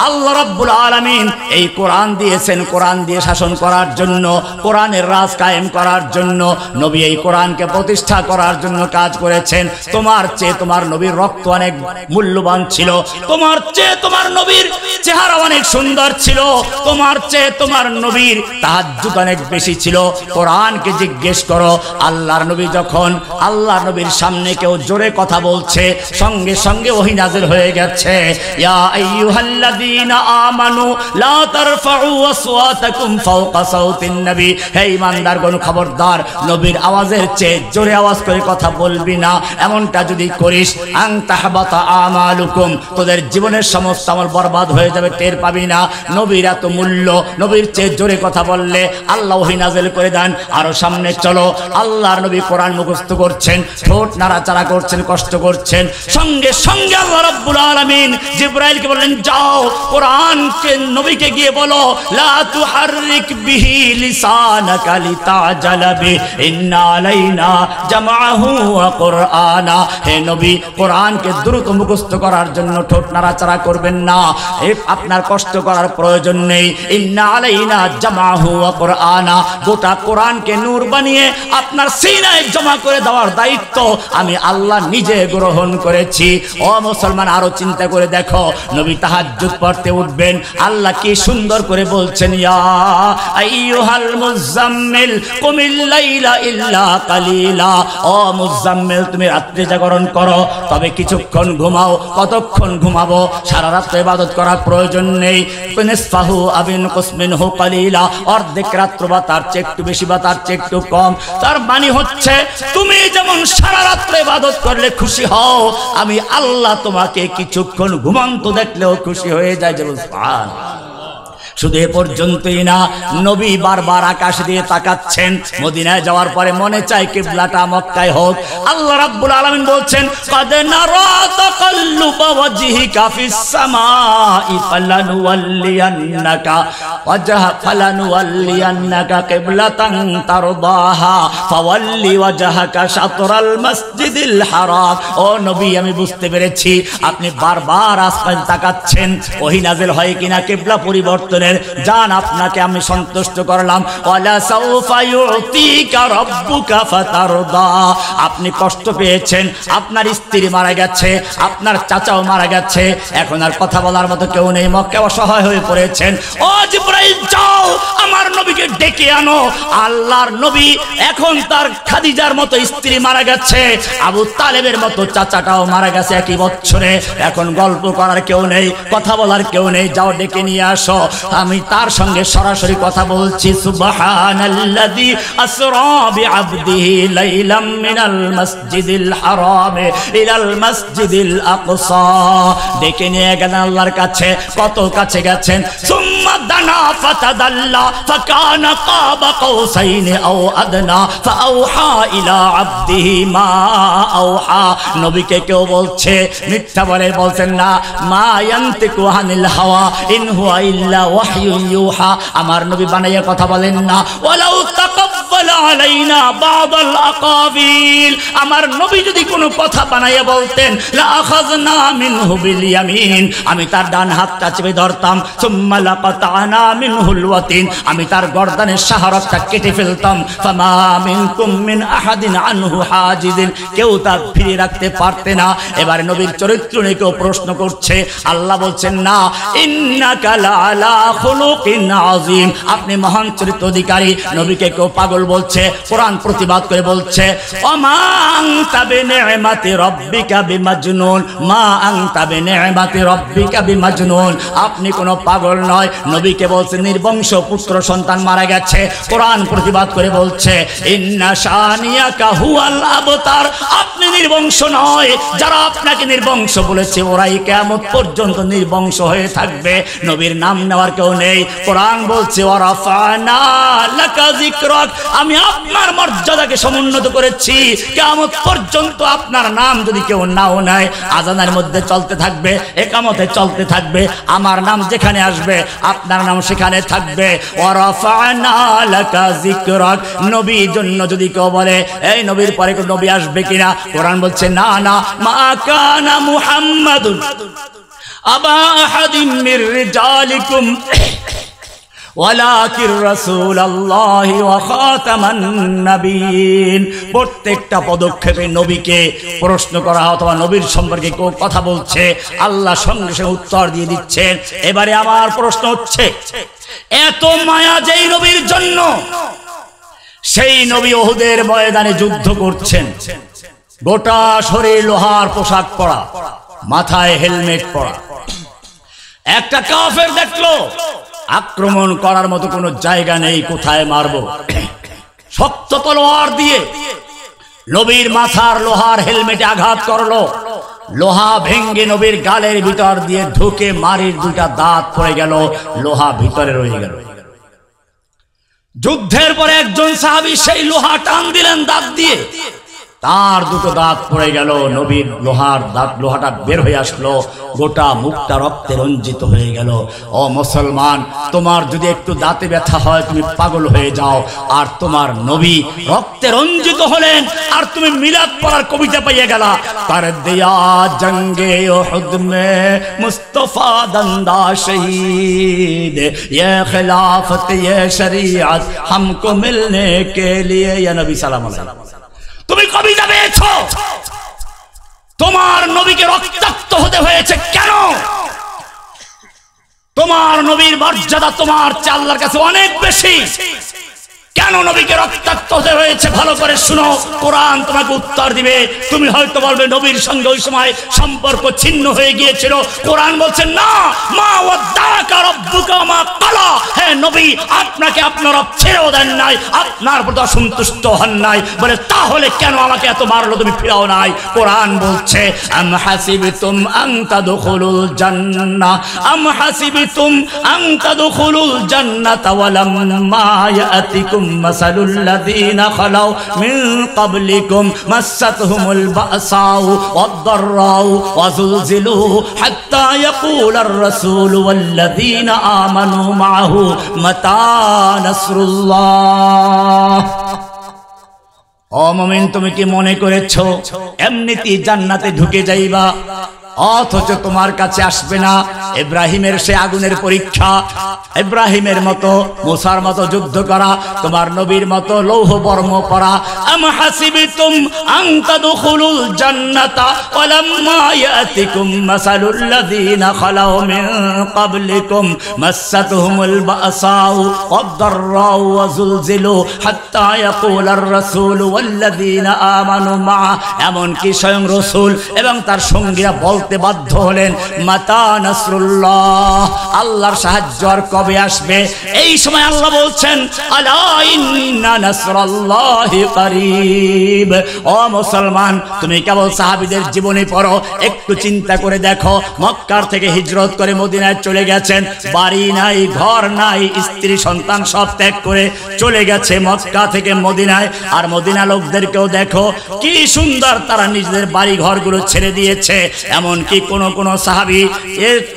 আল্লাহ রাব্বুল আলামিন এই কোরআন দিয়েছেন কোরআন দিয়ে শাসন করার জন্য, কোরআনের রাজ কায়েম করার জন্য। নবী এই কোরআনকে প্রতিষ্ঠা করার জন্য কাজ করেছেন। তোমার চেয়ে তোমার নবীর রক্ত অনেক মূল্যবান ছিল, তোমার চেয়ে তোমার নবীর চেহারা অনেক সুন্দর ছিল, তোমার চেয়ে তোমার নবীর তাহাজ্জুদ অনেক বেশি ছিল। কোরআনকে জিজ্ঞেস করো, আল্লাহর নবী যখন আল্লাহর নবীর সামনে কেউ জোরে কথা বলছে, সঙ্গে সঙ্গে ওহী নাযিল হয়ে গেছে, ইয়া আইয়ুহাল্লাযীনা আমানু লা তারফাউ আসওয়াতাকুম ফাওকা সাওতিন নবী। হে ঈমানদারগণ, খবরদার, নবীর আওয়াজের চেয়ে জোরে আওয়াজ করে কথা বলবি না। এমনটা যদি করিস, আন তাহবাতা আমালুকুম, তোদের জীবনের সমস্ত আমল বরবাদ হয়ে যাবে, টের পাবি না। নবীর এত মূল্য, নবীর চেয়ে জোরে কথা বললে আল্লাহ ওহী নাযিল করে দেন। আরো সামনে চলো, আল্লাহর নবী কোরআন মুখস্থ করছেন, ঠোঁট নাড়াচাড়া করছেন, কষ্ট করছেন। সঙ্গে সঙ্গে আল্লাহ রাব্বুল আলামিন জিবরাইলকে বললেন, যাও কোরআনকে নবীকে গিয়ে বলো, লা তুহাররিক বিহি লিসানাকা লিতাজালা বি ইন্না আলাইনা জামাআহু ওয়া কুরআনা। হে নবী, কোরআনকে দ্রুত মুখস্থ করার জন্য ঠোঁট নাড়াচাড়া করবেন না, আপনার কষ্ট করার প্রয়োজন নেই। ইন্না আলাইনা জামাআহু ওয়া কুরআনা, গোটা কোরআনকে নূর বানিয়ে আপনার সিনায় জমা করে দেওয়ার দায়িত্ব আমি আল্লাহ নিজে গ্রহণ করেছি। ও মুসলমান, আরো চিন্তা করে দেখো, নবী তাহাজ্জুদ পড়তে উঠবেন, আল্লাহ কি সুন্দর করে বলছেন, ইয়া আইয়ুহাল মুজাম্মিল কুমিল লাইলা ইল্লা কালিলা। ও মুজাম্মিল, তুমি রাত্রি জাগরণ করো, তবে কিছুক্ষণ ঘুমাও। কতক্ষণ ঘুমাবো? সারা রাত ইবাদত করার প্রয়োজন নেই। নিসফাহু আবিন কুসমিনহু কালিলা, অর্ধেক রাত্র বা তার চেয়ে একটু বেশি বা তার চেয়ে একটু কম। তার মানে হচ্ছে, তুমি যেমন সারা রাত্রে ইবাদত করলে খুশি হও, আমি আল্লাহ তোমাকে কিছুক্ষণ ঘুমন্ত দেখলেও খুশি হয়ে যায়। যে সুবহানাল্লাহ। শুধু এ পর্যন্তই না, নবী বারবার আকাশ দিয়ে তাকাচ্ছেন। মদিনায় যাওয়ার পরে মনে চায় কিবলাটা মক্কায় হোক। আল্লাহ রাব্বুল আলামিন বলছেন, কাদ নারা তাকাল্লুবা ওয়াজহিকা ফিস সামাই ফালানুওয়াল্লিয়ান্নাকা কিবলাতান তারদাহা ফাওয়াল্লি ওয়াজহাকা শাতরাল মসজিদিল হারাম। ও নবী, আমি বুঝতে পেরেছি আপনি বারবার আসমান তাকাচ্ছেন, ওহী নাযিল হয় কিনা কিবলা পরিবর্তনের। জান, আপনাকে আমি সন্তুষ্ট করলাম। ওয়ালা সাউফা ইউতিকা রাব্বুকা ফাতারদা। আপনি কষ্ট পেয়েছেন, আপনার স্ত্রী মারা গেছে, আপনার চাচাও মারা গেছে, এখন আর কথা বলার মতো কেউ নেই, মক্কা অসহায় হয়ে পড়েছেন। ও জিবরাইল, যাও আমার নবীকে ডেকে আনো। আল্লাহর নবী এখন তার খাদিজার মতো স্ত্রী মারা গেছে, আবু তালেবের মতো চাচাটাও মারা গেছে একই বছরে। এখন গল্প করার কেউ নেই, কথা বলার কেউ নেই, যাও ডেকে নিয়ে আসো। আমি তার সঙ্গে সরাসরি কথা বলছি। সুবহানাল্লাযী আসরা বিআবদিহি লাইলাম মিনাল মাসজিদিল হারাম ইলাল মাসজিদিল আকসা। ডেকে নিয়ে গেলেন আল্লাহর কাছে, কত কাছে গেছেন। সুম্মা দানা ফাতাদাল্লা ফাকানা কাবা কাউসাইনি আও আদনা ফাআওহা ইলা আবদিহি মা আওহা। নবীকে কেউ বলছে, মিথ্যা বলে বলছেন না, মা ইয়ান্তিকু আনিল হাওয়া ইন হুয়া ইল্লা ওয়াহয়ুন ইউহা। আমার নবী বানাইয়া কথা বলেন না। ওয়ালাউ তাকাব্বালা আলাইনা বাদাল আকাবিল, আমার নবী যদি কোনো কথা বানাইয়া বলতেন, লা আখাযনা মিনহু বিল ইয়ামিন, আমি তার ডান হাতটা চেপে ধরতাম। সুম্মা লাকাতানা মিনহুল ওয়াতিন, আমি তার গর্দানের শাহরতটা কেটে ফেলতাম। ফামা মিনকুম মিন আহাদিন আনহু হাজিদিন, কেউ তা ফিরিয়ে রাখতে পারতে না। এবারে নবীর চরিত্র নিয়ে কেউ প্রশ্ন করছে, আল্লাহ বলছেন না, ইন্নাকা লাআলা খুলুকিন আযীম, আপনি মহান চরিত্র অধিকারী। নবীকে কেউ পাগল বলছে, কোরআন প্রতিবাদ করে বলছে, ওমা আনতা বিনি'মাতি রাব্বিকা বিমাজনুন, মা আনতা বিনি'মাতি রাব্বিকা বিমাজনুন, আপনি কোনো পাগল নয়। নবীকে বলছে নির্বংশ পুত্র সন্তান মারা গেছে, কোরআন প্রতিবাদ করে বলছে, ইন্না শানিয়াকা হুয়াল আবতার, আপনি নির্বংশ নয়, যারা আপনাকে নির্বংশ বলেছে ওরাই কিয়ামত পর্যন্ত নির্বংশ হয়ে থাকবে। নবীর নাম নেওয়ার কেউ নেই। কোরআন বলছে ওয়ারাফানা লাকা যিকরাক, আমি আপনার মর্যাদাকে সমুন্নত করেছি, কিয়ামত পর্যন্ত আপনার নাম যদি কেউ নাও নেয়, আজানের মধ্যে চলতে থাকবে, একামতে চলতে থাকবে, আমার নাম যেখানে আসবে আপনার নাম সেখানে থাকবে। ওয়ারাফা'না লাকা যিকরাক, নবীর জন্য যদি কেউ বলে এই নবীর পরে কোন নবী আসবে কিনা, কোরআন বলছে না না, মা কানা মুহাম্মাদুন আবা আহাদিম মির রিজালিকুম ওয়ালাকির রাসূলুল্লাহি ওয়া খাতামান নবিয়্যিন। প্রত্যেকটা পদক্ষেপে নবীকে প্রশ্ন করা অথবা নবীর সম্পর্কে কেউ কথা বলছে, আল্লাহ সঙ্গে সঙ্গে উত্তর দিয়ে দিচ্ছেন। এবারে আমার প্রশ্ন হচ্ছে, এত মায়া যেই নবীর জন্য, সেই নবী উহুদের ময়দানে যুদ্ধ করছেন, গোটা শরীর লোহার পোশাক পরা, মাথায় হেলমেট পরা, একটা কাফের দেখলো আক্রমণ করার মতো কোনো জায়গা নেই, কোথায় মারবো, শক্ত তলোয়ার দিয়ে নবীর মাথার লোহার হেলমেটে আঘাত করলো, লোহা ভেঙ্গে নবীর গালের ভিতর দিয়ে ঢুকে মারির দুটা দাঁত পড়ে গেল, লোহা ভিতরে রয়ে গেল। যুদ্ধের পরে একজন সাহাবী সেই লোহা টান দিলেন দাঁত দিয়ে, তার দুটো দাঁত পড়ে গেল, নবীর লোহার দাঁত, লোহাটা বের হয়ে আসলো, গোটা মুখটা রক্তে রঞ্জিত হয়ে গেল। ও মুসলমান, তোমার যদি একটু দাঁতে ব্যথা হয় তুমি পাগল হয়ে যাও, আর তোমার নবী রক্তে রঞ্জিত হলেন আর তুমি মিলাদ পড়ার কবিতা পাইয়ে গেলা, কর দিয়া জঙ্গে উহুদ মে মুস্তাফা দন্দা শহীদ, ये खिलाफत ये शरीयत हमको मिलने के लिए, या नबी সালাম আলাইহি। তুমি কবিতা পেয়েছো, তোমার নবীকে রক্তাক্ত হতে হয়েছে কেন? তোমার নবীর মর্যাদা তোমার চেয়ে আল্লাহর কাছে অনেক বেশি, কেন নবীকে রক্তাক্ত হতে হয়েছে? ভালো করে শুনো, কোরআন তোমাকে উত্তর দিবে। তুমি হয়তো বলবে নবীর সঙ্গে ওই সময় সম্পর্ক ছিন্ন হয়ে গিয়েছিল, কোরআন বলছে না, মা ওয়াদ্দাকা রাব্বুকা মা ক্বালা, হে নবী আপনাকে আপনার রব ছেড়েও দেন নাই, আপনার প্রতি অসন্তুষ্ট হন নাই, বলে তাহলে কেন আমাকে এত মারলো, তুমি ফিরাও নাই? কোরআন বলছে আম হাসিবতুম আন তাদখুলুল জান্নাহ, আম হাসিবতুম আন তাদখুলুল জান্নাতা ওয়ালাম্মা ইয়াতিকুম مثل الذين خلوا من قبلكم مستهم البأساء والضراء وزلزلوا حتى يقول الرسول والذين آمنوا معه متى نصر الله। ও মুমিন, তুমি কি মনে করেছো এমনিতেই জান্নাতে ঢুকে যাইবা, অথচ তোমার কাছে আসবে না ইব্রাহিমের সে আগুনের পরীক্ষা, ইব্রাহিমের মতো মুসার মতো যুদ্ধ করা, তোমার নবীর মতো লৌহ বর্ম পরা। আম হাসিবতুম আন তাদখুলুল জান্নাতা ওয়ালাম্মা ইয়াতিকুম মাসালুল লাযিনা খালাউ মিন ক্বাবলিকুম মাসাতহুমুল বাসাউ ওয়াদ-দাররাউ ওয়া যুলজিলু হাত্তা ইয়াকুলার রাসূল ওয়াল্লাযিনা আমানু মা, এমন কি স্বয়ং রাসূল এবং তার সঙ্গীরা বলতে বাধ্য হলেন মাতা নাসরুল্লাহ, আল্লাহর সাহায্য আর কবে আসবে? এই সময় আল্লাহ বলছেন আলা ইন্না নাসরাল্লাহি করিব। ও মুসলমান, তুমি কেবল সাহাবীদের জীবনী পড়ো, একটু চিন্তা করে দেখো, মক্কার থেকে হিজরত করে মদিনায় চলে গেছেন, বাড়ি নাই, ঘর নাই, স্ত্রী সন্তান সব ত্যাগ করে চলে গেছে মক্কা থেকে মদিনায়। আর মদিনা লোকদেরকেও দেখো কি সুন্দর, তারা নিজেদের বাড়ি ঘরগুলো ছেড়ে দিয়েছে। এমনকি কোন কোন সাহাবী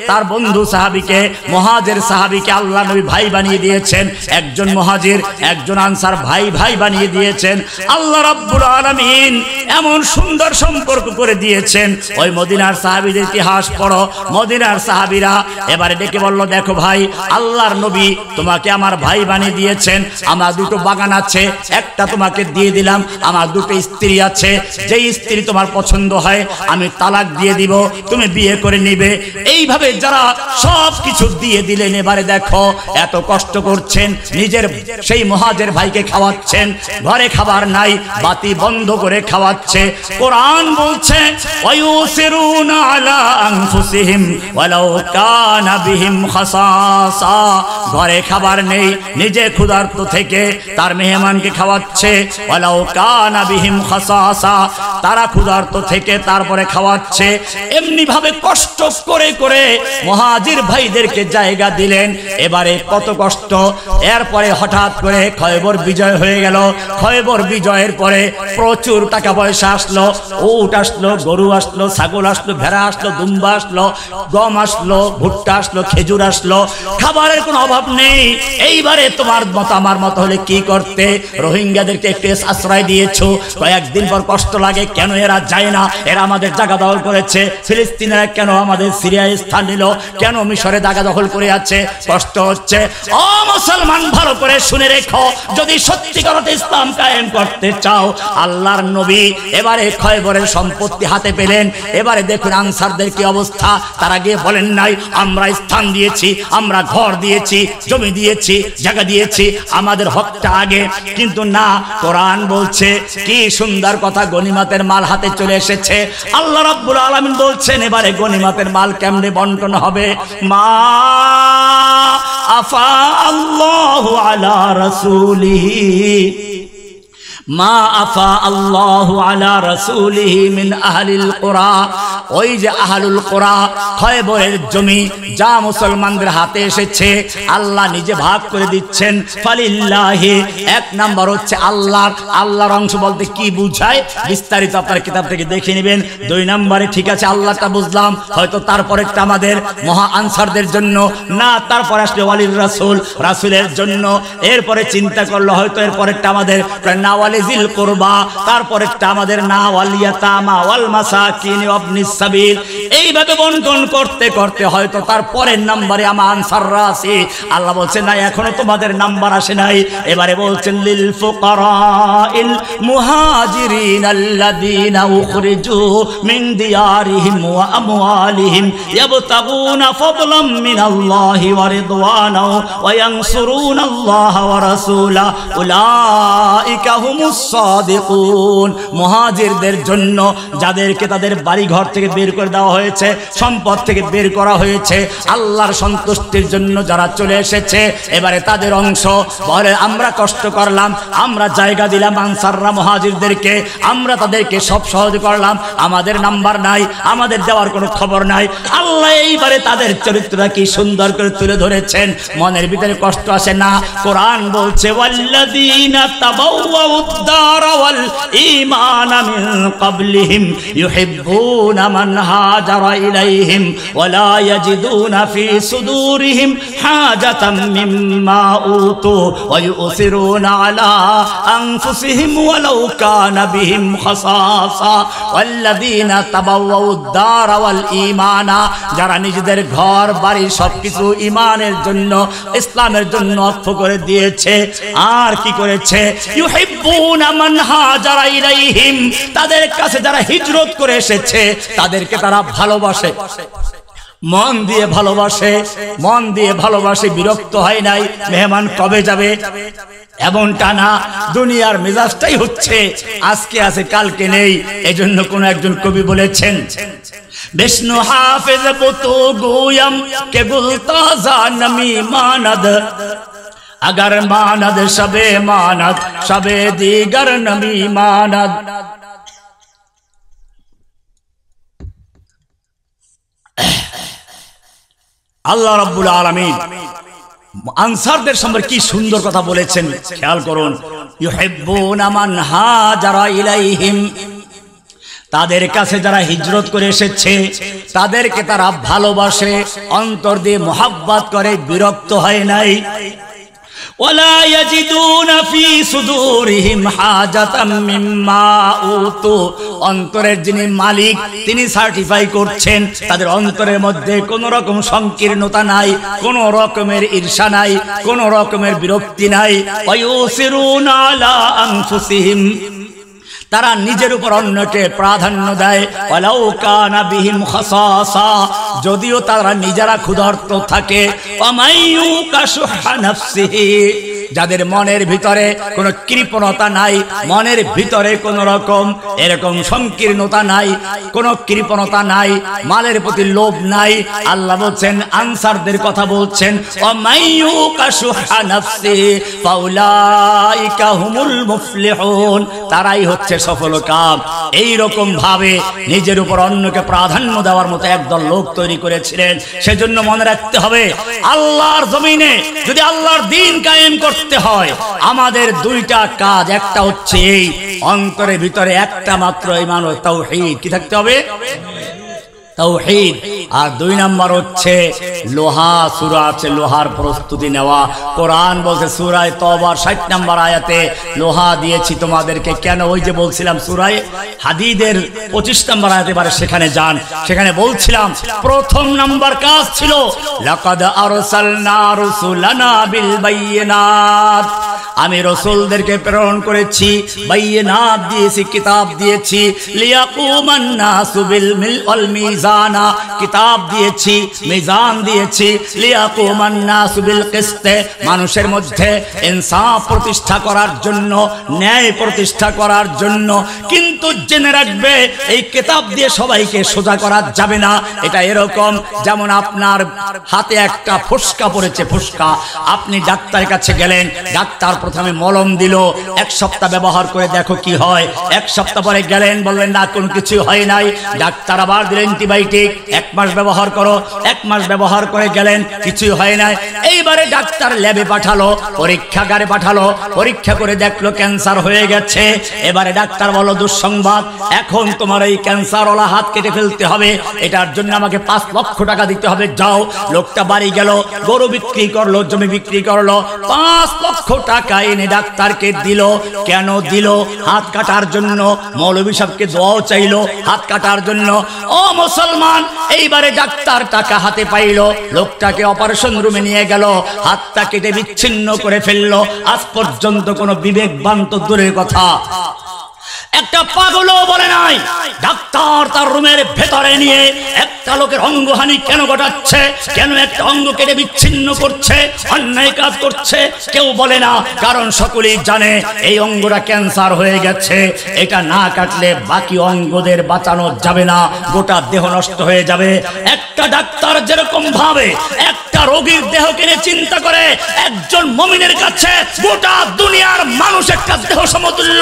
তার বন্ধু সাহাবীকে, মুহাজির সাহাবীকে আল্লাহ নবী ভাই বানিয়ে দিয়েছেন, একজন মুহাজির একজন আনসার ভাই ভাই বানিয়ে দিয়েছেন। আল্লাহ রাব্বুল আলামিন এমন সুন্দর সম্পর্ক করে দিয়েছেন। ওই মদিনার সাহাবীদের ইতিহাস পড়ো, মদিনার সাহাবীরা এবারে ডেকে বলল, দেখো ভাই, আল্লাহর নবী তোমাকে আমার ভাই বানিয়ে দিয়েছেন, আমার দুটো বাগান আছে, একটা তোমাকে দিয়ে দিলাম, আমার দুটো স্ত্রী আছে, যেই স্ত্রী তোমার পছন্দ হয় আমি তালাক দিয়ে দিব, তুমি বিয়ে করে নিবে। এইভাবে যারা সব কিছু দিয়ে দিলেন, এবারে দেখো এত কষ্ট করছেন, নিজের সেই মুহাজির ভাইকে খাওয়াচ্ছেন, ঘরে খাবার নাই, বাতি বন্ধ করে খাওয়াচ্ছে। কোরআন বলছে ওয়ায়ুসিরুনা আলা আনফুসিহিম ওয়ালাউ কানা বিহিম খাসাসা, ঘরে খাবার নেই, নিজে ক্ষুধার্ত থেকে তার মেহমানকে খাওয়াচ্ছে। ওয়ালাউ কানা বিহিম খাসাসা, তারা ক্ষুধার্ত থেকে তারপরে খাওয়াচ্ছে। এমনি ভাবে কষ্ট করে করে মুহাজির ভাইদেরকে জায়গা দিলেন। এবারে কত কষ্ট। এরপরে হঠাৎ করে খয়বর বিজয় হয়ে গেল। খয়বর বিজয়ের পরে প্রচুর টাকা পয়সা আসলো, উট আসলো, গরু আসলো, ছাগল আসলো, ভেড়া আসলো, দুম্বা আসলো, গম আসলো, ভুট্টা আসলো, খেজুর আসলো, খাবারের কোনো অভাব নেই। এইবারে তোমার মতো আমার মতো হলে কি করতে? রোহিঙ্গাদেরকে একটু আশ্রয় দিয়েছো, কয়েকদিন পর কষ্ট লাগে, কেন এরা যায় না? এরা আমাদের জায়গা দখল করেছে। ফিলিস্তিনিরা কেন আমাদের সিরিয়ায় স্থান নিল? কেন মিশরে জায়গা দখল করে আছে? কষ্ট হচ্ছে। ও মুসলমান, ভালো করে শুনে রেখো, যদি সত্যিকার অর্থে ইসলাম কায়েম করতে চাও, আল্লাহর নবী এবারে খয়বরের সম্পত্তি হাতে পেলেন। এবারে দেখুন আনসারদের কি অবস্থা। তারা গিয়ে বলেন নাই আমরা স্থান দিয়েছি, আমরা ঘর দিয়েছি, জমি দিয়েছি, জায়গা দিয়েছি, আমাদের হকটা আগে। কিন্তু না, কোরআন বলছে কি সুন্দর কথা, গনিমতের মাল হাতে চলে এসেছে। আল্লাহ রাব্বুল আলামিন বলছেন এবারে গনিমতের মাল কেমনে বন্টন হবে? মা আফা আল্লাহু আলা রাসূলিহি, মা আফা আল্লাহু আলা রাসূলিহি মিন আহলিল কুরা। ওই যে আহলুল কুরা, খয়বরের জমি যা মুসলমানদের হাতে এসেছে, আল্লাহ নিজে ভাগ করে দিচ্ছেন। ফালিল্লাহি, এক নাম্বার হচ্ছে আল্লাহর। আল্লাহর অংশ বলতে কি বুঝায় বিস্তারিত আপনার কিতাব থেকে দেখে নেবেন। দুই নম্বরে ঠিক আছে আল্লাহটা বুঝলাম, হয়তো তারপরেরটা আমাদের মহা আনসারদের জন্য, না তারপরে আসলে ওয়ালির রাসূল, রাসূলের জন্য। এরপরে চিন্তা করলো হয়তো এরপরেরটা আমাদের নাওয়ালিজিল কুরবা, তারপরেরটা আমাদের নাওয়াল ইয়াতামা ওয়াল মাসাকিন ওয়াবনিস সাবিল। এইভাবে বন্টন করতে করতে হয়তো তারপরের নম্বরে আমার আনসাররা আছে। আল্লাহ বলছেন না, এখনো তোমাদের নাম্বার আসে নাই। এবারে বলছেন লিল ফুকারাইল মুহাজিরিন আল্লাযীনা উখরিজু মিন দিয়ারিহিম ওয়া আমওয়ালিহিম ইয়াবতাগুনা ফাদলাম মিনাল্লাহি ওয়া রিদওয়ানাহু ওয়া ইয়ানসুরুনাল্লাহা ওয়া রাসূলা উলাইকা হুমুস সাদিকুন। মুহাজিরদের জন্য যাদেরকে তাদের বাড়ি ঘর থেকে বের করে দেওয়া হয়েছে, সম্পদ থেকে বের করা হয়েছে, আল্লাহর সন্তুষ্টির জন্য যারা চলে এসেছে, এবারে তাদের অংশ। বলে আমরা কষ্ট করলাম, আমরা জায়গা দিলাম আনসাররা মুহাজিরদেরকে, আমরা তাদেরকে সব সহজ করলাম, আমাদের নাম্বার নাই, আমাদের দেওয়ার কোনো খবর নাই। আল্লাহ এইবারে তাদের চরিত্রটা কি সুন্দর করে তুলে ধরেছেন, মনের ভিতরে কষ্ট আসে না। কোরআন বলছে ওয়াল্লাযীনা তাবাওয়াউদ দারা ওয়াল ঈমানা মিন ক্বাবলিহিম ইউহিব্বুনা মান হাজারা ইলাইহিম ওয়া লা ইয়াজিদুনা ফি সুদুরিহিম হাজাতাম মিম্মা উতু ওয়া ইউসিরুনা আলা আনফুসিহিম ওয়ালাউ কানা বিহিম খাসাসা। ওয়াল্লাযীনা তাবাওয়াউদ দারা ওয়াল ঈমানা, যারা নিজেদের ঘর বাড়ি সবকিছু ঈমানের জন্য, ইসলামের জন্য অক্ষ করে দিয়েছে। আর কি করেছে? ইউহিব্বুনা মান হাজারা ইলাইহিম, তাদের কাছে যারা হিজরত করে এসেছে তাদেরকে তারা ভালোবাসে, মন দিয়ে ভালোবাসে, মন দিয়ে ভালোবাসে, বিরক্ত হয় নাই মেহমান কবে যাবে এমনটা না। দুনিয়ার মেজাজটাই হচ্ছে আজকে আছে কালকে নেই। এজন্য কোন একজন কবি বলেছেন, বিষ্ণু হাফেজ বুতু গুয়ম কে গুলতাজা নমি মানদ, अगर मानद शबे मानद शबे दीगर नमी मानद। আল্লাহ রাব্বুল আলামিন আনসারদের সম্পর্কে কি সুন্দর কথা বলেছেন, খেয়াল করুন। ইউহিব্বুনা মান হাজারা ইলাইহিম, তাদের কাছে যারা হিজরত করে এসেছে তাদেরকে তারা ভালোবাসে, অন্তর দিয়ে মোহাব্বত করে, বিরক্ত হয় নাই। ওয়ালা ইয়াজিদুনা ফি সুদুরিহিম হাজাতাম মিম্মা উতু, অন্তরের যিনি মালিক তিনি সার্টিফাই করছেন তাদের অন্তরের মধ্যে কোনো রকম সংকীর্ণতা নাই, কোনো রকমের ঈর্ষা নাই, কোনো রকমের বিরক্তি নাই। ওয়া ইউসিরুনা আলা আনফুসিহিম, তারা নিজের উপর অন্যকে প্রাধান্য দেয়। ওয়ালাউ কানা বিহিম খাসাসা, যদিও তারা নিজেরা ক্ষুধার্ত থাকে। ওয়া মাইয়ুকা শুহা নাফসিহি, যাদের মনের ভিতরে কোনো কৃপণতা নাই, মনের ভিতরে কোনো রকম এরকম সংকীর্ণতা নাই, কোনো কৃপণতা নাই, মালের প্রতি লোভ নাই। আল্লাহ বলছেন, আনসারদের কথা বলছেন, ওয়ামাইয়ুকা শুহা নাফসি ফাউলাইকা হুমুল মুফলিহুন, তারাই হচ্ছে সফলকাম। এই রকম ভাবে নিজের উপর অন্যকে প্রাধান্য দেওয়ার মতো একদল লোক তৈরি করেছিলেন। সেজন্য মনে রাখতে হবে, আল্লাহর জমিনে যদি আল্লাহর দ্বীন কায়েম করতে হয়, আমাদের দুইটা কাজ। একটা হচ্ছে এই অন্তরের ভিতরে একটা মাত্র ঈমান ও তাওহীদ কি থাকতে হবে, তাওহীদ। আর দুই নাম্বার হচ্ছে লোহা, সূরা আছে লোহার প্রস্তুতি নেওয়া। কোরআন বলছে সূরা তওবার 60 নম্বর আয়াতে, লোহা দিয়েছি তোমাদেরকে। কেন? ওই যে বলছিলাম সূরা হাদীদের 25 নম্বর আয়াতে, এবারে সেখানে যান। সেখানে বলছিলাম প্রথম নাম্বার কাজ ছিল লাকাদ আরসালনা রুসুলানা বিল বাইয়িনাত, আমি রাসূলদেরকে প্রেরণ করেছি, বাইয়িনাত দিয়েছি, কিতাব দিয়েছি। লিয়াকুমান নাসু বিল মিজানা, কিতাব দিয়েছি, মিজান দিয়েছি। লিয়াকুমান নাসু বিল কিসতে, মানুষের মধ্যে ইনসাফ প্রতিষ্ঠা করার জন্য, ন্যায় প্রতিষ্ঠা করার জন্য। কিন্তু জেনে রাখবে, এই কিতাব দিয়ে সবাইকে সোজা করা যাবে না। এটা এরকম যেমন আপনার হাতে একটা ফোসকা পড়েছে, ফোসকা। আপনি ডাক্তারের কাছে গেলেন, ডাক্তার প্রথমে মলম দিল, 1 সপ্তাহ ব্যবহার করে দেখো কি হয়। 1 সপ্তাহ পরে গেলেন, বললেন না কোনো কিছু হয় নাই। ডাক্তার আবার দিলেন অ্যান্টিবায়োটিক, 1 মাস ব্যবহার করো। 1 মাস ব্যবহার করে গেলেন, কিছুই হয় নাই। এইবারে ডাক্তার ল্যাবে পাঠালো, পরীক্ষাগারে পাঠালো, পরীক্ষা করে দেখলো ক্যান্সার হয়ে গেছে। এবারে ডাক্তার বলল, দুঃসংবাদ, এখন তোমার এই ক্যান্সারওয়ালা হাত কেটে ফেলতে হবে, এটার জন্য আমাকে 5 লক্ষ টাকা দিতে হবে। যাও। লোকটা বাড়ি গেল, গরু বিক্রি করলো, জমি বিক্রি করলো, 5 লক্ষ টাকা এনে ডাক্তারকে দিল। কেন দিল? হাত কাটার জন্য। মৌলভী সাহেবকে দোয়াও চাইলো হাত কাটার জন্য। ও মুসলমান, এইবারে ডাক্তার টাকা হাতে পাইল, লোকটাকে অপারেশন রুমে নিয়ে গেল, হাতটা কেটে বিচ্ছিন্ন করে ফেললো। আজ পর্যন্ত কোনো বিবেকবান তো দূরের কথা, একটা পাগলও বলে নাই ডাক্তার তার রুমের ভেতরে নিয়ে একটা লোকের অঙ্গহানি কেন ঘটাচ্ছে, কেন একটা অঙ্গ কেটে বিচ্ছিন্ন করছে, অন্যায় কাজ করছে, কেউ বলে না। কারণ সকলেই জানে এই অঙ্গটা ক্যান্সার হয়ে গেছে, এটা না কাটলে বাকি অঙ্গদের বাঁচানো যাবে না, গোটা দেহ নষ্ট হয়ে যাবে। একটা ডাক্তার যেরকম ভাবে একটা রোগীর দেহ কিনে চিন্তা করে, একজন মুমিনের কাছে গোটা দুনিয়ার মানুষ একটা দেহ সমতুল্য।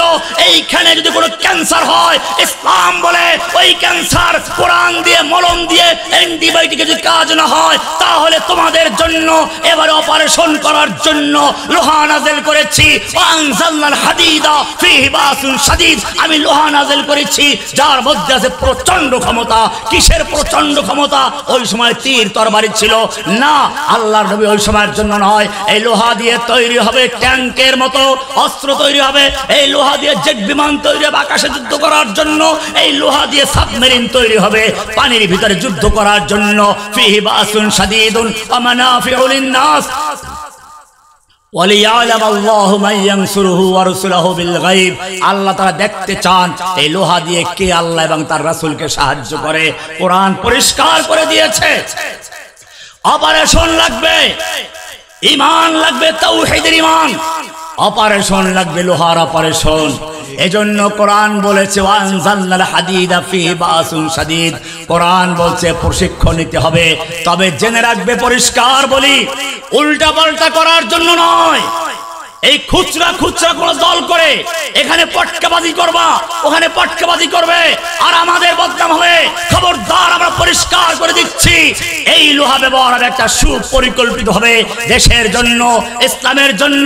এইখানে যদি কোনো ক্যান্সার হয়, ইসলাম বলে ওই ক্যান্সার কোরআন দিয়ে, মলম দিয়ে, অ্যান্টিবায়োটিকে যদি কাজ না হয়, তাহলে তোমাদের জন্য এবারে অপারেশন করার জন্য লোহা নাযিল করেছি। আনজালনাল হাদিদা ফীহি বাসুন শাদীদ, আমি লোহা নাযিল করেছি যার মধ্যে আছে প্রচন্ড ক্ষমতা। কিসের প্রচন্ড ক্ষমতা? ওই সময় তীর তরবারি ছিল না, আল্লাহর নবী ওই সময়ের জন্য নয়। এই লোহা দিয়ে তৈরি হবে ট্যাঙ্কের মতো অস্ত্র তৈরি হবে, এই লোহা দিয়ে জেট বিমান তৈরি হবে আকাশে যুদ্ধ করার জন্য, এই লোহা দিয়ে সাবমেরিন তৈরি হবে পানির ভিতরে যুদ্ধ করার জন্য। ফীহি বাসুন শাদীদুন ওয়া মানাফিউ লিন-নাস ওয়ালিয়ালাম আল্লাহু মান ইয়ানসুরুহু ওয়া রাসূলুহু বিল গায়ব। আল্লাহ তাআলা দেখতে চান এই লোহা দিয়ে কে আল্লাহ এবং তার রাসূলকে সাহায্য করে। কোরআন পরিষ্কার করে দিয়েছে, অপারেশন লাগবে, ঈমান লাগবে, তাওহীদের ঈমান। অপারেশন লাগবে, লোহার অপারেশন। এজন্য কোরআন বলেছে ওয়ানজালনাল হাদিদা ফীহি বাসুন শাদীদ। কোরআন বলছে প্রশিক্ষণ নিতে হবে। তবে জেনে রাখবে, পরিষ্কার বলি, উল্টা পাল্টা করার জন্য নয়। এই খুচরা খুচরা কোন দল করে এখানে পটকাবাজি করবা, ওখানে পটকাবাজি করবে, আর আমাদের বদনাম হবে। খবরদার, আমরা পরিষ্কার করে দিচ্ছি, এই লোহা ব্যবহার একটা সুপরিকল্পিত হবে দেশের জন্য, ইসলামের জন্য।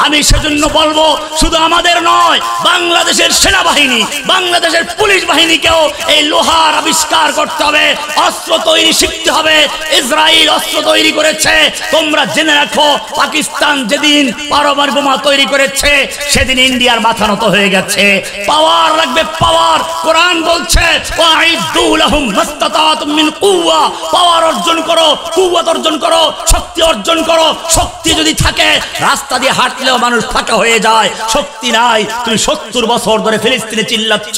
আমি সেজন্য বলবো, শুধু আমাদের নয়, বাংলাদেশের সেনাবাহিনী, বাংলাদেশের পুলিশ বাহিনীকেও এই লোহার আবিষ্কার করতে হবে, অস্ত্র তৈরি শিখতে হবে। ইসরায়েল অস্ত্র তৈরি করেছে, তোমরা জেনে রাখো, পাকিস্তান যেদিন পারমাণবিক বোমা তৈরি করেছে সেদিন ইন্ডিয়ার মাথা নত হয়ে গেছে। পাওয়ার লাগবে, পাওয়ার। কোরআন বলছে ওয়াইদু লাহুম মাস্তাতাতুম মিন কুওয়া, পাওয়ার অর্জন করো, কুওয়াত অর্জন করো, শক্তি অর্জন করো। শক্তি যদি থাকে রাস্তা দিয়ে হাঁটলেও মানুষ ফাঁকা হয়ে যায়। শক্তি নাই, তুমি 70 বছর ধরে ফিলিস্তিনে চিল্লাচ্ছ,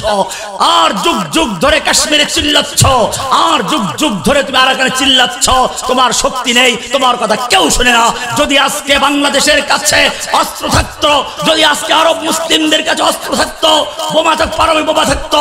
আর যুগ যুগ ধরে কাশ্মীরে চিল্লাচ্ছ, আর যুগ যুগ ধরে তুমি আরাকানে চিল্লাচ্ছ। তোমার শক্তি নেই, তোমার কথা কেউ শুনে না। যদি আজকে বাংলাদেশের কাছে অস্ত্র থাকতো, যদি আজকে আরব মুসলিমদের কাছে অস্ত্র থাকতো, বোমা থাকতো, পারমাণবিক বোমা থাকতো,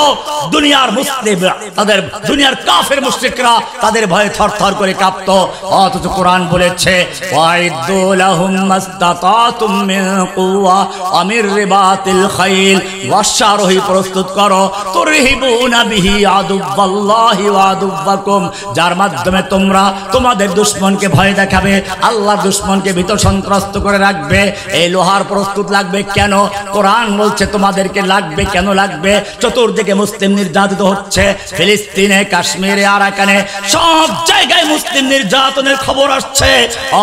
দুনিয়ার মুসলিম, তাদের দুনিয়ার কাফের মুশরিকরা তাদের ভয়ে থরথর করে কাঁপতো। অথচ কোরআন বলেছে ওয়াইদু লাহুম মাসতাতাতুম মিন কুওয়া ওয়া মির রিবাতিল খাইল, অশ্বারোহী প্রস্তুত করো, তুরহিবুনা বিহি আদুওয়াল্লাহি ওয়া আদুওয়াকুম, যার মাধ্যমে তোমরা তোমাদের দুশমনকে ভয় দেখাবে, আল্লাহর দুশমনকে ভীত সন্ত্রস্ত করে রাখবে। এই লোহার প্রস্তুত লাগবে কেন? কোরআন বলছে তোমাদেরকে লাগবে। কেন লাগবে? চতুর্দিকে মুসলিম নির্যাতিত হচ্ছে, ফিলিস্তিনে, কাশ্মীরে, আরাকানে, সব জায়গায় মুসলিম নির্যাতনের খবর আসছে।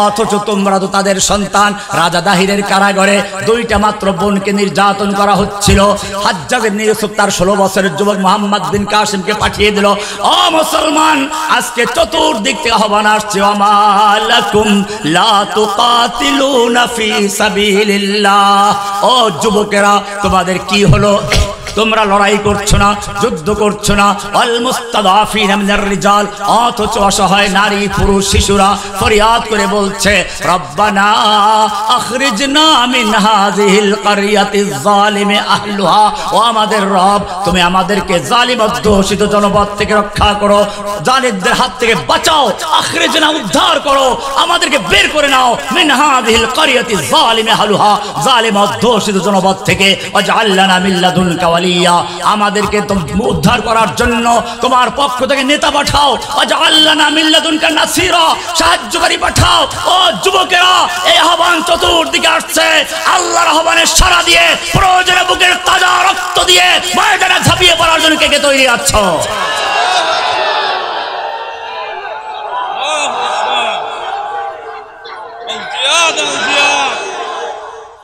অথচ তোমরা তো তাদের সন্তান। রাজা দাহিরের কারাগারে 2টা মাত্র বোনকে নির্যাতন করা হচ্ছিল। হাজ্জাজ ইবনে ইউসুফ তার 16 বছরের যুবক মুহাম্মদ বিন কাসিমকে পাঠিয়ে দিল। ও মুসলমান, আজকে চতুর্দিক থেকে আহ্বান আসছে, ওমা লাকুম লা তুকাতিলুনা ফি সাবিলিল্লাহ। ও যুবকেরা, তোমাদের কি হলো? তোমরা লড়াই করছো না, যুদ্ধ করছো না। আল মুস্তাদাফিনা মিনার রিজাল, অথচ অসহায় নারী, পুরুষ, শিশুরা ফরিয়াদ করে বলছে রব্বানা আখরিজনা মিন হাযিহিল কারিয়াতিজ যালিমি আহলুহা। ও আমাদের রব, তুমি আমাদেরকে জালিম অধ্যুষিত জনপদ থেকে রক্ষা করো, জালিমদের হাত থেকে বাঁচাও। আখরিজনা, উদ্ধার করো, আমাদেরকে বের করে নাও মিন হাযিহিল কারিয়াতিজ যালিমি আহলুহা, জালিম অধ্যুষিত জনপদ থেকে। ওয়াজআলনা মিন লাদুনকা ওয়ালিয়া, আমাদেরকে উদ্ধার করার জন্য তোমার পক্ষ থেকে নেতা পাঠাও। ওয়াজআলনা মিন লাদুনকা নাসীরা, সাহায্যকারী পাঠাও। ও যুবকেরা, এই আহ্বান চতুর্দিকে আসছে। আল্লাহর আহ্বানে সাড়া দিয়ে, প্রয়োজনে বুকের তাজা রক্ত দিয়ে ময়দানে ঝাঁপিয়ে পড়ার জন্য কে কে তৈরি আছো? الجهاد